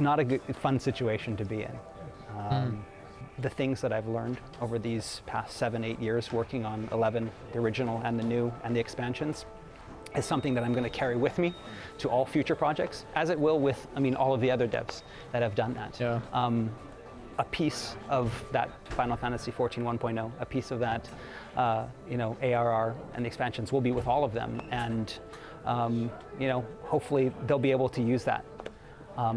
not a good, fun situation to be in. The things that I've learned over these past 7-8 years working on 11, the original and the new and the expansions, is something that I'm going to carry with me to all future projects, as it will with, all of the other devs that have done that. Yeah. A piece of that Final Fantasy XIV 1.0, a piece of that, ARR and the expansions will be with all of them, and hopefully they'll be able to use that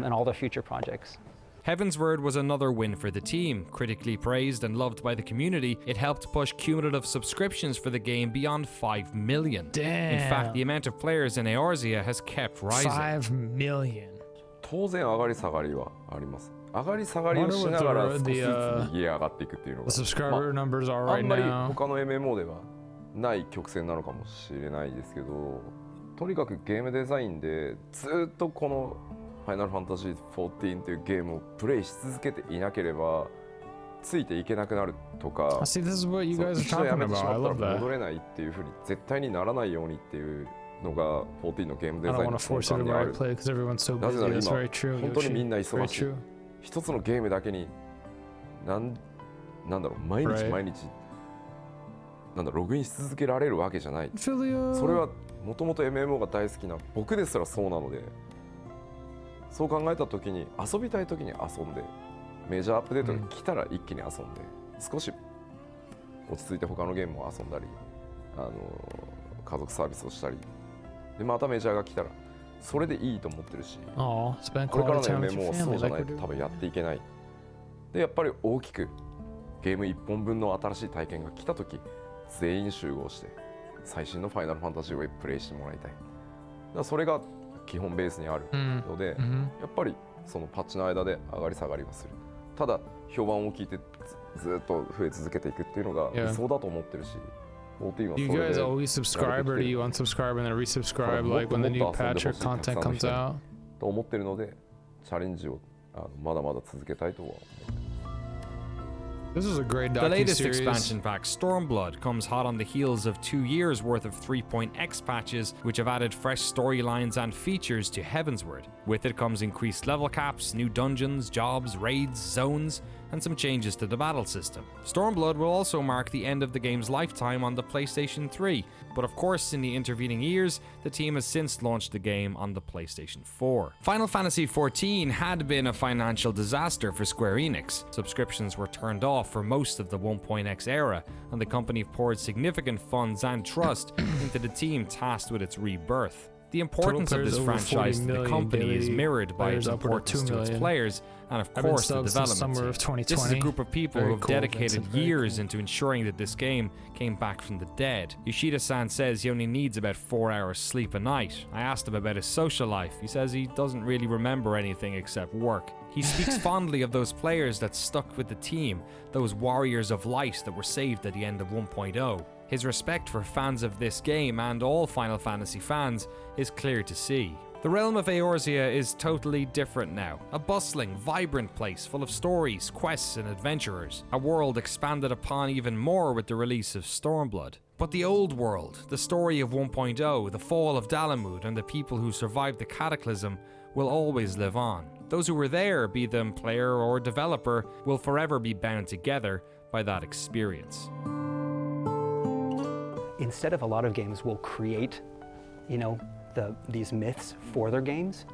in all their future projects. Heavensward was another win for the team. Critically praised and loved by the community, it helped push cumulative subscriptions for the game beyond 5 million. Damn. In fact, the amount of players in Eorzea has kept rising. 5 million. 当然上がり下がりはあります。上がり下がりをしながら少しずつギア上がっていくっていうのが、the subscriber numbers are right now. あんまり他の MMO ではない曲線なのかもしれないですけど、とにかくゲームデザインでずっとこのファイナルファンタジー14というゲームをプレイし続けていなければついていけなくなるとか、See, this is what you guys are 一度や talking めてし about. I ま love ったら that. 戻れないっていうふうに絶対にならないようにっていうのが14のゲームデ I ザイ don't ン want の to 根 force 幹 it に over あ I る。 play because everyone's so なぜな busy. ら It's 今 very true. 本当に Yoshi. みんな Very 忙しい true. 一つのゲームだけになんだろう毎日 Right. 毎日ログインし続けられるわけじゃない。 Filio. それはもともと MMO が大好きな僕ですらそうなので、そう考えた時に遊びたい時に遊んでメジャーアップデートが来たら一気に遊んで、少し落ち着いて他のゲームも遊んだり、家族サービスをしたりでまたメジャーが来たらそれでいいと思ってるし、 spend これからの quality time with 夢 your もそう family じゃ like ない we と do. 多分やっていけない。でやっぱり大きくゲーム1本分の新しい体験が来た時全員集合して最新のファイナルファンタジーをプレイしてもらいたい。だからそれが基本ベースにあるので、やっぱりそのパッチの間で上がり下がりはする。ただ評判を聞いてずっと増え続けていくっていうのが理想だと思ってるし、14は You それ guys で always subscribe or do you unsubscribe and then resubscribe like when the new patch or content comes out? と思ってるのでチャレンジをまだまだ続けたいとは思ってます。 This is a great The latest docu-series. expansion pack, Stormblood, comes hot on the heels of 2 years worth of 3.x patches, which have added fresh storylines and features to Heavensward. With it comes increased level caps, new dungeons, jobs, raids, zones, and some changes to the battle system. Stormblood will also mark the end of the game's lifetime on the PlayStation 3, but of course in the intervening years, the team has since launched the game on the PlayStation 4. Final Fantasy XIV had been a financial disaster for Square Enix. Subscriptions were turned off off for most of the 1.x era, and the company poured significant funds and trust into the team tasked with its rebirth. The importance of this franchise to the company is mirrored by its importance to its players, and of course the development team. This is a group of people who have dedicated years into ensuring that this game came back from the dead. Yoshida-san says he only needs about 4 hours sleep a night. I asked him about his social life. He says he doesn't really remember anything except work. He speaks fondly of those players that stuck with the team, those warriors of light that were saved at the end of 1.0. His respect for fans of this game and all Final Fantasy fans is clear to see. The realm of Eorzea is totally different now. A bustling, vibrant place full of stories, quests and adventurers. A world expanded upon even more with the release of Stormblood. But the old world, the story of 1.0, the fall of Dalamud and the people who survived the cataclysm will always live on. Those who were there, be them player or developer, will forever be bound together by that experience. Instead of a lot of games will create, these myths for their games,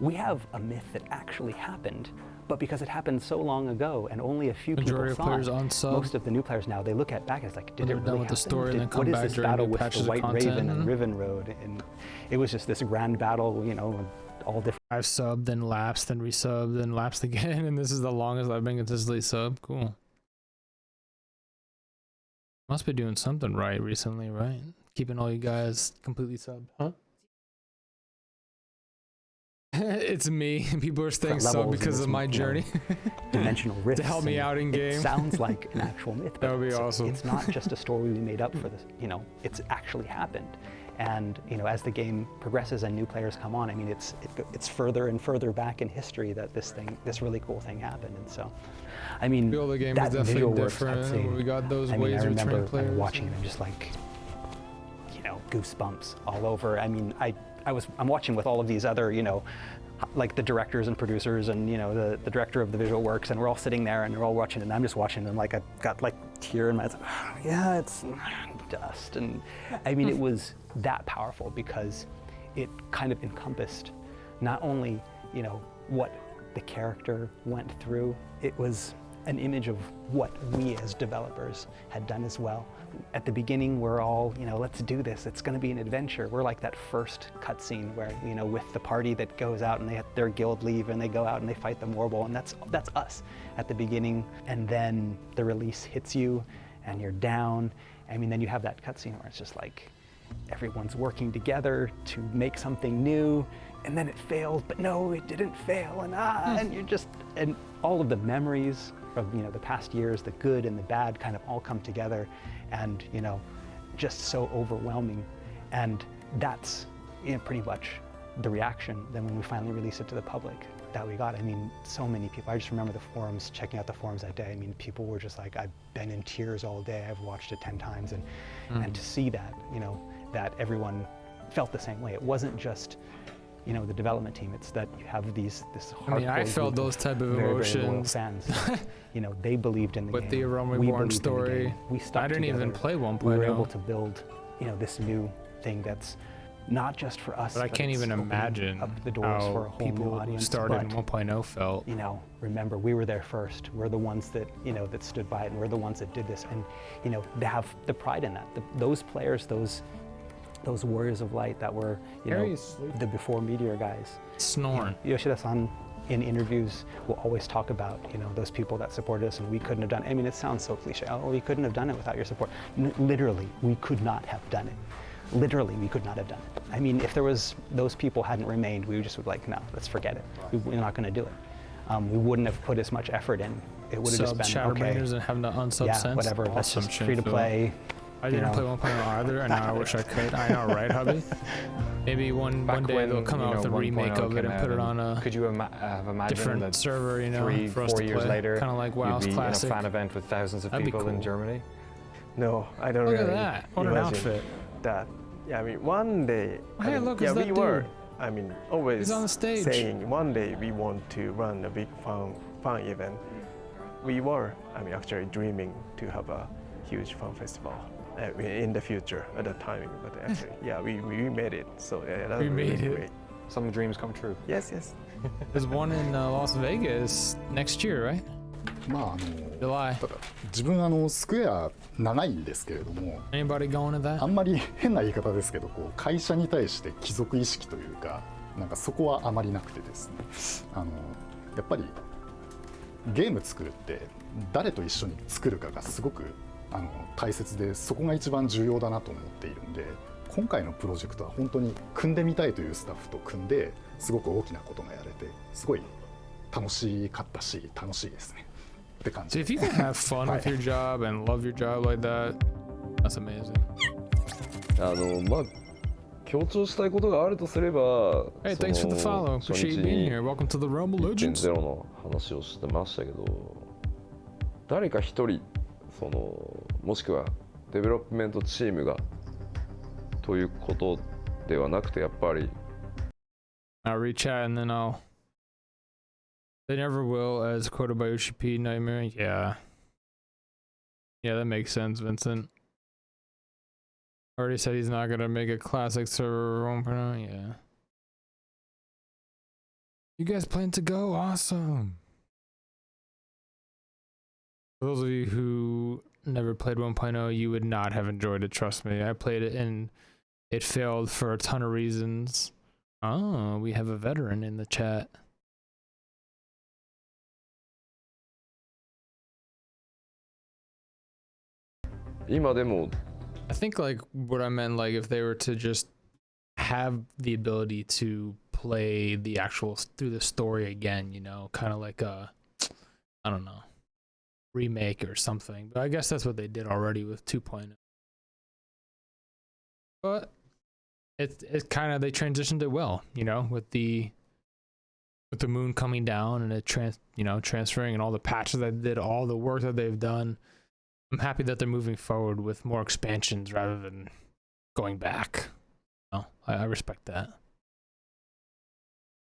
we have a myth that actually happened, but because it happened so long ago and only a few people saw it, most of the new players now, they look at back and it's like, did it really happen? What is this battle with the White Raven and Riven Road? And it was just this grand battle, all different. I've subbed, then lapsed, then resubbed, then lapsed again, and this is the longest I've been consistently subbed. Cool. Must be doing something right recently, right? Keeping all you guys completely subbed, huh? It's me. People are staying subbed because of my journey. Dimensional rifts to help me out in game. It sounds like an actual myth, but that would be awesome. It's not just a story we made up for this. It's actually happened. And as the game progresses and new players come on, I mean, it's further and further back in history that this really cool thing happened. And so, I mean, the game that is definitely visual different. works, I'd say, We got those I ways we train remember players. watching it and just like, goosebumps all over. I mean, I'm watching with all of these other, like the directors and producers and the director of the visual works, and we're all sitting there and they're all watching it, and I'm just watching them like I've got like tear in my eyes. Yeah, it's dust. And I mean, it was that powerful because it kind of encompassed not only what the character went through, it was an image of what we as developers had done as well. At the beginning, we're all, let's do this. It's going to be an adventure. We're like that first cutscene where, with the party that goes out and they have their guild leave and they go out and they fight the Morbol, and that's us at the beginning. And then the release hits you and you're down. I mean, then you have that cutscene where it's just like everyone's working together to make something new, and then it fails, but no, it didn't fail, and you're just, and all of the memories of the past years, the good and the bad, kind of all come together, and just so overwhelming. And that's pretty much the reaction then when we finally release it to the public that we got. I mean, so many people. I just remember the forums, checking out the forums that day. I mean, people were just like, I've been in tears all day. I've watched it 10 times, and to see that, that everyone felt the same way. It wasn't just the development team. It's that you have this hardcore. I mean, I felt those type of emotions. Very loyal fans. They believed in the game. With the Realm Reborn story, we stuck I didn't together. even play 1.0. We were able to build, this new thing that's not just for us. But I can't even imagine up the doors how for a whole people new audience. started in 1.0 felt. Remember, we were there first. We're the ones that that stood by it, and we're the ones that did this. And they have the pride in that. Those players, those warriors of light that were the before Meteor guys. Snoring. Yoshida-san in interviews will always talk about those people that supported us, and we couldn't have done it. I mean, it sounds so cliche. Oh, we couldn't have done it without your support. Literally, we could not have done it. Literally, we could not have done it. I mean, if those people hadn't remained, we just would no, let's forget it. We're not going to do it. We wouldn't have put as much effort in. It would have just been Shadowbringers and have the unsub sense. Whatever. Awesome. That's just free to play. I didn't play 1.0 either, and now I wish I could. I know, right, hubby? Maybe one day they'll come out with a remake of it and put it on a could you have imagined different that server, 3-4 years later, kind of like WoW's you'd be classic. in a fan event with thousands of people in Germany? No, I don't Look really at that. What an imagine outfit. That. Yeah, I mean, one day. Hey, look, it's that we were. dude. I mean, always He's on the stage. saying one day we want to run a big fun event. We were, actually dreaming to have a huge fun festival in the future at that time. But actually, we made it. So that was really great. Some dreams come true. Yes. There's one in Las Vegas next year, right? まあJuly. ただ自分スクエア長いんですけれども、Anybody going to that? あんまり変な言い方ですけど、こう会社に対して貴族意識というか、なんかそこはあまりなくてですね、やっぱりゲーム作るって誰と一緒に作るかがすごく大切で、そこが一番重要だなと思っているんで、今回のプロジェクトは本当に組んでみたいというスタッフと組んですごく大きなことがやれて、すごい楽しかったし楽しいですねって感じ。So if you can have fun with your job and love your job like that, that's amazing. まあ強調したいことがあるとすれば、Hey, thanks for the follow. Appreciate you being here. Welcome to the Realm of Legends. 1.0 の話をしてましたけど、誰か一人もしくはデベロップメントチームがということではなくて、やっぱり I'll rechat and then They never will, as quoted by Ushi Nightmare. Yeah, that makes sense, Vincent. Already said he's not gonna make a classic server 1.0. Yeah. You guys plan to go? Awesome. For those of you who never played 1.0, you would not have enjoyed it, trust me. I played it and it failed for a ton of reasons. Oh, we have a veteran in the chat. I think like what I meant, like if they were to just have the ability to play the actual through the story again, you know, kind of like a, I don't know, remake or something. But I guess that's what they did already with 2.0. But it kind of, they transitioned it well, you know, with the moon coming down and it transferring and all the patches that did, all the work that they've done. I'm happy that they're moving forward with more expansions rather than going back. No, I respect that.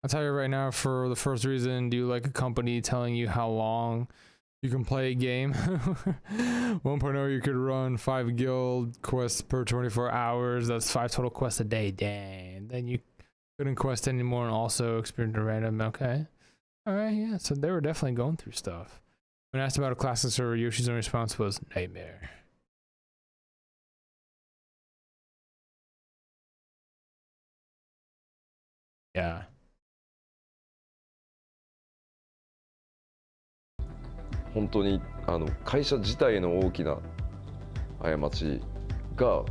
I'll tell you right now, for the first reason, do you like a company telling you how long you can play a game? 1.0, you could run 5 guild quests per 24 hours. That's 5 total quests a day. Dang. Then you couldn't quest anymore and also experience a random. Okay. All right, yeah. So they were definitely going through stuff. When asked about a classic server, Yoshi's only response was nightmare. Yeah. 本当に会社自体の大きな過ちが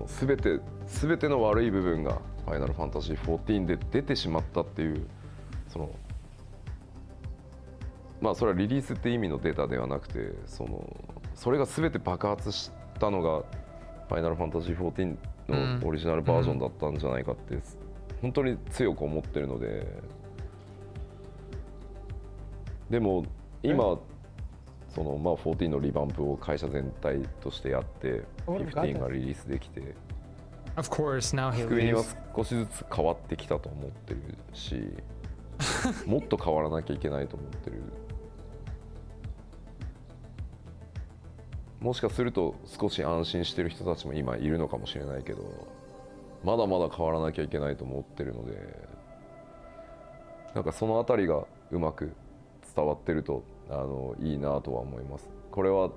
全ての悪い部分がファイナルファンタジー14で出てしまったっていうまあそれはリリースって意味のデータではなくてそれが全て爆発したのがファイナルファンタジー14のオリジナルバージョンだったんじゃないかって本当に強く思ってるので、でも今まあ14のリバンプを会社全体としてやって15がリリースできて、Of course, now he スクエニは少しずつ変わってきたと思ってるしもっと変わらなきゃいけないと思ってる。もしかすると少し安心してる人たちも今いるのかもしれないけど、まだまだ変わらなきゃいけないと思ってるので、なんかそのあたりがうまく伝わってるといいなとは思います。これは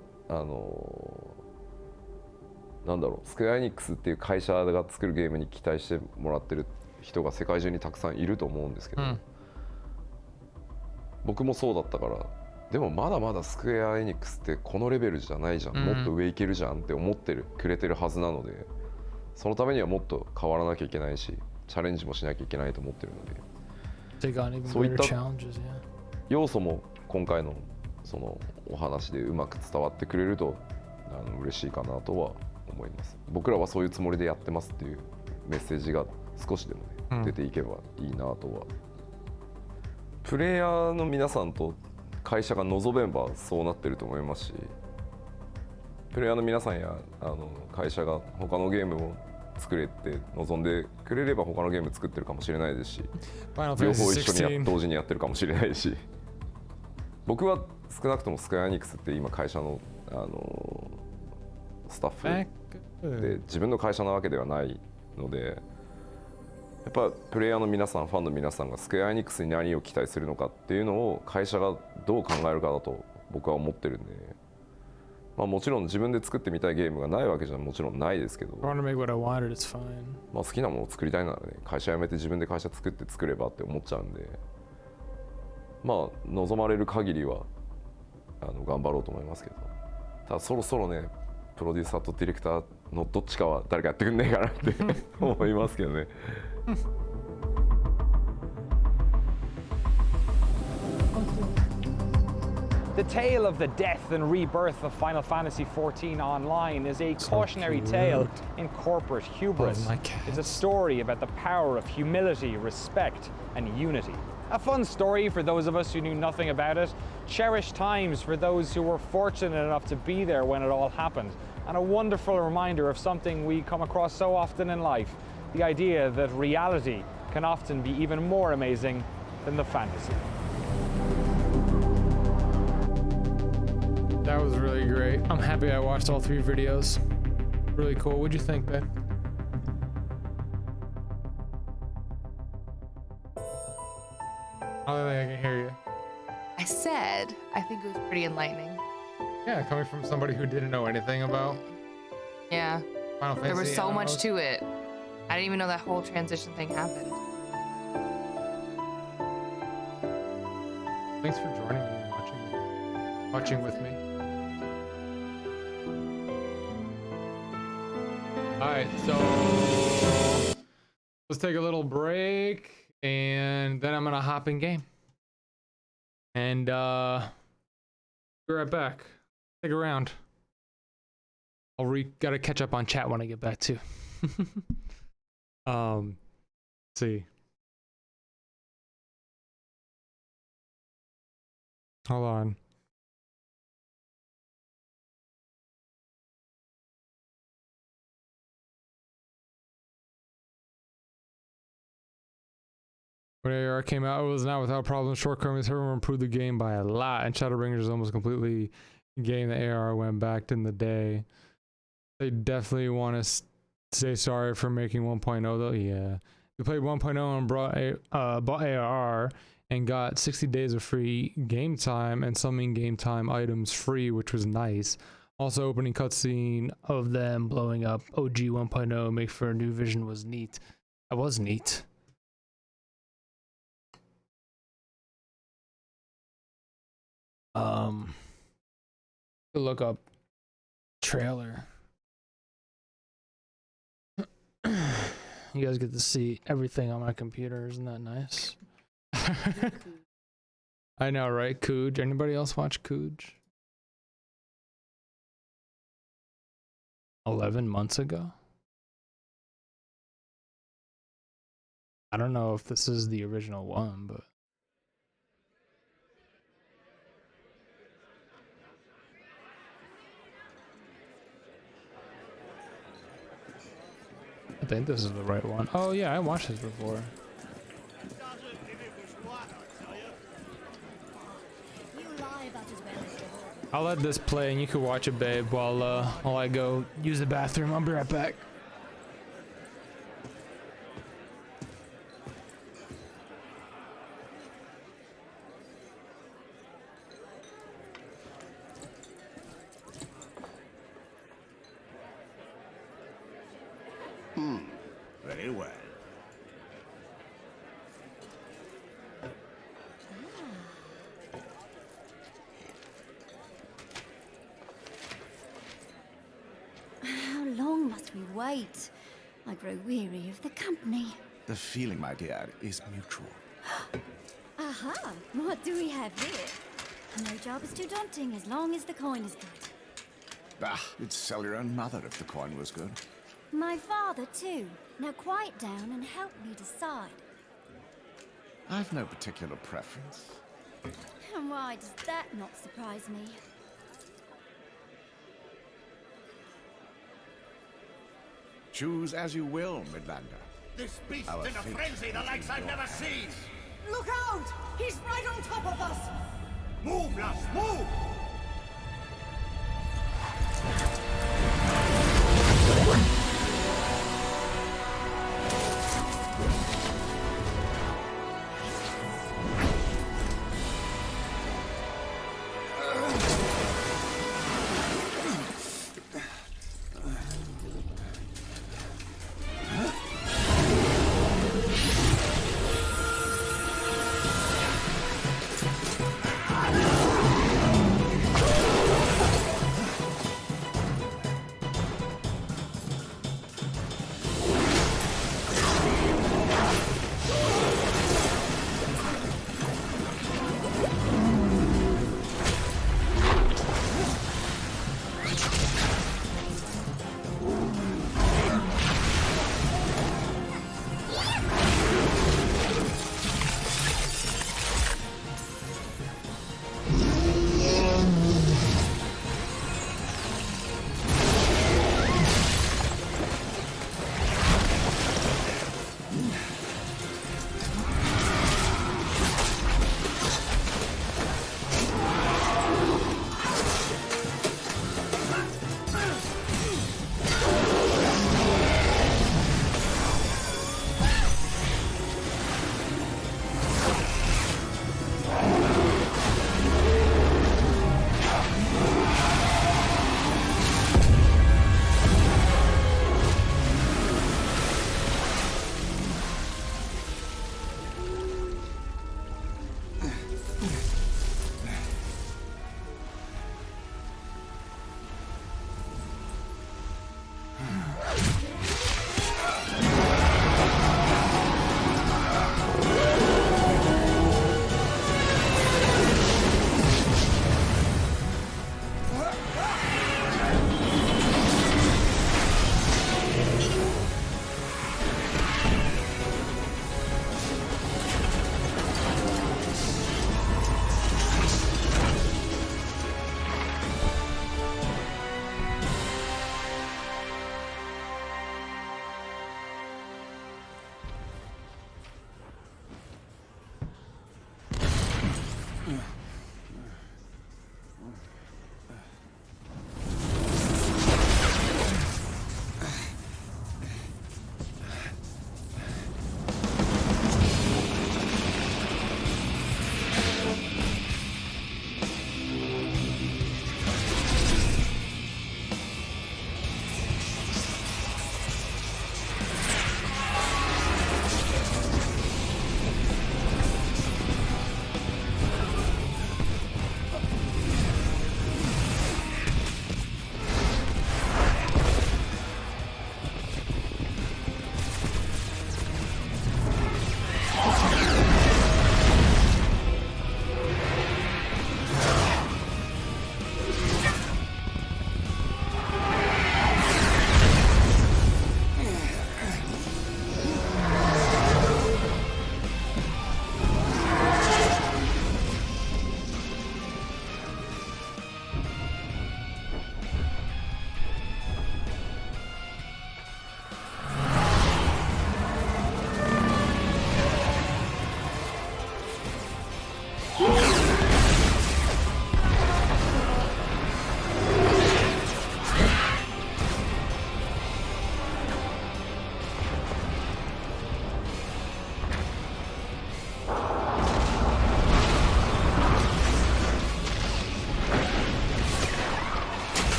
なんだろう、スクエアエニックスっていう会社が作るゲームに期待してもらってる人が世界中にたくさんいると思うんですけど、僕もそうだったから、でもまだまだスクエアエニックスってこのレベルじゃないじゃん、もっと上いけるじゃんって思ってくれてるはずなので、そのためにはもっと変わらなきゃいけないし、チャレンジもしなきゃいけないと思ってるので、そういった要素も今回のそのお話でうまく伝わってくれると嬉しいかなとは思います。僕らはそういうつもりでやってますっていうメッセージが少しでも、ね出ていけばいいなとは。プレイヤーの皆さんと会社が望めばそうなってると思いますし、プレイヤーの皆さんや会社が他のゲームを作れって望んでくれれば他のゲーム作ってるかもしれないですし、両方一緒に同時にやってるかもしれないですし、僕は少なくともスクエアエニックスって今会社のスタッフで自分の会社なわけではないので、やっぱプレイヤーの皆さん、ファンの皆さんがスクエアエニックスに何を期待するのかっていうのを会社がどう考えるかだと僕は思ってるんで、まあ、もちろん自分で作ってみたいゲームがないわけじゃもちろんないですけど、 I want to make what I wanted, it's fine. まあ好きなものを作りたいならね、会社辞めて自分で会社作って作ればって思っちゃうんで、まあ望まれる限りは頑張ろうと思いますけど、ただそろそろねプロデューサーとディレクターのどっちかは誰かやってくんねえかなって思いますけどね。The tale of the death and rebirth of Final Fantasy XIV Online is a cautionary tale in corporate hubris. It's a story about the power of humility, respect, and unity. A fun story for those of us who knew nothing about it, cherished times for those who were fortunate enough to be there when it all happened, and a wonderful reminder of something we come across so often in life, the idea that reality can often be even more amazing than the fantasy. That was really great. I'm happy I watched all 3 videos. Really cool. What'd you think, babe? I don't think I can hear you. I said I think it was pretty enlightening. Yeah, coming from somebody who didn't know anything about Yeah. Final Fantasy. There was so much MMOs. to it. I didn't even know that whole transition thing happened. Thanks for joining me and watching with me. Alright, so let's take a little break and then I'm gonna hop in game. And be right back. Stick around. Gotta catch up on chat when I get back too. Let's see. Hold on. When AR came out, it was not without problems, shortcomings. Everyone improved the game by a lot, and Shadowbringers is almost completely a game that AR went back in the day. They definitely want to say sorry for making 1.0 though. Yeah, we played 1.0 and bought AR and got 60 days of free game time and some in-game time items free, which was nice. Also, opening cutscene of them blowing up OG 1.0 make for a new vision was neat. That was neat. Look up trailer. You guys get to see everything on my computer. Isn't that nice? I know, right? Cooge. Anybody else watch Cooge? 11 months ago? I don't know if this is the original one, but I think this is the right one. Oh yeah, I watched this before. I'll let this play and you can watch it, babe, while I go use the bathroom. I'll be right back. Very well. How long must we wait? I grow weary of the company. The feeling, my dear, is mutual. Aha! What do we have here? No job is too daunting as long as the coin is good. Bah, you'd sell your own mother if the coin was good. My father, too. Now quiet down and help me decide. I've no particular preference. And why does that not surprise me? Choose as you will, Midlander. This beast Our in a fate frenzy the likes I've never seen! Look out! He's right on top of us! Move, lass, move!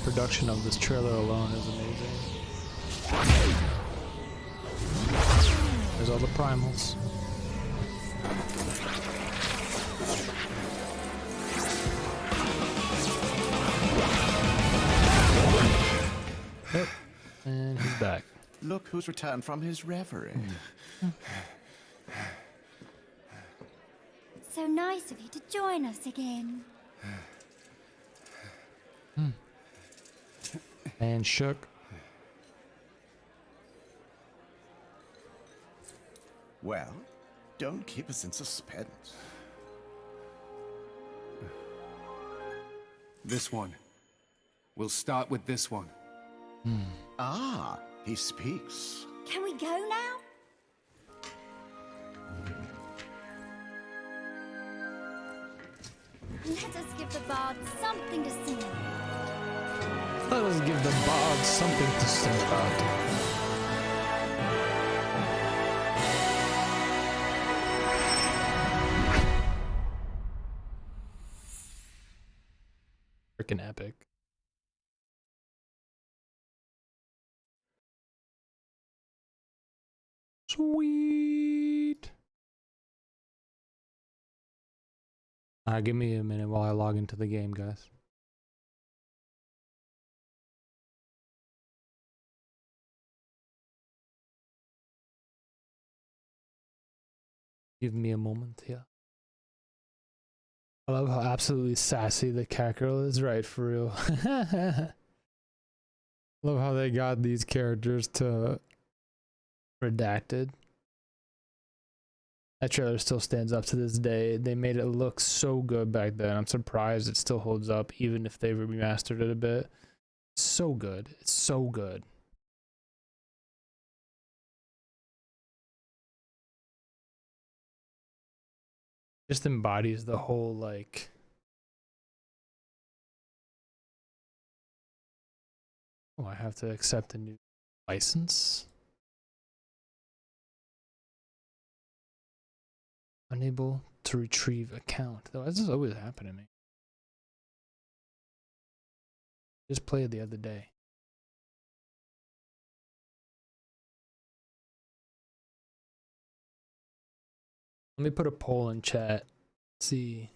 production of this trailer alone is amazing. There's all the primals. Yep. And he's back. Look who's returned from his reverie. So nice of you to join us again. And shook. Well, don't keep us in suspense. This one. We'll start with this one. Ah, he speaks. Can we go now? Let us give the bard something to sing about. Let us give the bard something to sing about. Freaking epic. Sweet. Give me a minute while I log into the game, guys. Give me a moment here. I love how absolutely sassy the cat girl is, right? For real. Love how they got these characters to redacted. That trailer still stands up to this day. They made it look so good back then. I'm surprised it still holds up, even if they remastered it a bit. So good. It's so good. Just embodies the whole, like, oh, I have to accept a new license. Unable to retrieve account. Though this is always happening to me. Just played it the other day. Let me put a poll in chat. Let's see.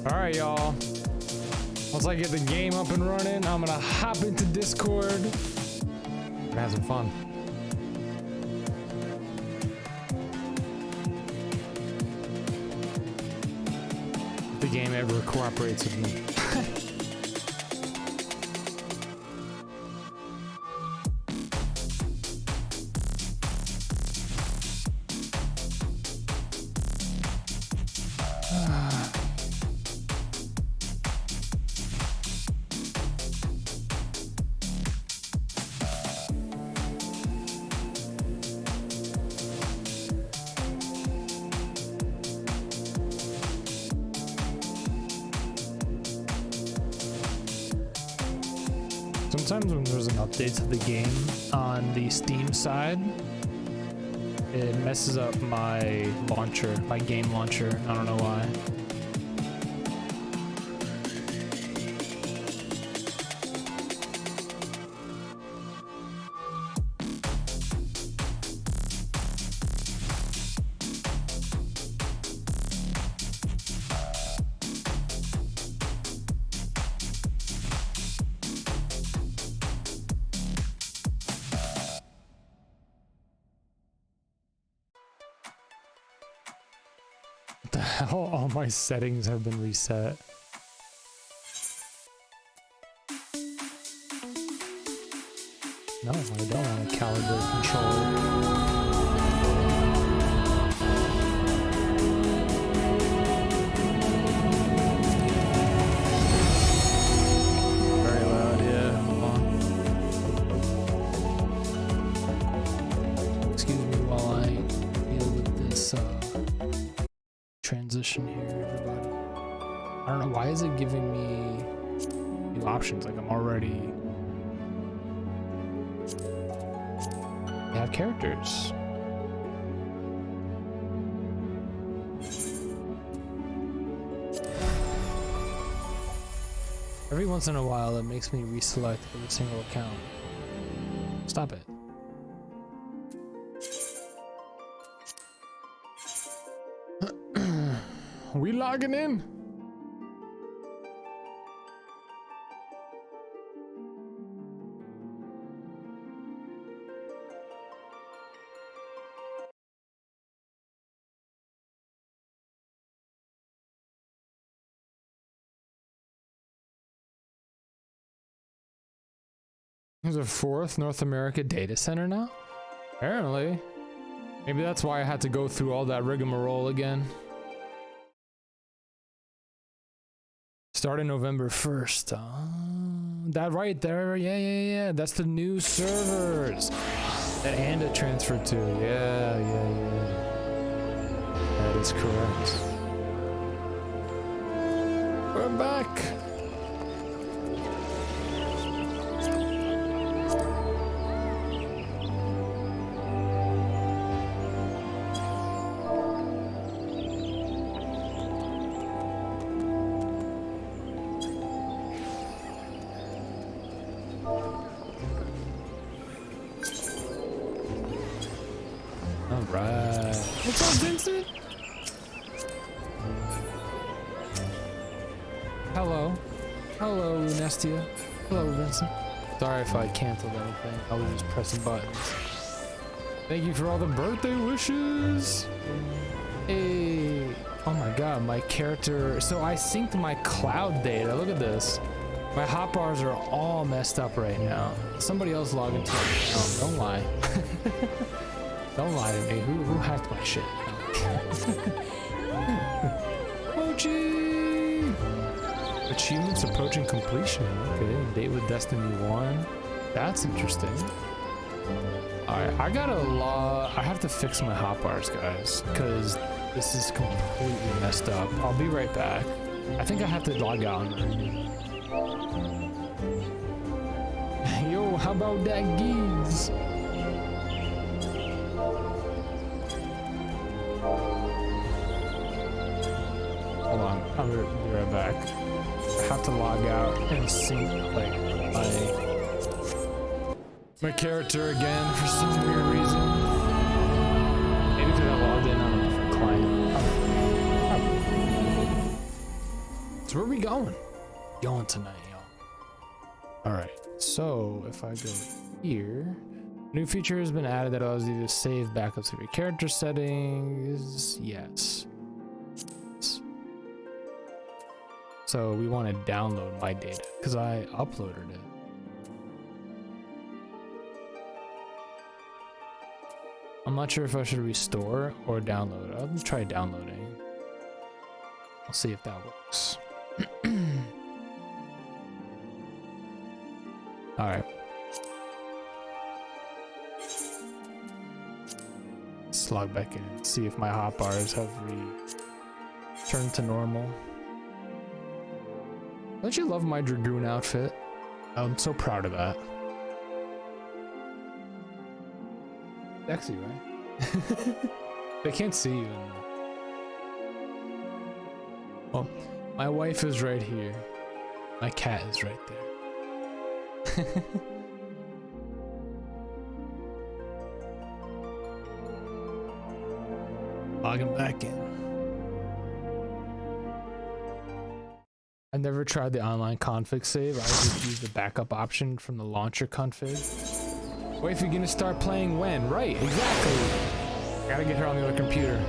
Alright, y'all. Once I get the game up and running, I'm gonna hop into Discord. We're gonna have some fun. If the game ever cooperates with me. Sometimes when there's an update to the game on the Steam side, it messes up my launcher, my game launcher. I don't know why. hell? All my settings have been reset. No, I don't want to calibrate controller. Transition here, everybody. I don't know, why is it giving me new options? Like I'm already... I have characters. Every once in a while it makes me reselect every single account. Stop it. We logging in? There's a 4th North America data center now? Apparently. Maybe that's why I had to go through all that rigmarole again. Starting November 1st. That right there. Yeah. That's the new servers that Anda transferred to. Yeah. That is correct. We're back. What's up, Vincent? Hello. Hello, Nestia. Hello, Vincent. Sorry if I canceled anything. I was just pressing buttons. Thank you for all the birthday wishes. Hey. Oh my god, my character. So I synced my cloud data. Look at this. My hotbars are all messed up right now. Somebody else log into my account. Don't lie. Don't lie to me. Who hacked my shit? Mochi! Achievements approaching completion. Okay, date with Destiny 1. That's interesting. Alright, I have to fix my hotbars, guys, because this is completely messed up. I'll be right back. I think I have to log out. Yo, how about that geese? Hold on, I'll be right back. I have to log out and sync like my character again for some weird reason. Maybe because I logged in on a different client. So where are we going? Going tonight, y'all. Alright, so if I go here, new feature has been added that allows you to save backups of your character settings. Yes. So we want to download my data because I uploaded it. I'm not sure if I should restore or download. I'll try downloading. I'll see if that works. All right. Let's log back in and see if my hotbars have returned to normal. Don't you love my Dragoon outfit? I'm so proud of that. Sexy, right? They can't see you anymore. Well, my wife is right here. My cat is right there. Logging back in. I've never tried the online config save. I just use the backup option from the launcher config. Wait, if you're gonna start playing when? Right, exactly. Gotta get her on the other computer.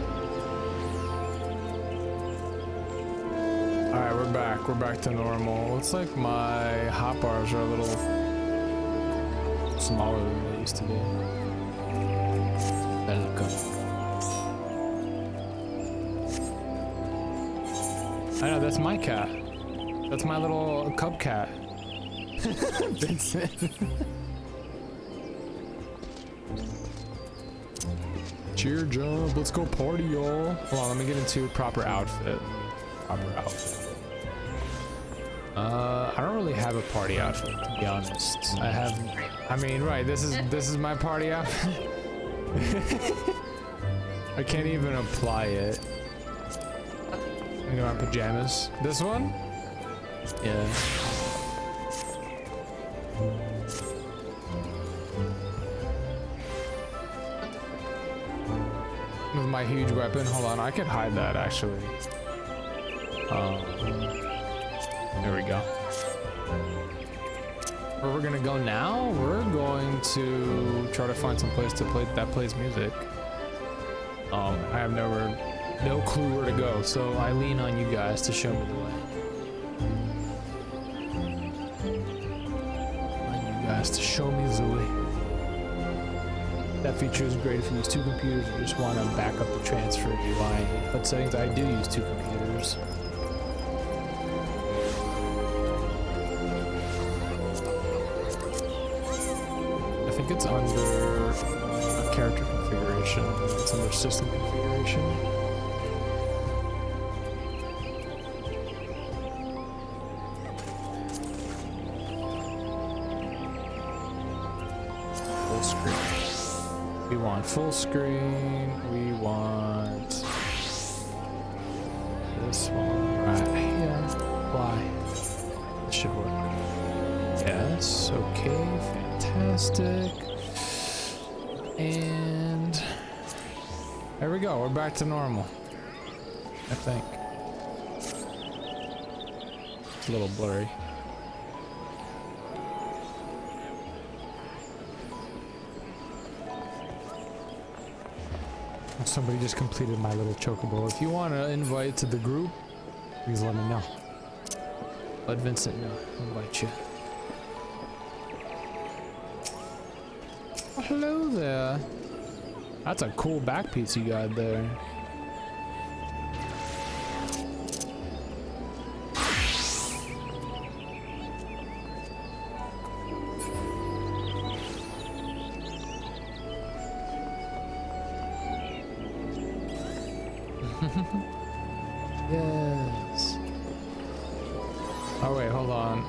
Alright, we're back. We're back to normal. Looks like my hotbars are a little smaller than they used to be. Welcome. I know, that's my cat. That's my little cub cat. Vincent. Cheer jump. Let's go party, y'all. Hold on, let me get into proper outfit. Proper outfit. I don't really have a party outfit, to be honest. I mean, right, this is my party outfit. I can't even apply it. I'm gonna wear pajamas. This one? Yeah. With my huge weapon. Hold on, I could hide that actually. There we go. Where we're gonna go now? We're going to try to find some place to play that plays music. I have no clue where to go, so I lean on you guys to show me the way. To show me the way. That feature is great if you use two computers or just want to back up the transfer UI. But settings, I do use two computers. I think it's under character configuration. It's under system configuration. We want full screen. We want this one right here. Why? This should work. Yes. Okay. Fantastic. And there we go. We're back to normal. I think. It's a little blurry. Somebody just completed my little chocobo. If you want to invite to the group, please let me know. Let Vincent know. I'll invite you. Oh, hello there. That's a cool back piece you got there. Yes. Oh wait, hold on.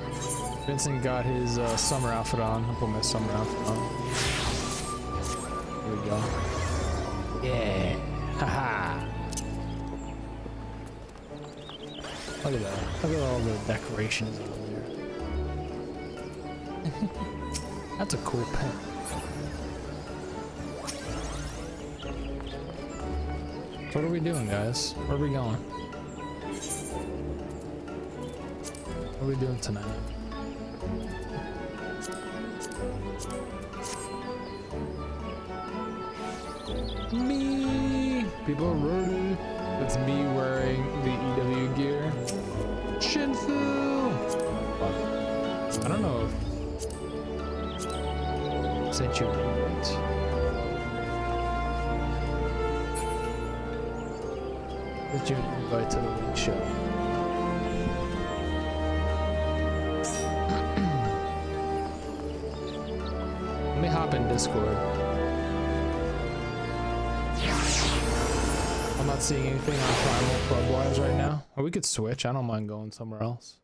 Vincent got his summer outfit on. I'll put my summer outfit on. Here we go. Yeah. Haha. Look at that. Look at all the decorations on there. That's a cool pen. What are we doing, guys? Where are we going? What are we doing tonight? Me! People are rude. That's me wearing the EW gear. Shinfu! I don't know if... Sent you an invite. Did you invite to the link show? Let me hop in Discord. I'm not seeing anything on Primal Club wise right now. Or we could switch. I don't mind going somewhere else.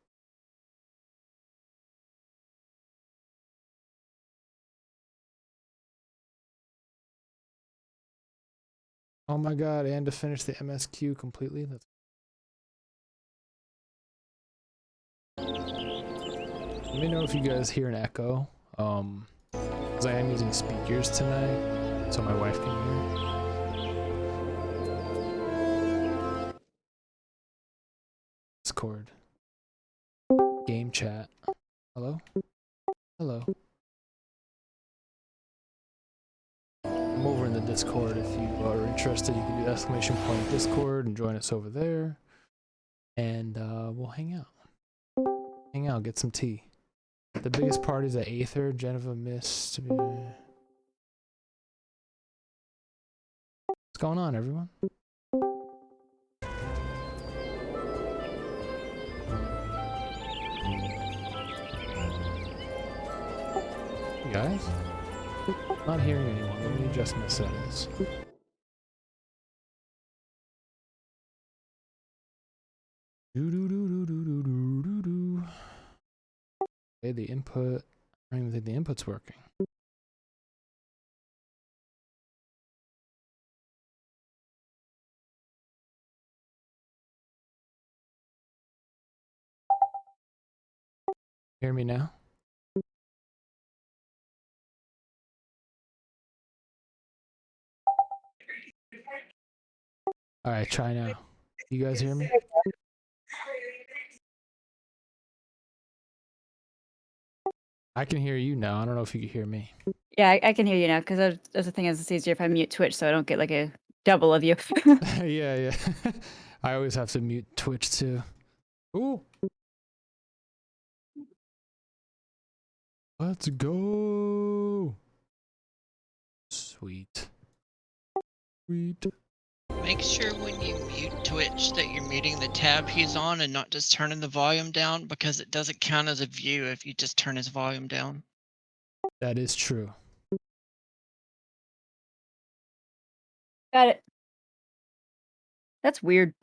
Oh my god, and to finish the MSQ completely. That's... Let me know if you guys hear an echo. Because I am using speakers tonight, so my wife can hear. Discord. Game chat. Hello? Hello. I'm over in the Discord. If you are interested, you can do !Discord and join us over there. and we'll hang out. Get some tea. The biggest party's at Aether, Geneva Mist. What's going on, everyone? You guys? Not hearing anyone. Let me adjust my settings. Okay, the input. I don't even think the input's working. Hear me now? All right, try now. You guys hear me? I can hear you now. I don't know if you can hear me. Yeah, I can hear you now because that's the thing is it's easier if I mute Twitch so I don't get like a double of you. Yeah. I always have to mute Twitch too. Ooh. Let's go. Sweet. Make sure when you mute Twitch that you're muting the tab he's on and not just turning the volume down, because it doesn't count as a view if you just turn his volume down. That is true. Got it. That's weird.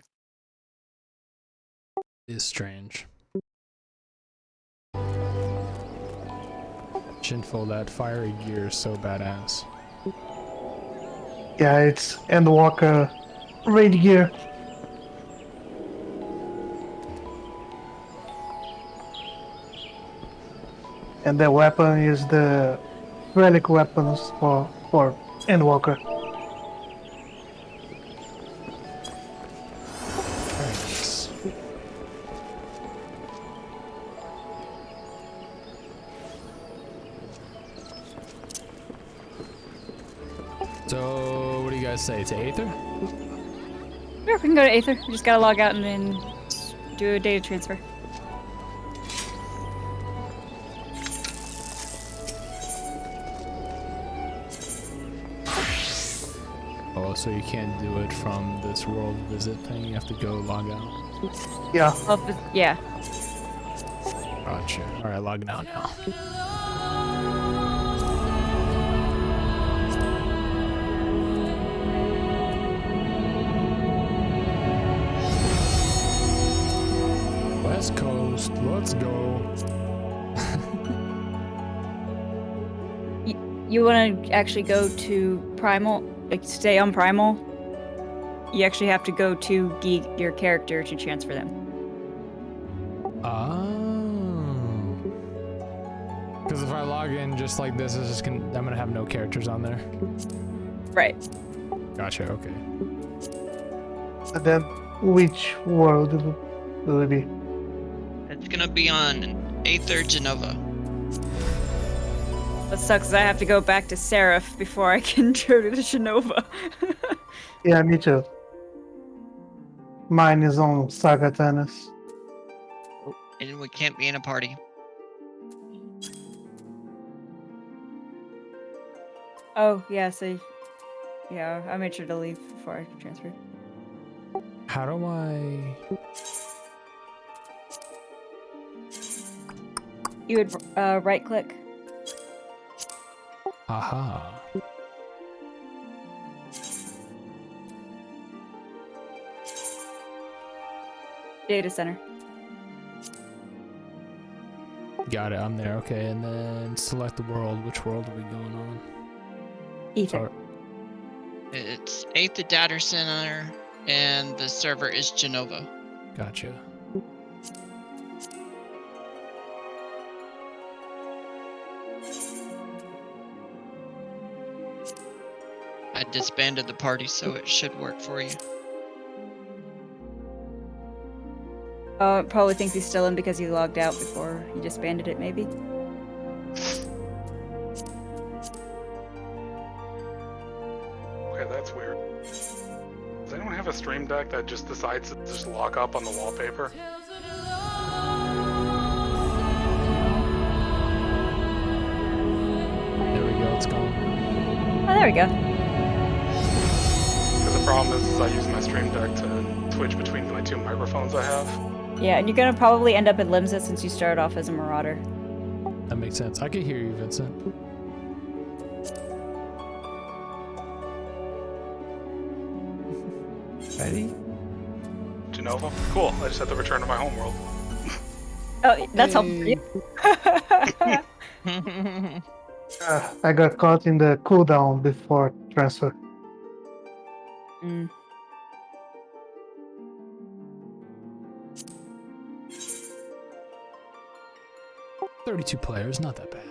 It is strange. Shinful, that fiery gear is so badass. Yeah, it's Endwalker raid gear. And the weapon is the relic weapons for Endwalker. Very nice. So, what do you guys say? To Aether? Sure, we can go to Aether. We just gotta log out and then do a data transfer. Oh, so you can't do it from this world visit thing? You have to go log out? Yeah. Yeah. Gotcha. Alright, logging out now. West Coast, let's go. You want to actually go to Primal, like stay on Primal? You actually have to go to Geek your character to transfer them. Oh. Because if I log in just like this, it's just I'm gonna have no characters on there. Right. Gotcha. Okay. And then, which world will it be? It's gonna be on Aether Genova. That sucks. I have to go back to Seraph before I can go to Genova. Yeah, me too. Mine is on Saga Tennis. And we can't be in a party. Oh, yeah, so... Yeah, I made sure to leave before I transferred. How do I... You would right-click. Aha. Data center. Got it, I'm there. Okay, and then select the world. Which world are we going on? Ether. It's Aether Data Center, and the server is Genova. Gotcha. I disbanded the party, so it should work for you. Probably thinks he's still in because he logged out before he disbanded it, maybe. Okay, that's weird. Does anyone have a Stream Deck that just decides to just lock up on the wallpaper? There we go, it's gone. Oh, there we go. Because the problem is I use my Stream Deck to switch between my 2 microphones I have. Yeah, and you're gonna probably end up in Limsa since you started off as a Marauder. That makes sense. I can hear you, Vincent. Ready? Genova? Cool. I just had to return to my homeworld. Oh, that's helpful for you. I got caught in the cooldown before transfer. Mm. $32 players, not that bad.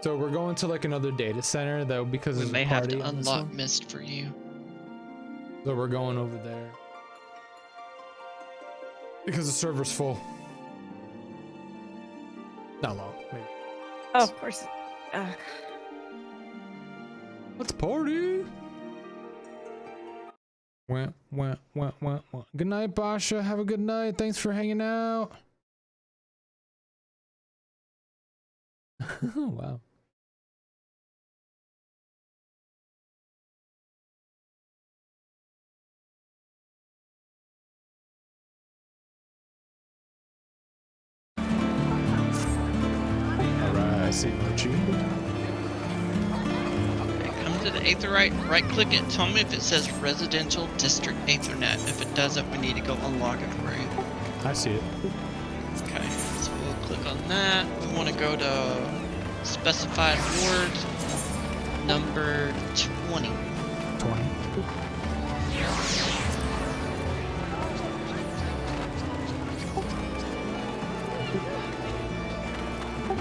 So we're going to like another data center though because We there's may a have party to on this unlock one. Mist for you. So we're going over there. Because the server's full. Not long, maybe. Oh, of course. Let's party! Wah. Good night, Basha. Have a good night. Thanks for hanging out. Wow. Alright, I see Mochi. Come to the Aetherite, right click it, tell me if it says Residential District Aethernet. If it doesn't, we need to go unlock it for you. I see it. Okay, so we'll click on that. We want to go to specified ward number 20. 20.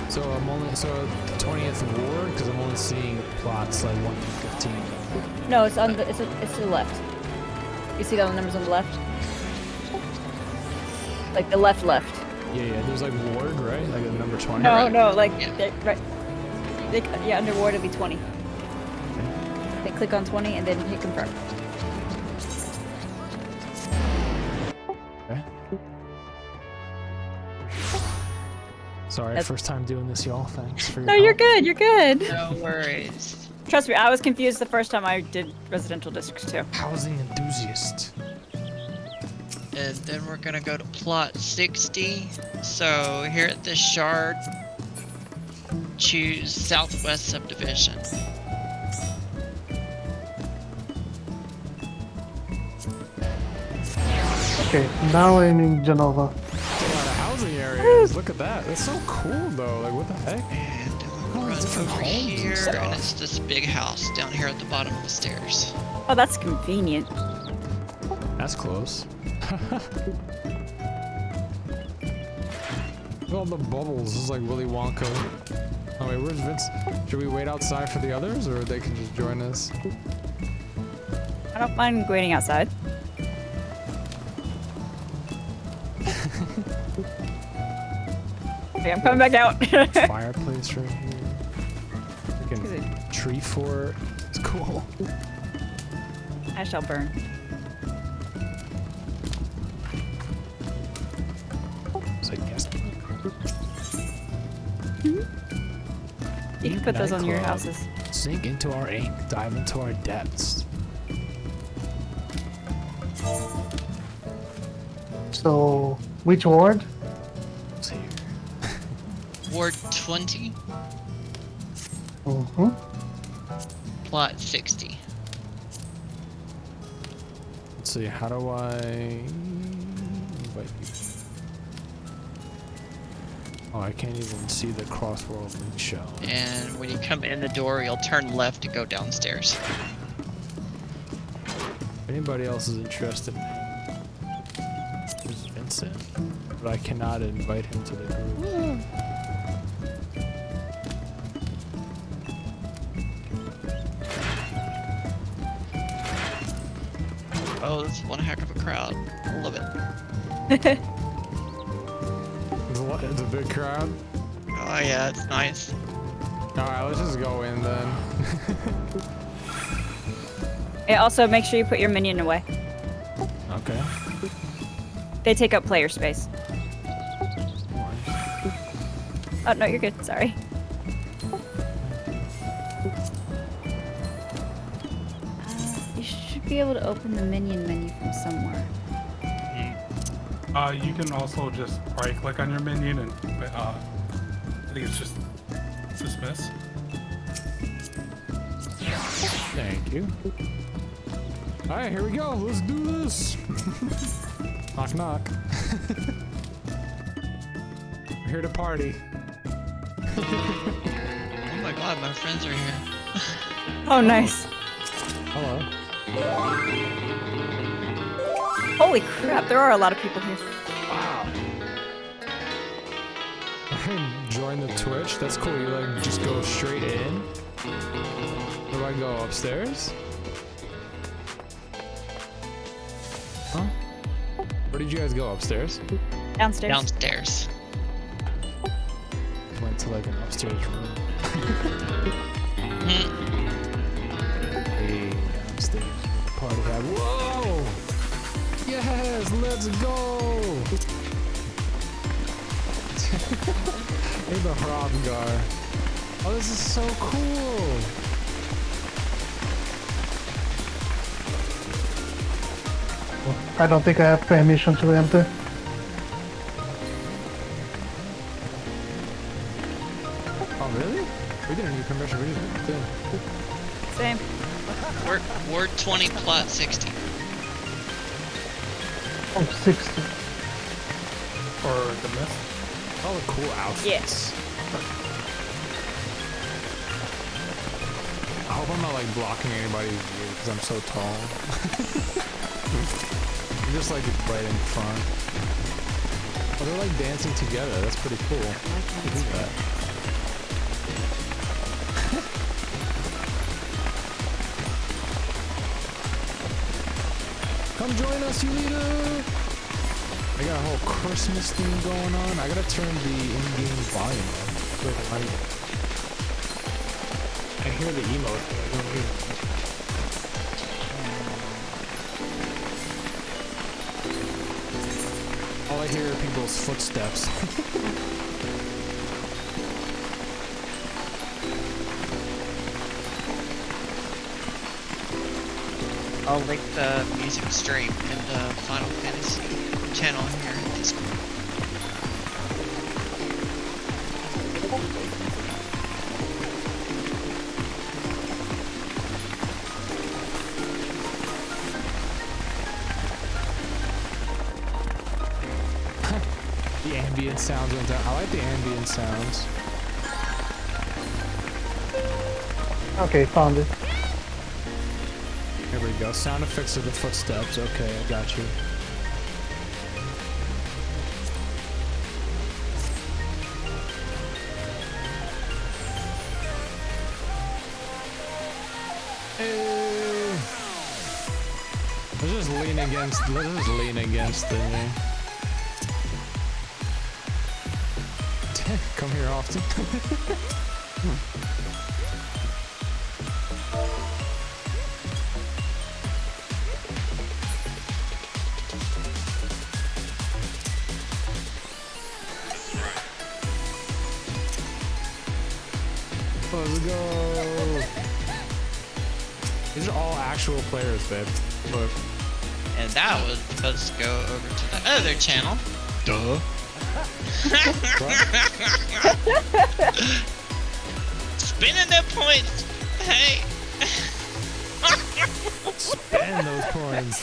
So I'm only 20th ward because I'm only seeing plots like 1 to 15. No, it's on the it's to the left. You see the numbers on the left? Like the left. Yeah. There's like ward, right? Like the number 20. No, right? no, like right. Yeah, under ward it'd be 20. Then click on 20 and then hit confirm. Okay. Sorry, first time doing this, y'all. Thanks for your No, you're good. You're good. No worries. Trust me, I was confused the first time I did residential districts too. Housing enthusiast. And then we're gonna go to plot 60. So here at this shard, choose Southwest Subdivision. Okay, now I'm in Genova. A lot of housing areas. Look at that. That's so cool, though. Like, what the heck? And then Oh, we'll run different over homes and here, stuff. and it's this big house down here at the bottom of the stairs. Oh, that's convenient. That's close. Look at all the bubbles. This is like Willy Wonka. Oh wait, where's Vince? Should we wait outside for the others, or they can just join us? I don't mind waiting outside. Okay, I'm coming back out. Fireplace right here. Freaking tree fort. It's cool. I shall burn. It's like yes. You can put those on your Nightclub. houses. Sink into our ink. Dive into our depths. So, which ward? Let's see here. Ward 20, Mm-hmm. plot 60. Let's see. How do I invite you? Oh, I can't even see the crossworld link show. And when you come in the door, you'll turn left to go downstairs. If anybody else is interested, there's Vincent, but I cannot invite him to the group. Oh, this is one heck of a crowd. I love it. It's a big crowd. Oh yeah, it's nice. All right, let's just go in then. Yeah, also make sure you put your minion away. Okay. They take up player space. Oh, no, you're good. Sorry. You should be able to open the minion menu from somewhere. You can also just right-click on your minion and I think it's just dismiss. Thank you. All right, here we go. Let's do this. Knock, knock. We're here to party. Oh my god, my friends are here. Oh, nice. Hello. Holy crap, there are a lot of people here. Wow. Join the Twitch. That's cool. You like just go straight in. Where do I go? Upstairs? Huh? Where did you guys go? Upstairs? Downstairs. Downstairs. Went to like an upstairs room. Hey, downstairs. Party hat. Whoa! Yes, let's go! Hey, the Hrothgar. Oh, this is so cool! I don't think I have permission to enter. Oh, really? We didn't need permission, we just did. Same. Ward 20 plot 60. Oh, 60. Or the mist. All the cool outfits. Yes. I hope I'm not like blocking anybody's view because I'm so tall. I'm just like right in front. Oh, they're like dancing together. That's pretty cool. Look at that. Come join us, you leader! I got a whole Christmas theme going on. I gotta turn the in-game volume up. I hear the emote, but I don't hear it. All I hear are people's footsteps. I'll link the music stream in the Final Fantasy channel here in Discord. The ambient sounds went down. I like the ambient sounds. Okay, found it. There we go. Sound effects of the footsteps. Okay, I got you. Hey. Let's just lean against the thing. Come here often. Let's go. These are all actual players, babe. Look. And that was supposed to go over to the other channel. Duh. Spinning the points. Hey. Spend those points.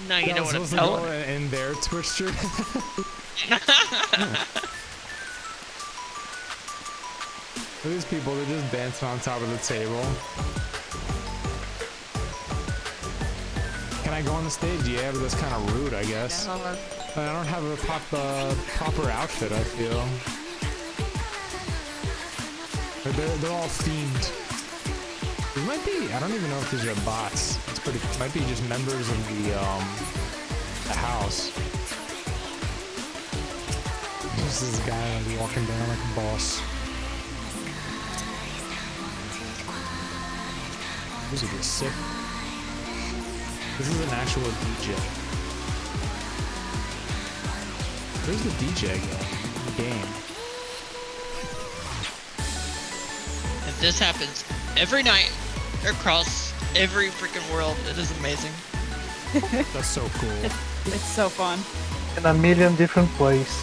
Now you know what I'm supposed to telling. go in their Twitch stream. Look at these people, they're just dancing on top of the table. Can I go on the stage? Yeah, but that's kind of rude, I guess. I don't have a proper outfit, I feel. They're all themed. These might be, I don't even know if these are bots. It's pretty, might be just members of the house. This is a guy walking down like a boss. Music is sick. This is an actual DJ. Where's the DJ go? Game. If this happens every night across every freaking world, it is amazing. That's so cool. It's so fun. In a million different places.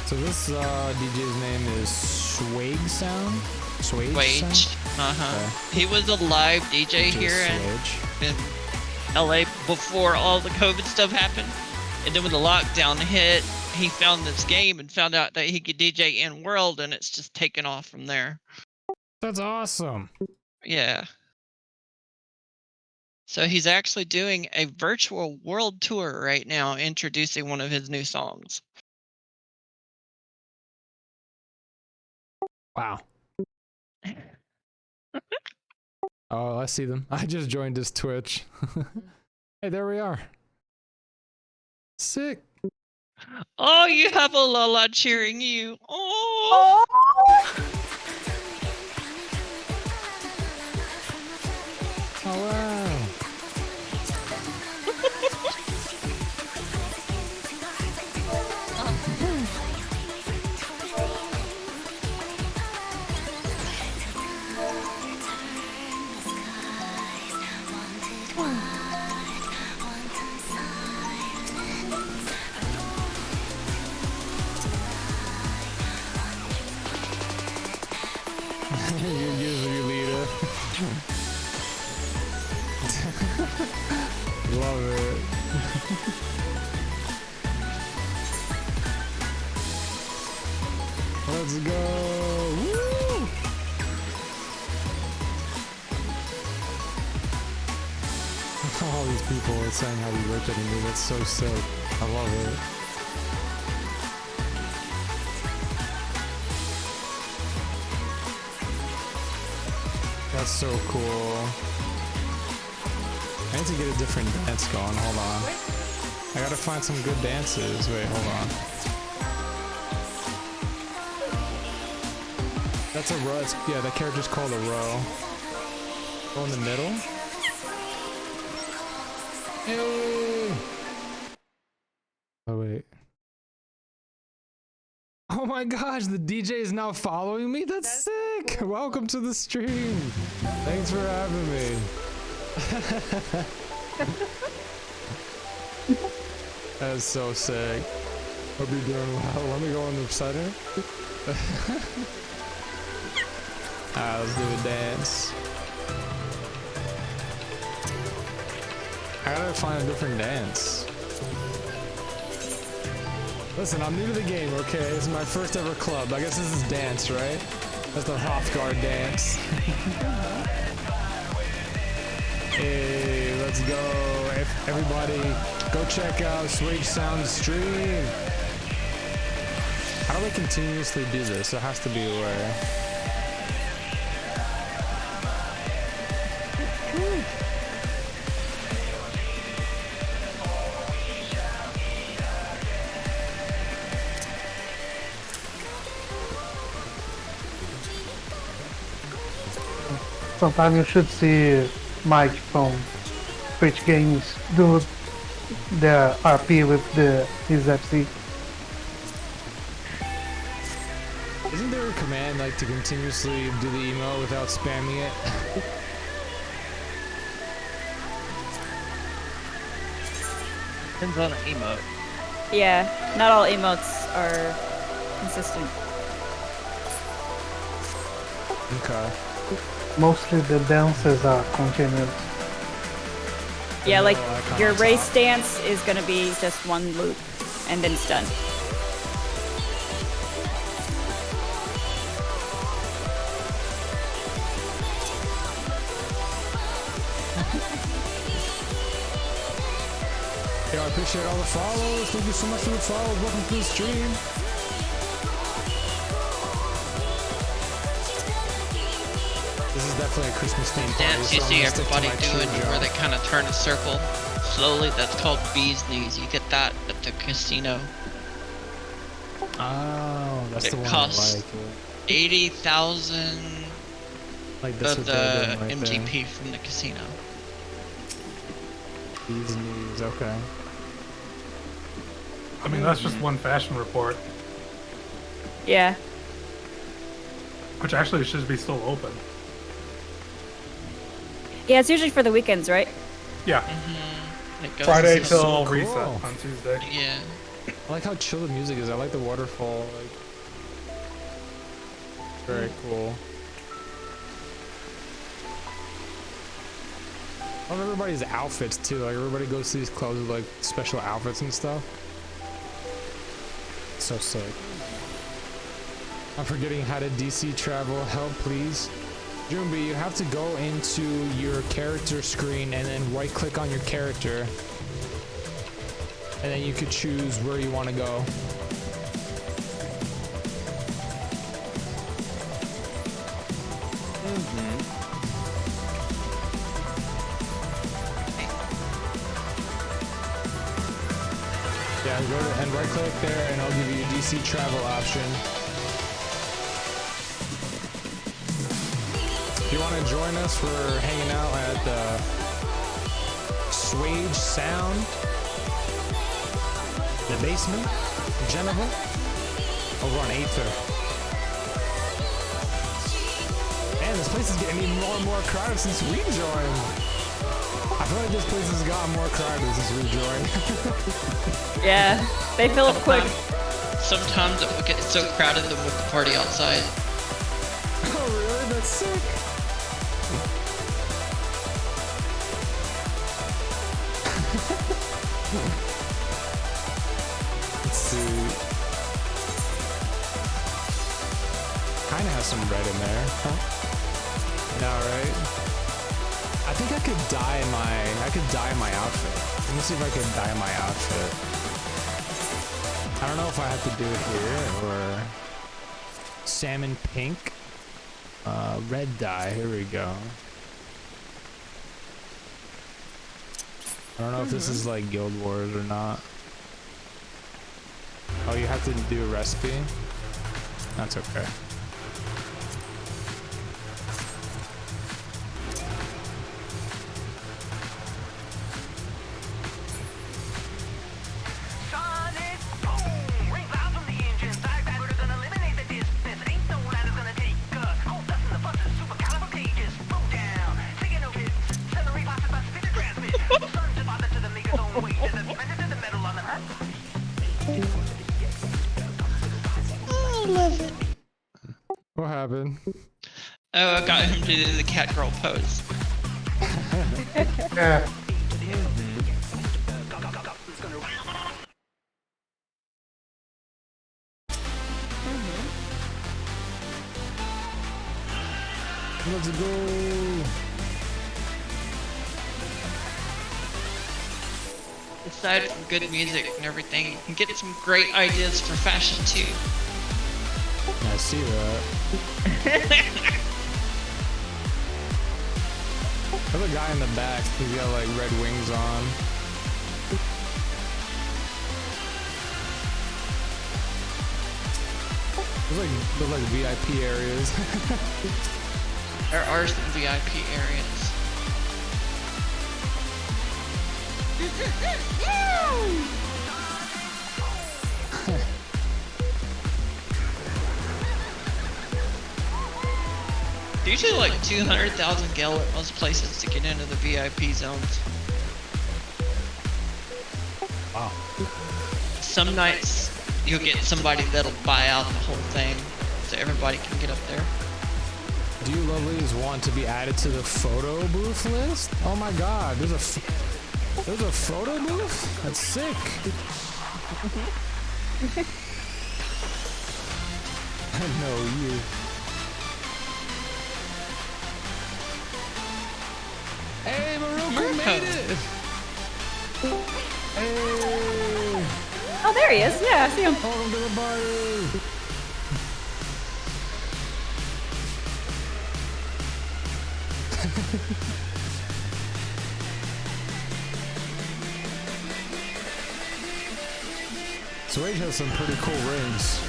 So this DJ's name is Swag Sound? Swage? Wage. Okay. He was a live DJ here in LA before all the COVID stuff happened. And then when the lockdown hit, he found this game and found out that he could DJ in world, and it's just taken off from there. That's awesome. Yeah. So he's actually doing a virtual world tour right now, introducing one of his new songs. Wow. Oh, I see them. I just joined his Twitch. Hey, there we are. Sick. Oh, you have a Lola cheering you. Oh. Oh, wow. You leader. Love it. Let's go. Woo! All these people are saying happy birthday to me. That's so sick. I love it. That's so cool. I need to get a different dance going. Hold on. I gotta find some good dances. Wait, hold on. That's a row. Yeah, that character's called a row. Go in the middle. Hey. Oh, wait. Oh my gosh, the DJ is now following me? That's sick! Welcome to the stream! Thanks for having me. That is so sick. Hope you're doing well. Let me go in the center. Alright, let's do a dance. I gotta find a different dance. Listen, I'm new to the game, okay? This is my first ever club. I guess this is dance, right? That's the Hrothgar dance. Hey, let's go. Everybody, go check out Swage Sound stream. How do I continuously do this? There has to be a way. Sometimes you should see Mike from Twitch Games do the RP with his FC. Isn't there a command like to continuously do the emote without spamming it? Depends on an emote. Yeah, not all emotes are consistent. Okay. Mostly the dances are continuous. Yeah, like your race dance is gonna be just one loop, and then it's done. Yo, I appreciate all the follows. Thank you so much for the follows. Welcome to the stream. This is definitely a Christmas themed party. Dance you so see I'm gonna stick to everybody my doing true where job. they kind of turn a circle slowly. That's called bee's knees. You get that at the casino. Oh, that's the It one I costs like. 80,000 Like this of is the right MGP there. from the casino. These knees, okay. I mean, that's just one fashion report, Yeah. which actually should be still open. Yeah, it's usually for the weekends, right? Yeah. It goes Friday to- till So reset cool. on Tuesday. Yeah. I like how chill the music is. I like the waterfall. Like, very cool. I love everybody's outfits too. Like everybody goes to these clubs with like special outfits and stuff. So sick. I'm forgetting how to DC travel. Help, please. Jumbi, you have to go into your character screen and then right click on your character. And then you could choose where you want to go. Yeah, go to, and right click there and I'll give you a DC travel option. If you want to join us for hanging out at the Swage Sound, the basement, Geneva, over on Aether. Man, this place is getting even more and more crowded since we joined. I feel like this place has gotten more crowded since we joined. Yeah, they fill up quick. Sometimes it will get so crowded that we'll party outside. Oh really? That's sick. Let's see. Kinda has some red in there, huh? No, right? I think I could dye my outfit. Let me see if I can dye my outfit. I don't know if I have to do it here or salmon pink. Red dye, here we go. I don't know if this is like Guild Wars or not. Oh, you have to do a recipe? That's okay. Oh, I love it. What happened? Oh, I got him to do the cat girl pose. Yeah. Let's go. Aside from good music and everything, you can get some great ideas for fashion too. I see that. There's a guy in the back. He's got like red wings on. There's like VIP areas. There are some VIP areas. Usually like 200,000 gil at most places to get into the VIP zones. Wow. Some nights you'll get somebody that'll buy out the whole thing so everybody can get up there. Do you lovelies want to be added to the photo booth list? Oh my god, there's a photo booth? That's sick. I know you. Hey, Maruko made it! Hey! Oh, there he is. Yeah, I see him. Welcome to the party! Swage has some pretty cool rings.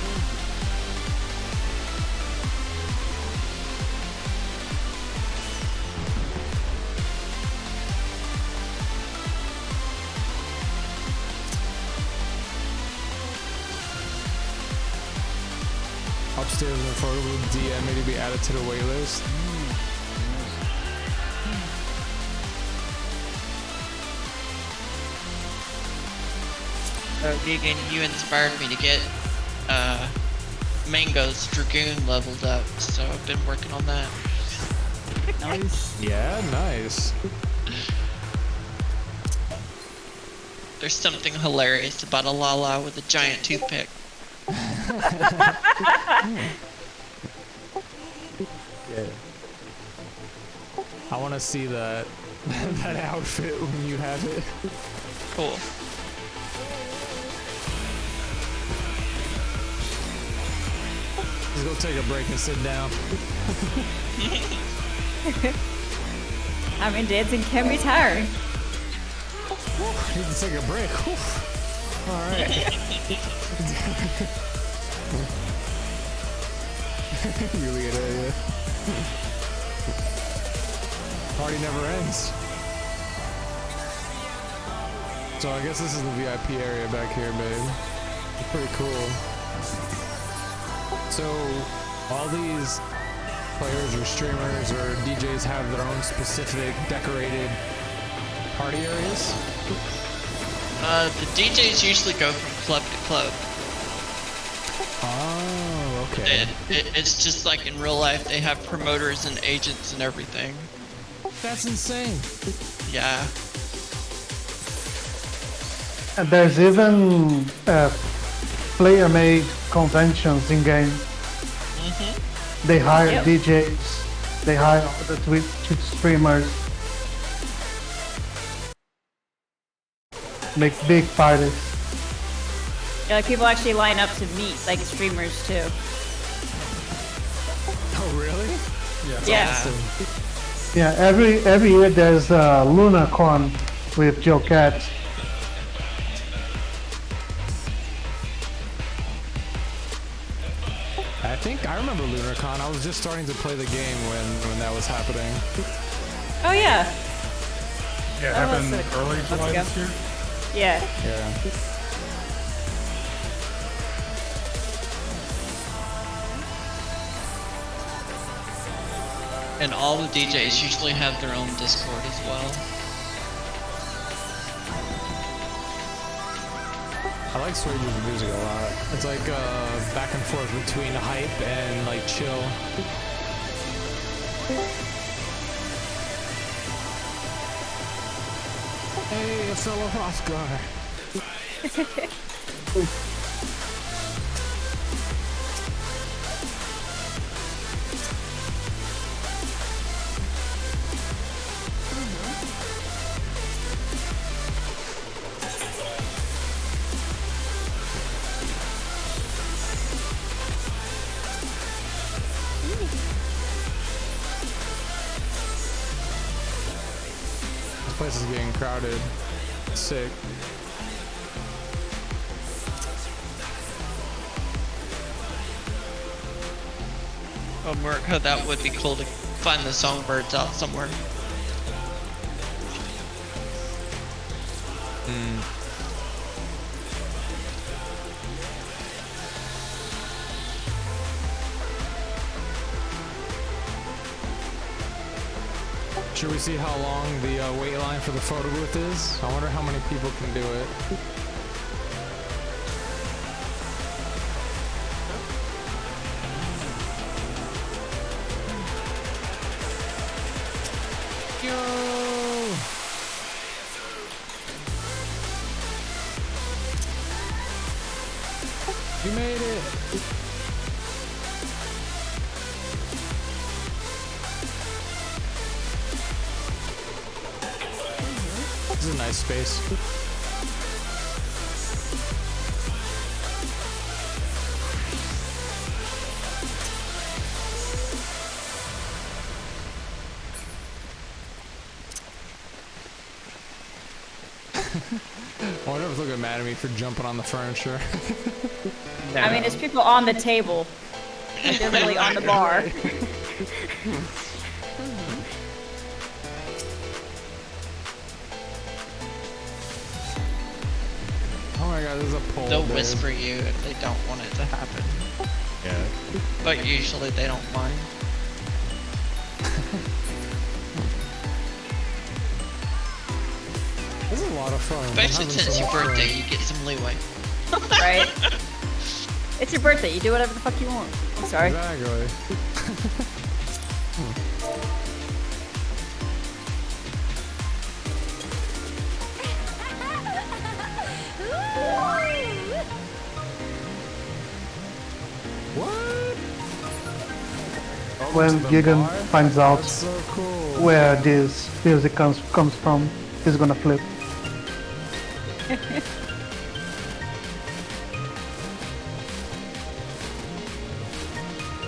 upstairs in the photo booth DM me to be added to the wait list. Gigan, you inspired me to get Mango's Dragoon leveled up, so I've been working on that. Nice. Yeah, nice. There's something hilarious about a Lala with a giant toothpick. Yeah. I want to see that that outfit when you have it. Cool. Just go take a break and sit down. I mean, dancing can be tiring. Need to take a break. All right. Really good idea. Party never ends. So I guess this is the VIP area back here, babe. It's pretty cool. So all these players or streamers or DJs have their own specific decorated party areas? The DJs usually go from club to club. Oh, okay. It's just like in real life, they have promoters and agents and everything. That's insane. Yeah. And there's even player-made conventions in game. They hire DJs, they hire all the Twitch streamers, make big parties. Yeah, like people actually line up to meet like streamers too. Oh really? Yeah. Awesome. Yeah, every year there's a LunaCon with Joe Cat. I think I remember LunarCon. I was just starting to play the game when that was happening. Oh yeah. Yeah, it happened early July this year. Yeah. Yeah. And all the DJs usually have their own Discord as well. I like Swager's music a lot. It's like back and forth between hype and like chill. Hey, a fellow Hrothgar. This place is getting crowded. Sick. Oh, Mirko, that would be cool to find the songbirds out somewhere. Should we see how long the wait line for the photo booth is? I wonder how many people can do it. Yo! You made it! This is a nice space. I wonder if they'll get mad at me for jumping on the furniture. I mean, there's people on the table. Like, they're literally on the bar. Oh my god, there's a pole. They'll babe. whisper you if they don't want it to happen. Yeah. but usually they don't mind. This is a lot of fun. Especially since it's your birthday, you get some leeway. Right? It's your birthday. You do whatever the fuck you want. I'm sorry. Exactly. When Gigan finds out so cool. where this music comes from, he's gonna flip.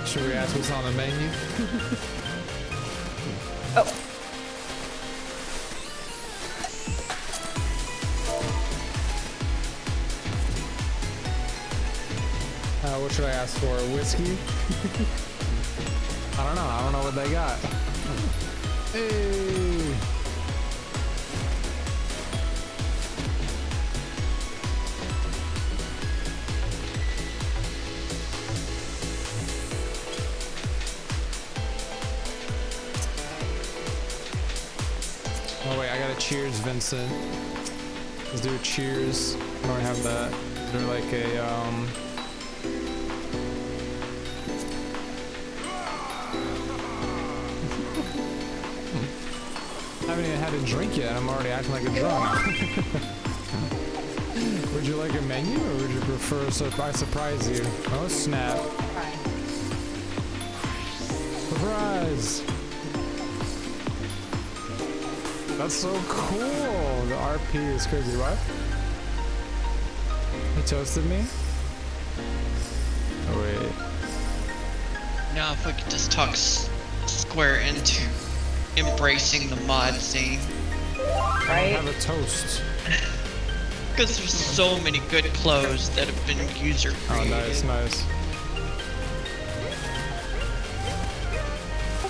Should we ask what's on the menu? Oh. What should I ask for? Whiskey? I don't know. I don't know what they got. Hey. Oh wait, I got a cheers, Vincent. Let's do a cheers. I don't have that. Is there like a I haven't even had a drink yet. I'm already acting like a drunk. Would you like a menu, or would you prefer I surprise you? Oh snap! Surprise! That's so cool. The RP is crazy. What? He toasted me? Oh wait. Now if we could just talk Square into embracing the mod scene. Right? Have a toast. Because there's so many good clothes that have been user created. Oh, nice, nice.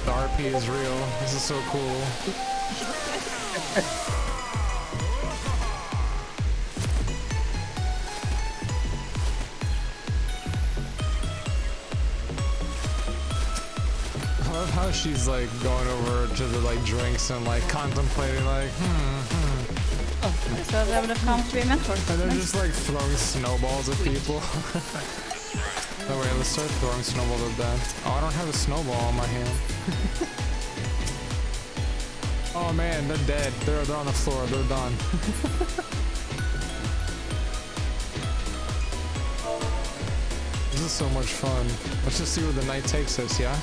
The RP is real. This is so cool. I love how she's like going over to the like drinks and like contemplating like Oh, so I have enough comments to be a mentor. And they're just like throwing snowballs at people. Oh wait, let's start throwing snowballs at them. Oh, I don't have a snowball on my hand. Oh man, they're dead. They're on the floor. They're done. This is so much fun. Let's just see where the night takes us, yeah?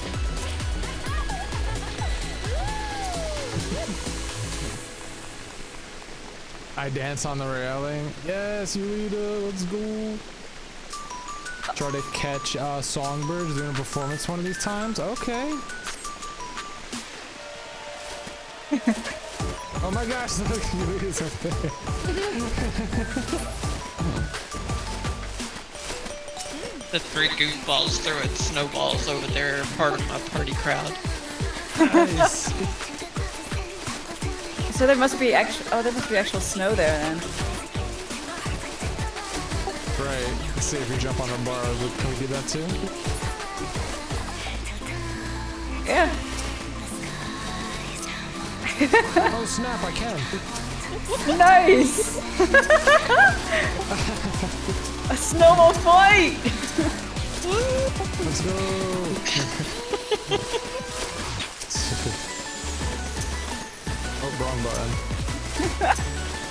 I dance on the railing. Yes, Eureka, let's go. Try to catch songbirds doing a performance one of these times. Okay. Oh my gosh, look, Eureka's up there. The three goofballs throwing snowballs over there are part of my party crowd. Nice. So there must be actual snow there then. Right. Let's see if we jump on the bar. Can we do that too? Yeah. Oh snap! I can. Nice. A snowball fight. Let's go. Oh, wrong button.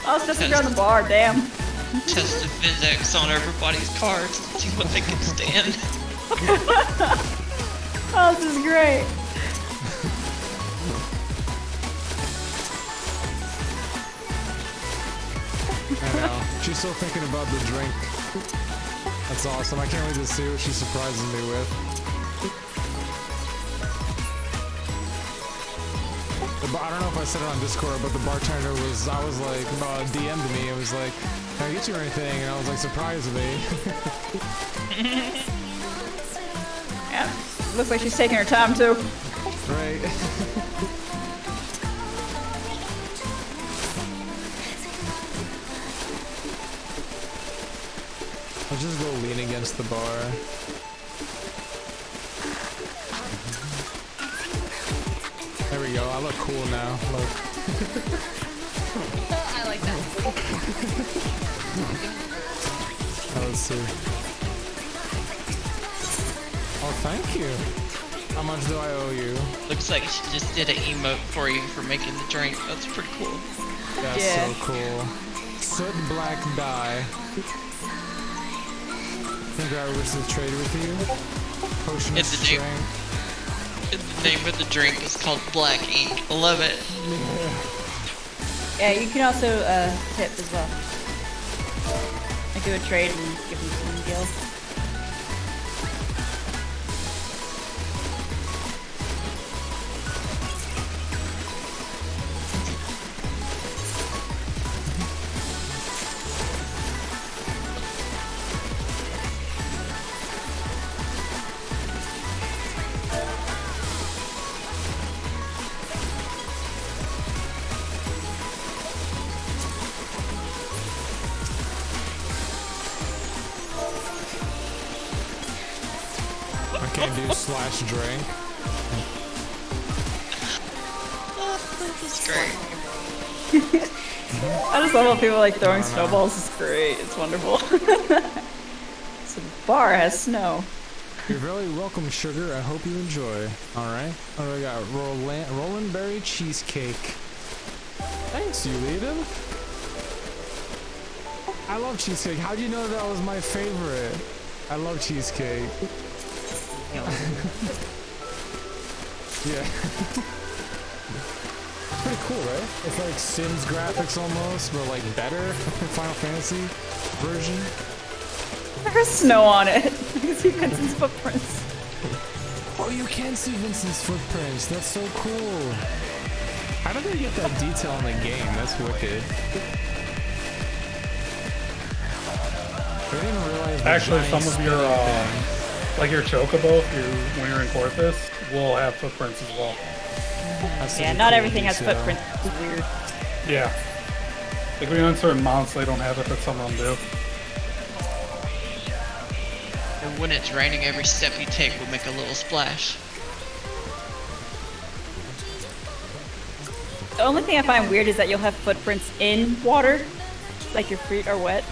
I was just around the bar, damn. Test the physics on everybody's cards and see what they can stand. Oh, this is great. I know. She's still thinking about the drink. That's awesome. I can't wait to see what she surprises me with. I don't know if I said it on Discord, but the bartender was, I was like, DM'd me. It was like, can I get you anything? And I was like, surprise me. Yeah. Looks like she's taking her time too. Right. I'll just go lean against the bar. look cool now. Look. I like that. Let's see. Oh, thank you. How much do I owe you? Looks like she just did an emote for you for making the drink. That's pretty cool. That's so cool. Soot black dye. Think I wish to trade with you? Potion of strength. The name of the drink is called Black Ink. I love it. Yeah, you can also tip as well. I do a trade and give them some gil. Can't do slash drink. That's great. I just love how people like throwing snowballs. It's great. It's wonderful. So the bar has snow. You're very welcome, sugar. I hope you enjoy. Alright. What do we got? Roland Berry Cheesecake. Thanks, you Eden. I love cheesecake. How'd you know that was my favorite? I love cheesecake. Yeah. Pretty cool, right? It's like Sims graphics almost, but like better. Final Fantasy version. There's snow on it. You can see Vincent's footprints. Oh, you can see Vincent's footprints. That's so cool. How did they get that detail in the game? That's wicked. I didn't realize. Actually, some of your like your chocobo, when you're in Corthus, will have footprints as well. Yeah, not everything has footprints. It's weird. Yeah. Like when you're on certain mounts, they don't have it, but some of them do. And when it's raining, every step you take will make a little splash. The only thing I find weird is that you'll have footprints in water, like your feet are wet.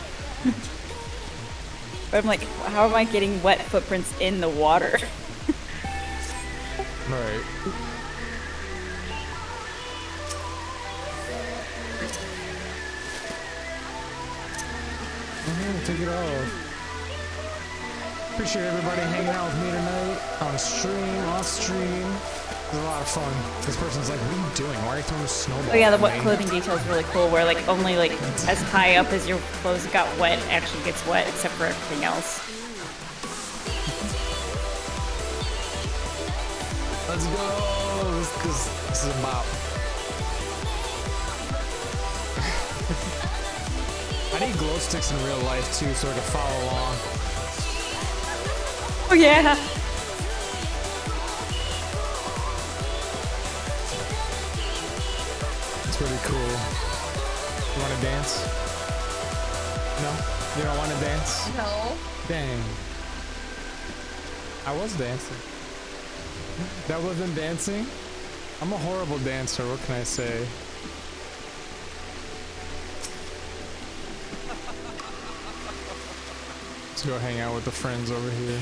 But I'm like, how am I getting wet footprints in the water? Right. Take it off. Appreciate everybody hanging out with me tonight on stream, off stream. It was a lot of fun. This person's like, what are you doing? Why are you throwing a snowball? Oh yeah, the at wet me? clothing detail is really cool, where like only like as high up as your clothes got wet actually gets wet, except for everything else. Let's go. This is a bop. I need glow sticks in real life too, so I can follow along. Oh yeah. It's pretty cool. You want to dance? No? You don't want to dance? No. Dang. I was dancing. That wasn't dancing? I'm a horrible dancer, what can I say? Let's go hang out with the friends over here.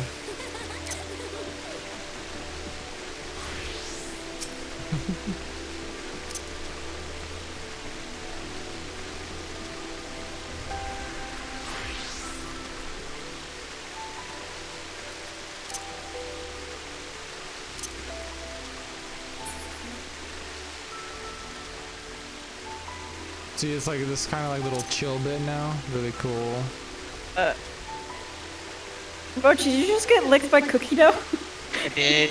See, it's like this kind of like little chill bit now. Really cool. Bro, did you just get licked by cookie dough? I did.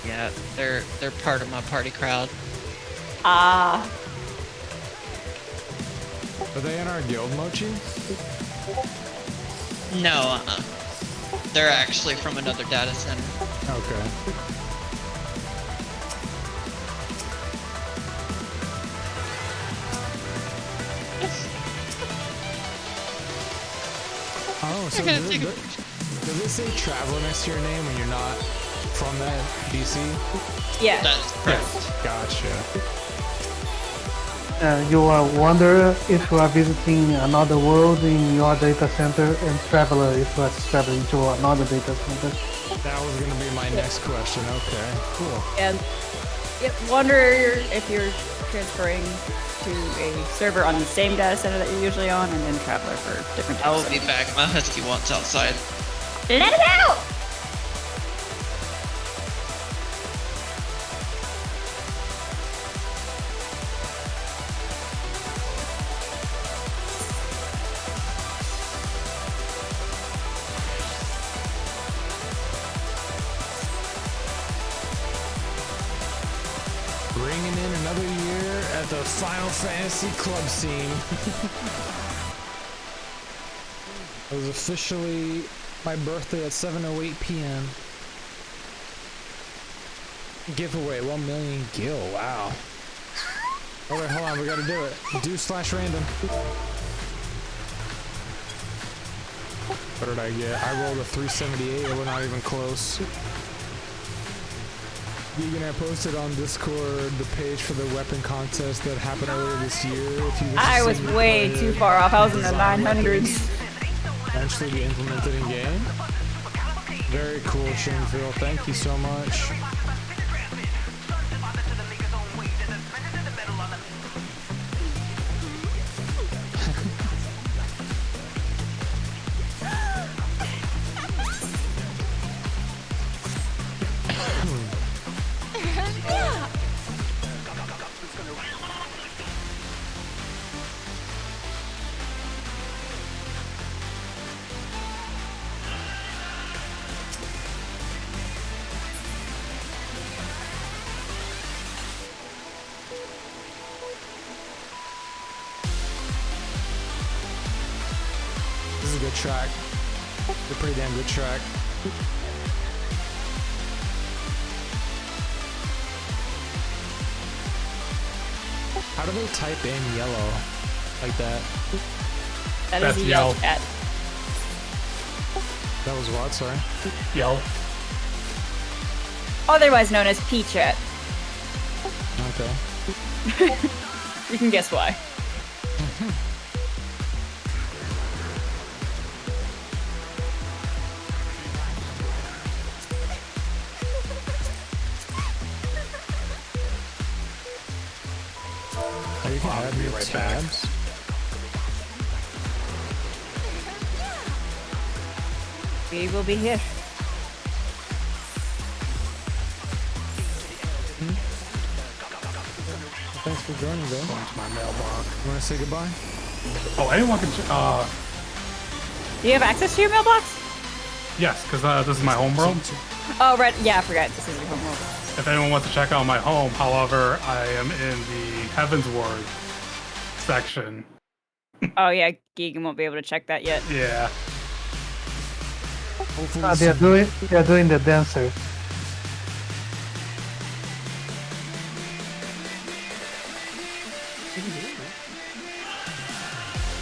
Yeah, they're part of my party crowd. Ah. Are they in our guild, Mochi? No, they're actually from another data center. Okay. Oh, so I gotta they're, take a they're, picture. Does it say traveler next to your name when you're not from that DC? Yeah. That's correct. Gotcha. You will wonder if you are visiting another world in your data center, and traveler if you are traveling to another data center. That was gonna be my next question. Okay, cool. And wonder if you're transferring to a server on the same data center that you're usually on, and then traveler for different. I will be back. My husky wants outside. Let it out! Bringing in another year at the Final Fantasy club scene. It was officially my birthday at 7:08 p.m. Giveaway 1 million gil. Wow. Oh wait, hold on. We gotta do it. Do/random. What did I get? I rolled a 378. We're not even close. Vegan, I posted on Discord the page for the weapon contest that happened earlier this year. If you I was way too far off. I was in the 900s. Eventually be implemented in game. Very cool, Shameful. Thank you so much. This is a good track. It's a pretty damn good track. How do they type in yellow like that? That is a yell chat. That was what? Sorry. Yell. Otherwise known as P-chat. Okay. You can guess why. Oh, you can add new tabs. We will be here. Thanks for joining, Bill. Going to my mailbox. You want to say goodbye? Oh, anyone can. Do you have access to your mailbox? Yes, because this is my home world. Oh, right. Yeah, I forgot. This is your home world. If anyone wants to check out my home, however, I am in the Heaven's Ward section. Oh, yeah. Gigan won't be able to check that yet. Yeah. They are doing the dancer.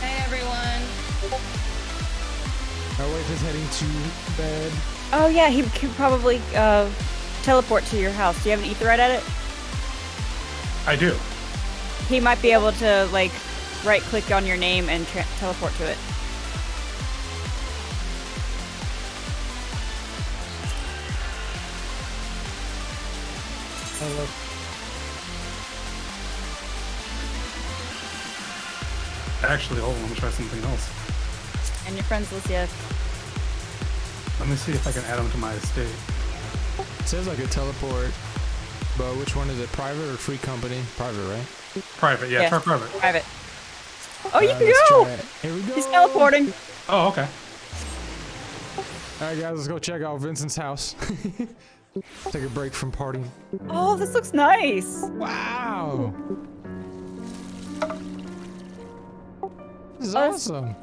Hey everyone. My wife is heading to bed. Oh, yeah. He could probably teleport to your house. Do you have an Etherite edit? I do. He might be able to, like, right-click on your name and teleport to it. Actually, hold on, let me try something else. And your friends list, yes. Let me see if I can add them to my estate. It says I could teleport, but which one is it? Private or free company? Private, right? Private, yeah, try private. Private. Oh, you can let's go! try it. Here we go. He's teleporting. Oh, okay. Alright, guys, let's go check out Vincent's house. Take a break from partying. Oh, this looks nice. Wow. This is awesome.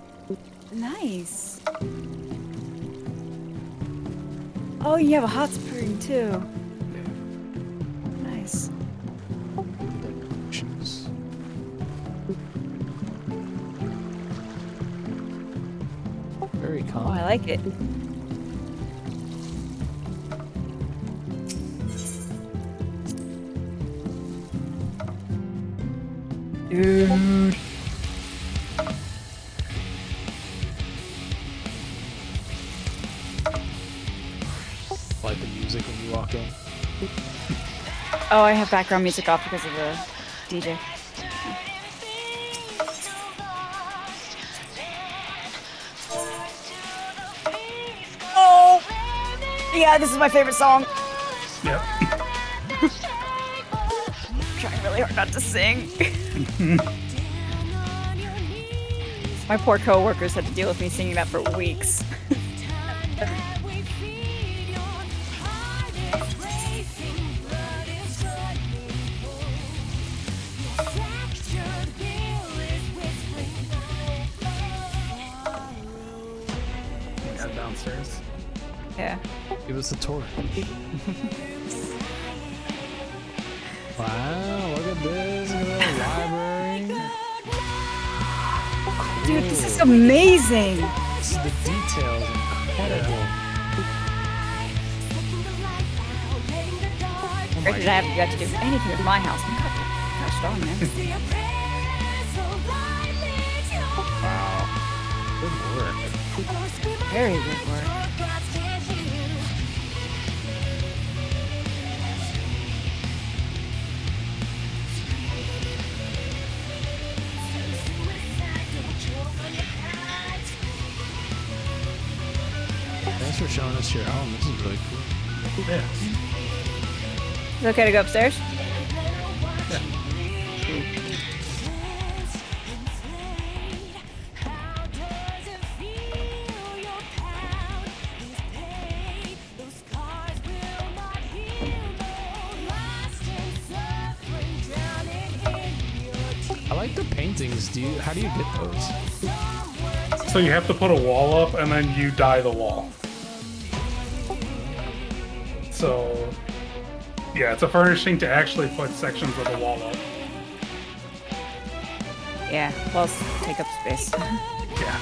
Nice. Oh, you have a hot spring too. Nice. Very calm. Oh, I like it. Dude. Like the music when you walk in. Oh, I have background music off because of the DJ. Oh! Yeah, this is my favorite song. Yep. I'm trying really hard not to sing. My poor co-workers had to deal with me singing that for weeks. Head downstairs. Yeah. Give us a tour. Wow, look at this. Look at the library. Dude, this is amazing. The details incredible. Or did I have got to do anything with my house? Gosh darn, man. Wow. Good work. Very good work. Thanks for showing us your home. This is really cool. Yeah. Is it okay to go upstairs? I like the paintings. How do you get those? So you have to put a wall up and then you dye the wall. So yeah, it's a furnishing to actually put sections of the wall up. Yeah, plus take up space. Yeah.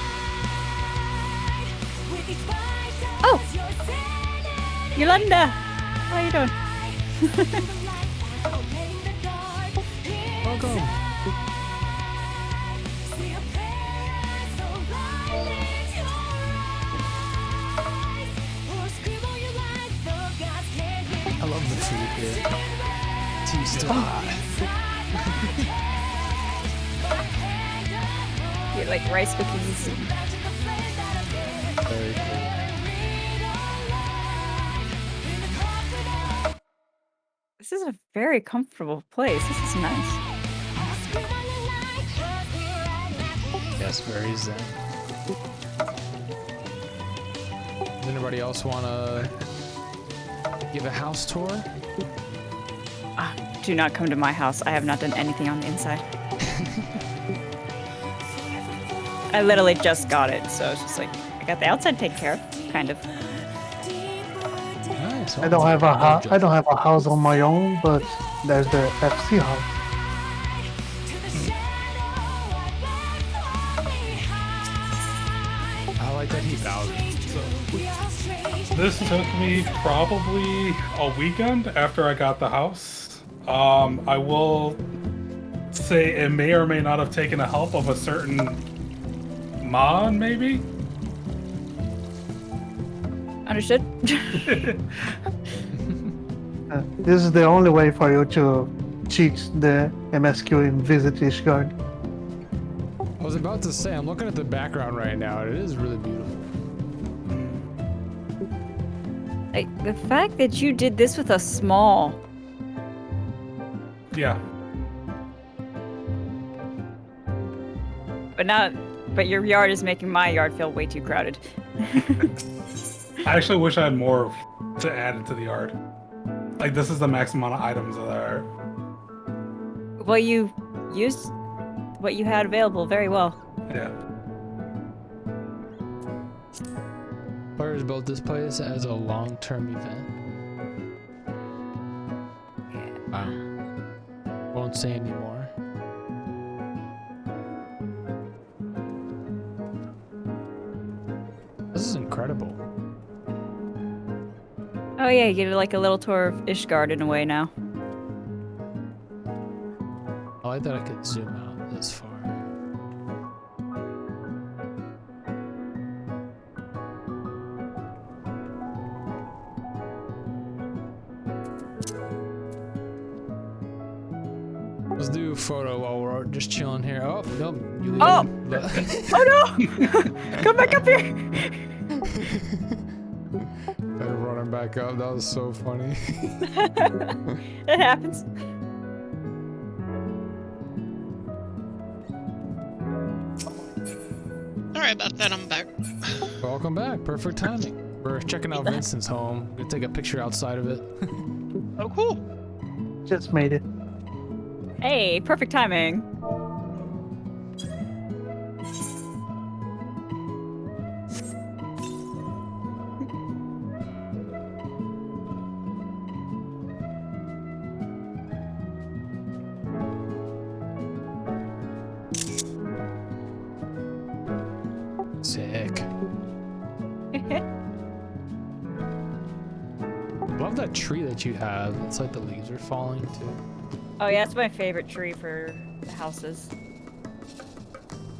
Oh! Yolanda! How are you doing? Welcome. I love the food here. Tea's still hot. You like rice cookies. Very cool. This is a very comfortable place. This is nice. Yes, very zen. Does anybody else want to give a house tour? Do not come to my house. I have not done anything on the inside. I literally just got it, so it's just like I got the outside taken care of, kind of. Nice. I don't have a house on my own, but there's the FC house. I like that he valued. This took me probably a weekend after I got the house. I will say it may or may not have taken the help of a certain mod, maybe? Understood. This is the only way for you to cheat the MSQ in Visit Ishgard. I was about to say, I'm looking at the background right now, and it is really beautiful. Like, the fact that you did this with a small. Yeah. But your yard is making my yard feel way too crowded. I actually wish I had more to add into the yard. Like, this is the max amount of items that are... Well, you used what you had available very well. Yeah. Players built this place as a long-term event. Wow. Won't say anymore. This is incredible. Oh yeah, you get like a little tour of Ishgard in a way now. I like that I could zoom out. Let's do a photo while we're just chilling here. Oh, no. You leave Oh! it. Oh no! Come back up here! Better run him back up. That was so funny. It happens. Sorry about that, I'm back. Welcome back. Perfect timing. We're checking out Vincent's home. Gonna take a picture outside of it. Oh, cool. Just made it. Hey, perfect timing. Sick. Love that tree that you have. It's like the leaves are falling too. Oh yeah, it's my favorite tree for the houses.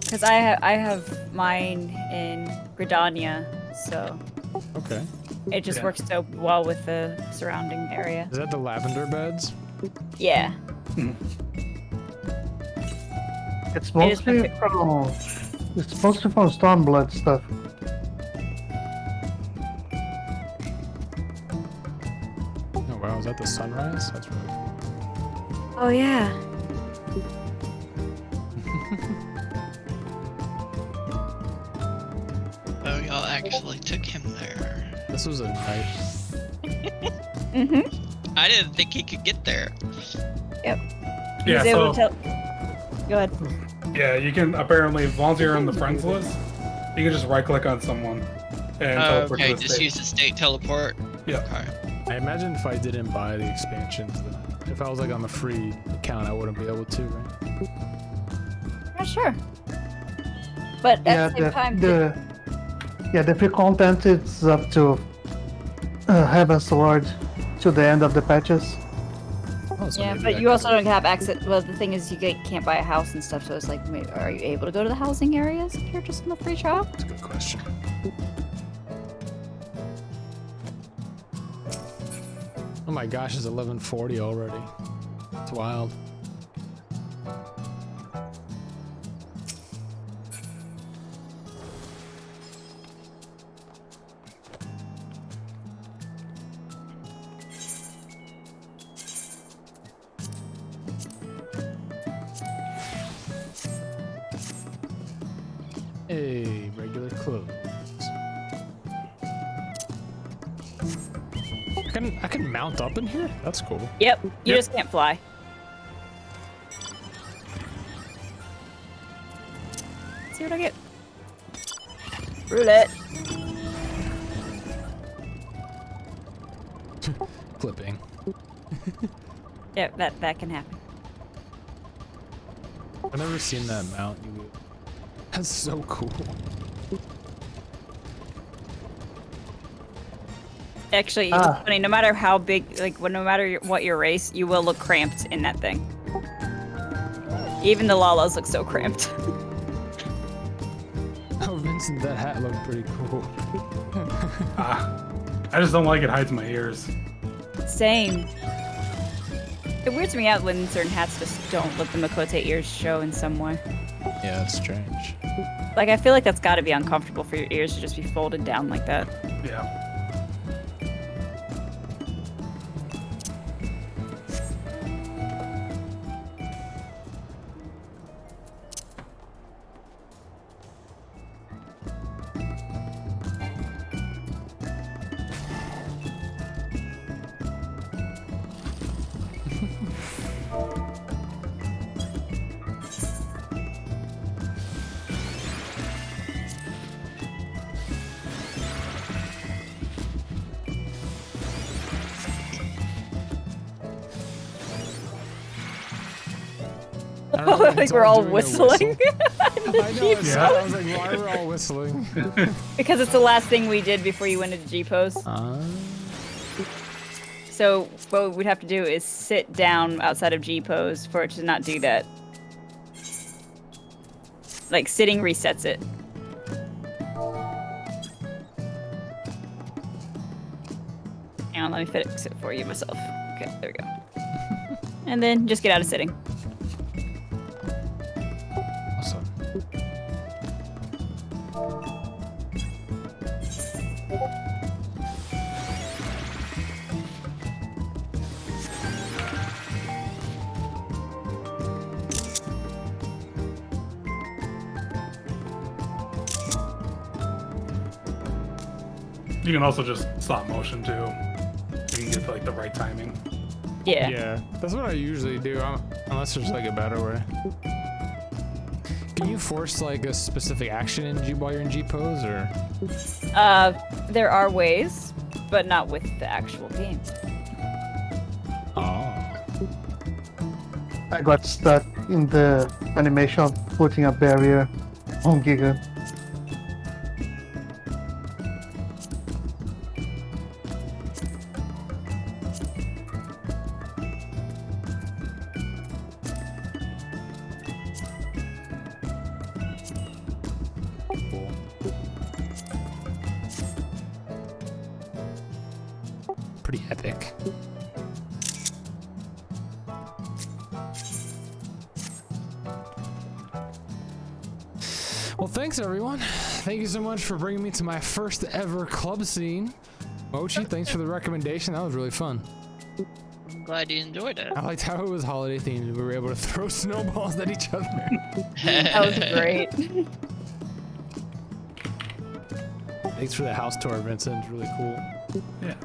Cause I have mine in Gridania, so Okay. it just works so well with the surrounding area. Is that the lavender beds? Yeah. It's mostly from Stormblood stuff. Oh wow, is that the sunrise? That's really cool. Oh yeah. Oh, y'all actually took him there. This was a night. I didn't think he could get there. Yep. Yeah, was able so to Go ahead. yeah, you can apparently, as long as you're on the friends list, you can just right-click on someone and teleport Okay, to the just state. use the state teleport. Yeah. Okay. I imagine if I didn't buy the expansions, then if I was like on the free account, I wouldn't be able to, right? Yeah, sure. But at the same time, the free content is up to Heaven's Sword to the end of the patches. yeah, but you also don't have access. Well, the thing is, you can't buy a house and stuff. So it's like, are you able to go to the housing areas if you're just in the free trial? That's a good question. Oh my gosh, it's 11:40 already. It's wild. Hey, regular clothes. I can mount up in here? That's cool. Yep. You just can't fly. Let's see what I get. Roulette. Clipping. Yeah, that can happen. I've never seen that mount. That's so cool. Actually, it's funny. No matter how big, no matter what your race, you will look cramped in that thing. Even the Lalas look so cramped. Oh, Vincent, that hat looked pretty cool. I just don't like it hides my ears. Same. It weirds me out when certain hats just don't let the Makote ears show in some way. Yeah, that's strange. Like, I feel like that's got to be uncomfortable for your ears to just be folded down like that. Yeah. I think we're all whistling. I know, I was like, why are we all whistling? Because it's the last thing we did before you went into G-pose. So what we'd have to do is sit down outside of G-pose for it to not do that. Like, sitting resets it. Hang on, let me fix it for you myself. Okay, there we go. And then just get out of sitting. You can also just stop motion too. You can get like the right timing. Yeah. Yeah, that's what I usually do, unless there's like a better way. Can you force like a specific action in G while you're in G pose, or? There are ways, but not with the actual game. Oh. I got stuck in the animation of putting a barrier on Giga. Pretty epic. Well, thanks everyone. Thank you so much for bringing me to my first ever club scene. Mochi, thanks for the recommendation. That was really fun. I'm glad you enjoyed it. I liked how it was holiday themed. We were able to throw snowballs at each other. That was great. Thanks for the house tour, Vincent. It's really cool. Yeah.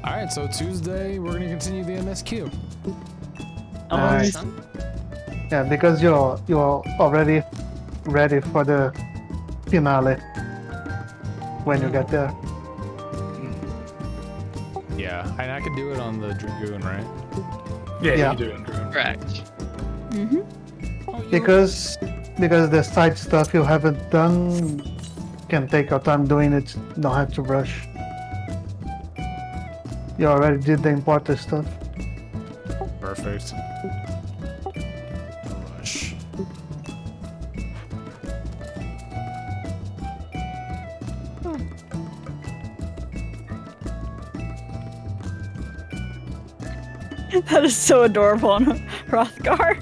All right, so Tuesday we're gonna continue the MSQ. Nice. Yeah, because you're already ready for the finale when you get there. Yeah, and I could do it on the Dragoon, right? Yeah, Yeah. you can do it in Dragoon. Correct. Because the side stuff you haven't done can take your time doing it. Don't have to rush. You already did the important stuff. Perfect. Rush. That is so adorable on Hrothgar.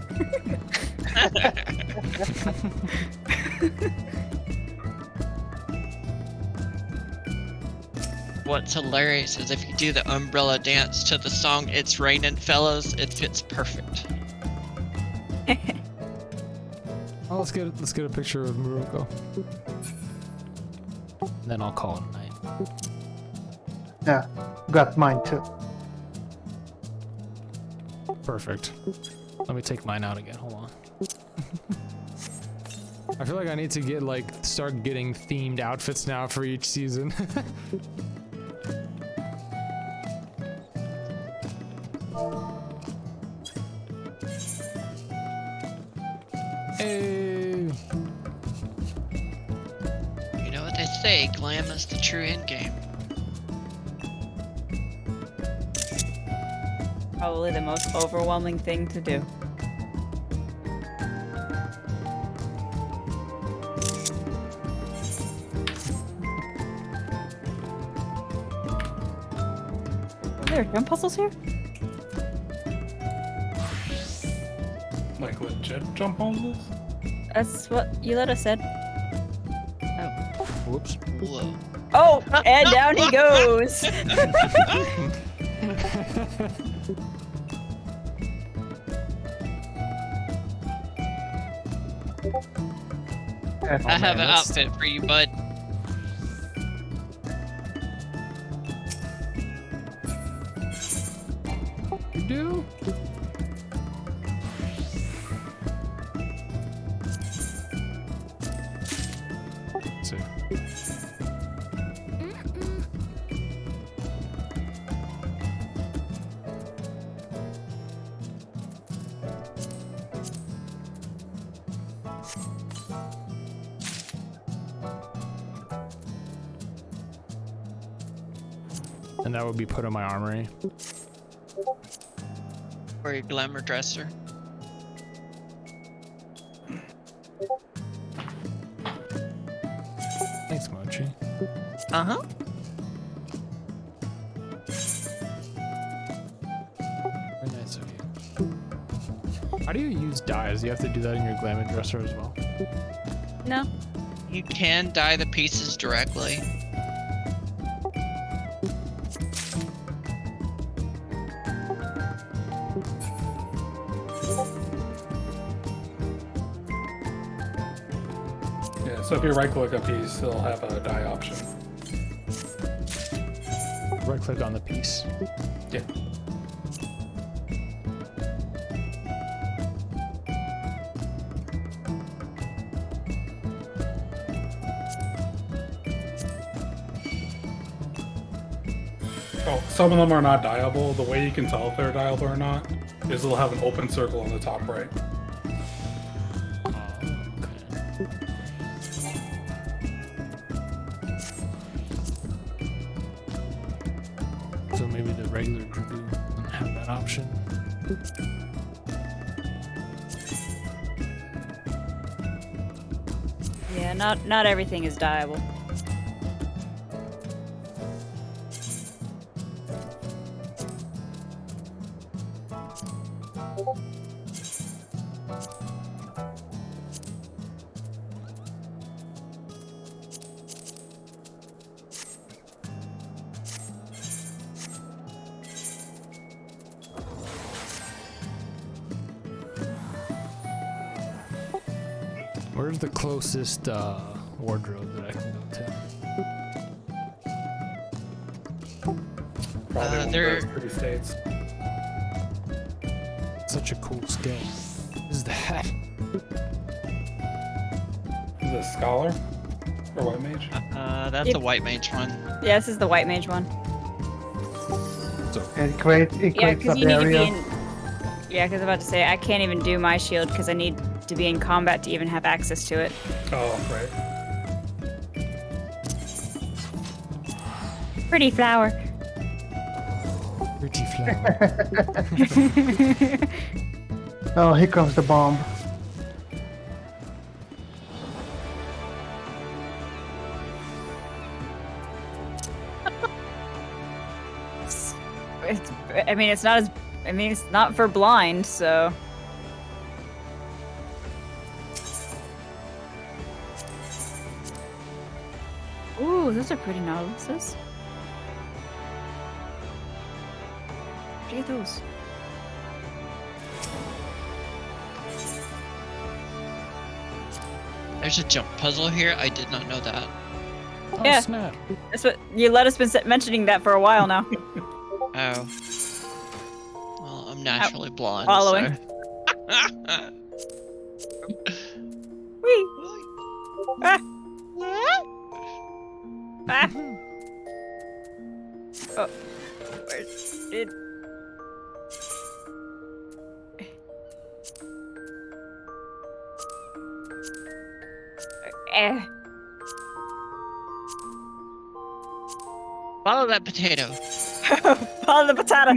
What's hilarious is if you do the umbrella dance to the song It's Raining Fellas, it fits perfect. Oh, let's get a picture of Muroko. Then I'll call it a night. Yeah, got mine too. Perfect. Let me take mine out again. Hold on. I feel like I need to start getting themed outfits now for each season. Hey. You know what they say, glam is the true end game. Probably the most overwhelming thing to do. Are there jump puzzles here? Like legit jump puzzles? That's what Yoletta said. Whoops. Whoa. Oh, and down he goes. I have an outfit for you, bud. You do? Let's see. And that would be put in my armory. Or your glamour dresser. Thanks, Mochi. Uh-huh. Very nice of you. How do you use dyes? You have to do that in your Glamour Dresser as well? No. You can dye the pieces directly. Yeah, so if you right click a piece, it'll have a dye option. Right click on the piece. Yeah. Oh, some of them are not dyeable. The way you can tell if they're dyeable or not is it'll have an open circle on the top right. So maybe the regular Drew doesn't have that option. Yeah, not everything is dyeable. Where's the closest wardrobe that I can go to? Probably one of there- those pretty states. Such a cool skill. What is that? Is it Scholar or White Mage? That's a white mage one. Yeah, this is the white mage one. It creates Yeah, a because you need to be barrier. in. Yeah, because I'm about to say I can't even do my shield because I need to be in combat to even have access to it. Oh, right. Pretty flower. Pretty flower. Oh, here comes the bomb. It's, I mean, it's not as. I mean, it's not for blind, so. Ooh, those are pretty Nautiluses. Where'd you get those? There's a jump puzzle here. I did not know that. Oh, Yeah. snap. That's what you let us been mentioning that for a while now. Oh. Well, I'm naturally blind. Following. So. Whee! Ah! Ah! Oh, where's it? Eh. Follow that potato. Follow the potato.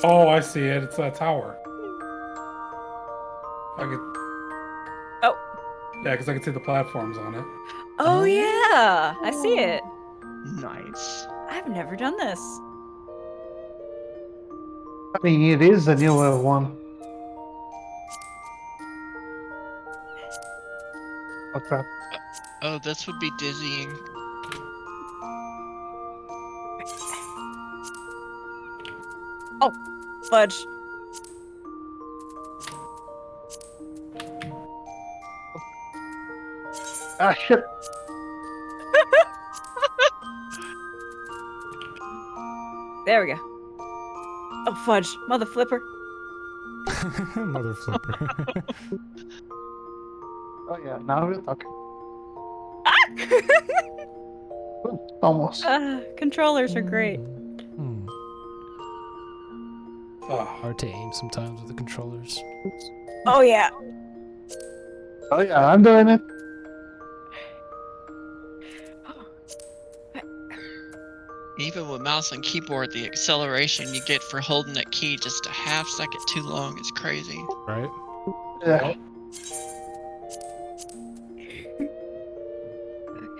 Oh, I see it. It's a tower. I could. Oh. Yeah, because I can see the platforms on it. Oh yeah, I see it. Nice. I've never done this. I mean, it is a newer one. Oh crap. Oh, this would be dizzying. Oh, fudge. Ah, shit. There we go. Oh, fudge. Mother flipper. Mother flipper. Oh yeah, now we're talking. Ooh, almost. Controllers are great. Hard to aim sometimes with the controllers. Oh yeah. Oh yeah, I'm doing it. Even with mouse and keyboard, the acceleration you get for holding that key just a half second too long is crazy. Right? Yeah.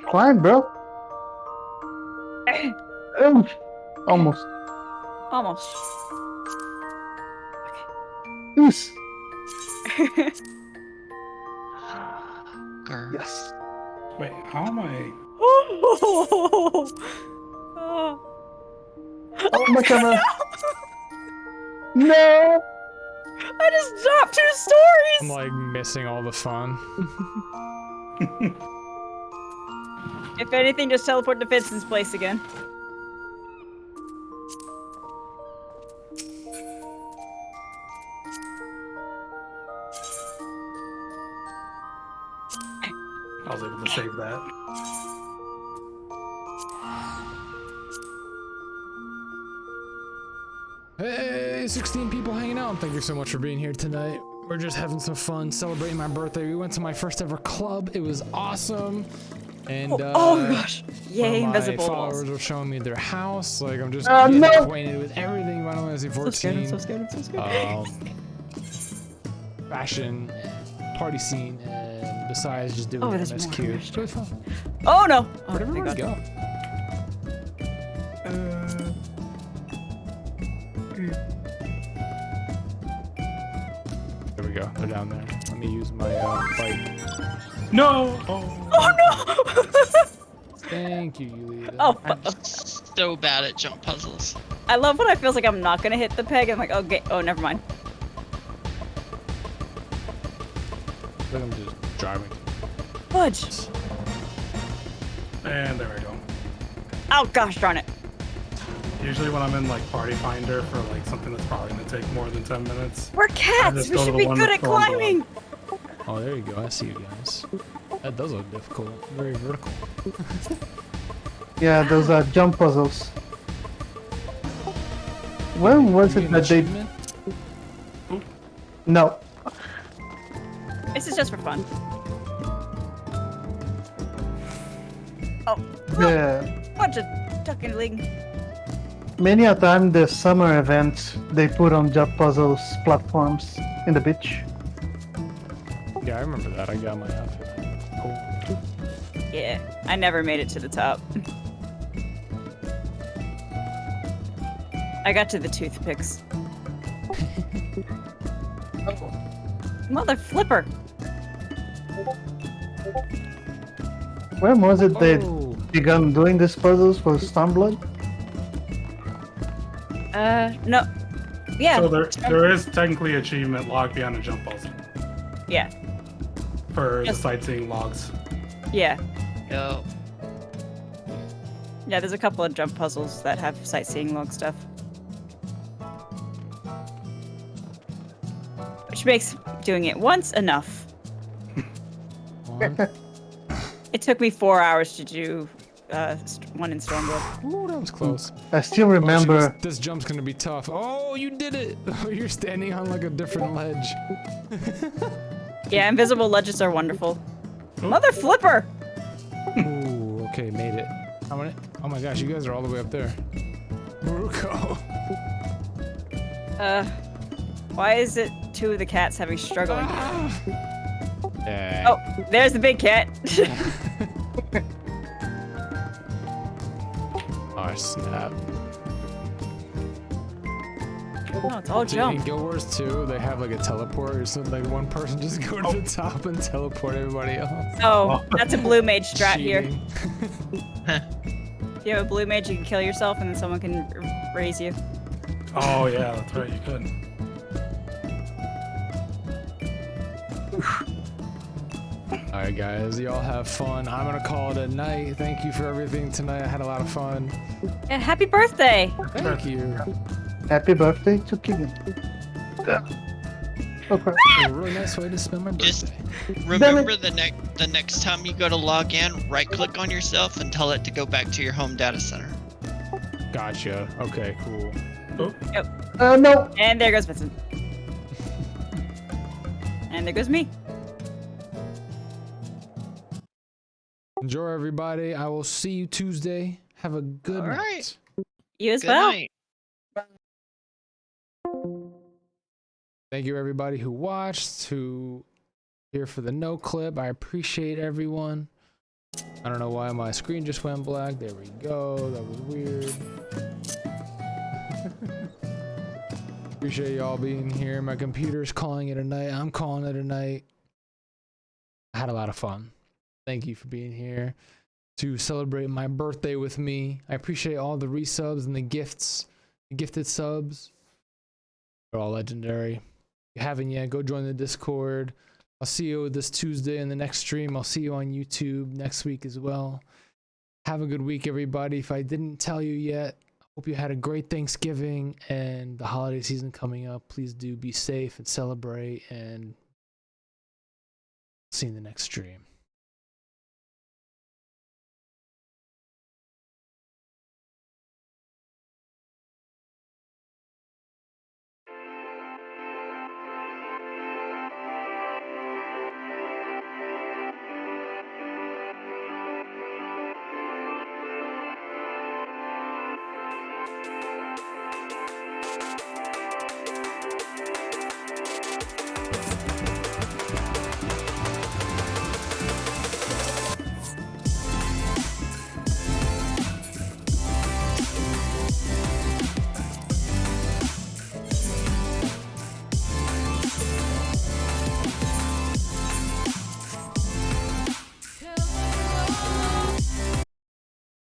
Climb, bro. Almost. Almost. Yes. Yes. Wait, how am I? Oh my camera. No. I just dropped 2 stories. I'm like missing all the fun. If anything, just teleport to Vincent's place again. I was able to save that. Hey, 16 people hanging out. Thank you so much for being here tonight. We're just having some fun, celebrating my birthday. We went to my first ever club. It was awesome. And oh gosh. Yay, one of my invisible followers walls. were showing me their house. Like I'm just Oh, getting no. acquainted with everything Final Fantasy 14. So scared, I'm so scared, I'm so scared. Fashion, party scene, and besides just doing there's more. MSQ. It's really fun. Oh no! Oh, Where'd everybody thank go? God. There we go. They're down there. Let me use my bike. No! Oh no! Thank you, Yulia. Oh, I'm so bad at jump puzzles. I love when I feels like I'm not gonna hit the peg. I'm like, okay, oh, never mind. I think I'm just driving. Fudge. And there we go. Oh gosh darn it. Usually when I'm in like Party Finder for like something that's probably gonna take more than 10 minutes. We're I cats! just We go to should the be one good that's at going below. climbing! Oh, there you go. I see you guys. That does look difficult. Very vertical. Yeah, those are jump puzzles. When was it that they? No. This is just for fun. Oh, The bunch of duckling. many a time the summer events they put on jump puzzles platforms in the beach. Yeah, I remember that. I got my outfit. Cool. Yeah, I never made it to the top. I got to the toothpicks. Mother flipper! When was it they Oh. began doing these puzzles for Stormblood? No. Yeah. So there is technically achievement logged behind a jump puzzle Yeah. for Yes. the sightseeing logs. Yeah. Yo. Yeah, there's a couple of jump puzzles that have sightseeing log stuff. Which makes doing it once enough. It took me 4 hours to do one in Stormblood. Ooh, that was close. I still remember. This jump's gonna be tough. Oh, you did it! You're standing on like a different ledge. Yeah, invisible ledges are wonderful. Mother flipper! Ooh, okay, made it. Oh my gosh, you guys are all the way up there. Ruko. Why is it two of the cats having struggling? Yeah. Oh, there's the big cat. Oh, snap. Oh, it's all In jump. Guild Wars 2, they have like a teleport or something. Like one person just go to the top and teleport everybody else. Oh, that's a blue mage strat here. Cheating. If you have a blue mage, you can kill yourself and then someone can raise you. Oh yeah, that's right, you could. Alright guys, y'all have fun. I'm gonna call it a night. Thank you for everything tonight. I had a lot of fun. And happy birthday! Thank you. Happy birthday to Keegan. Okay. A really nice way to spend my birthday. Remember the next time you go to log in, right click on yourself and tell it to go back to your home data center. Gotcha. Okay, cool. Yep. No. And there goes Vincent. And there goes me. Enjoy everybody. I will see you Tuesday. Have a good night. Right. You as Good well. night. Thank you everybody who watched, who here for the no clip. I appreciate everyone. I don't know why my screen just went black. There we go. That was weird. Appreciate y'all being here. My computer's calling it a night. I'm calling it a night. I had a lot of fun. Thank you for being here to celebrate my birthday with me. I appreciate all the resubs and the gifts, the gifted subs. They're all legendary. If you haven't yet, go join the Discord. I'll see you this Tuesday in the next stream. I'll see you on YouTube next week as well. Have a good week, everybody. If I didn't tell you yet, I hope you had a great Thanksgiving and the holiday season coming up. Please do be safe and celebrate, and see you in the next stream.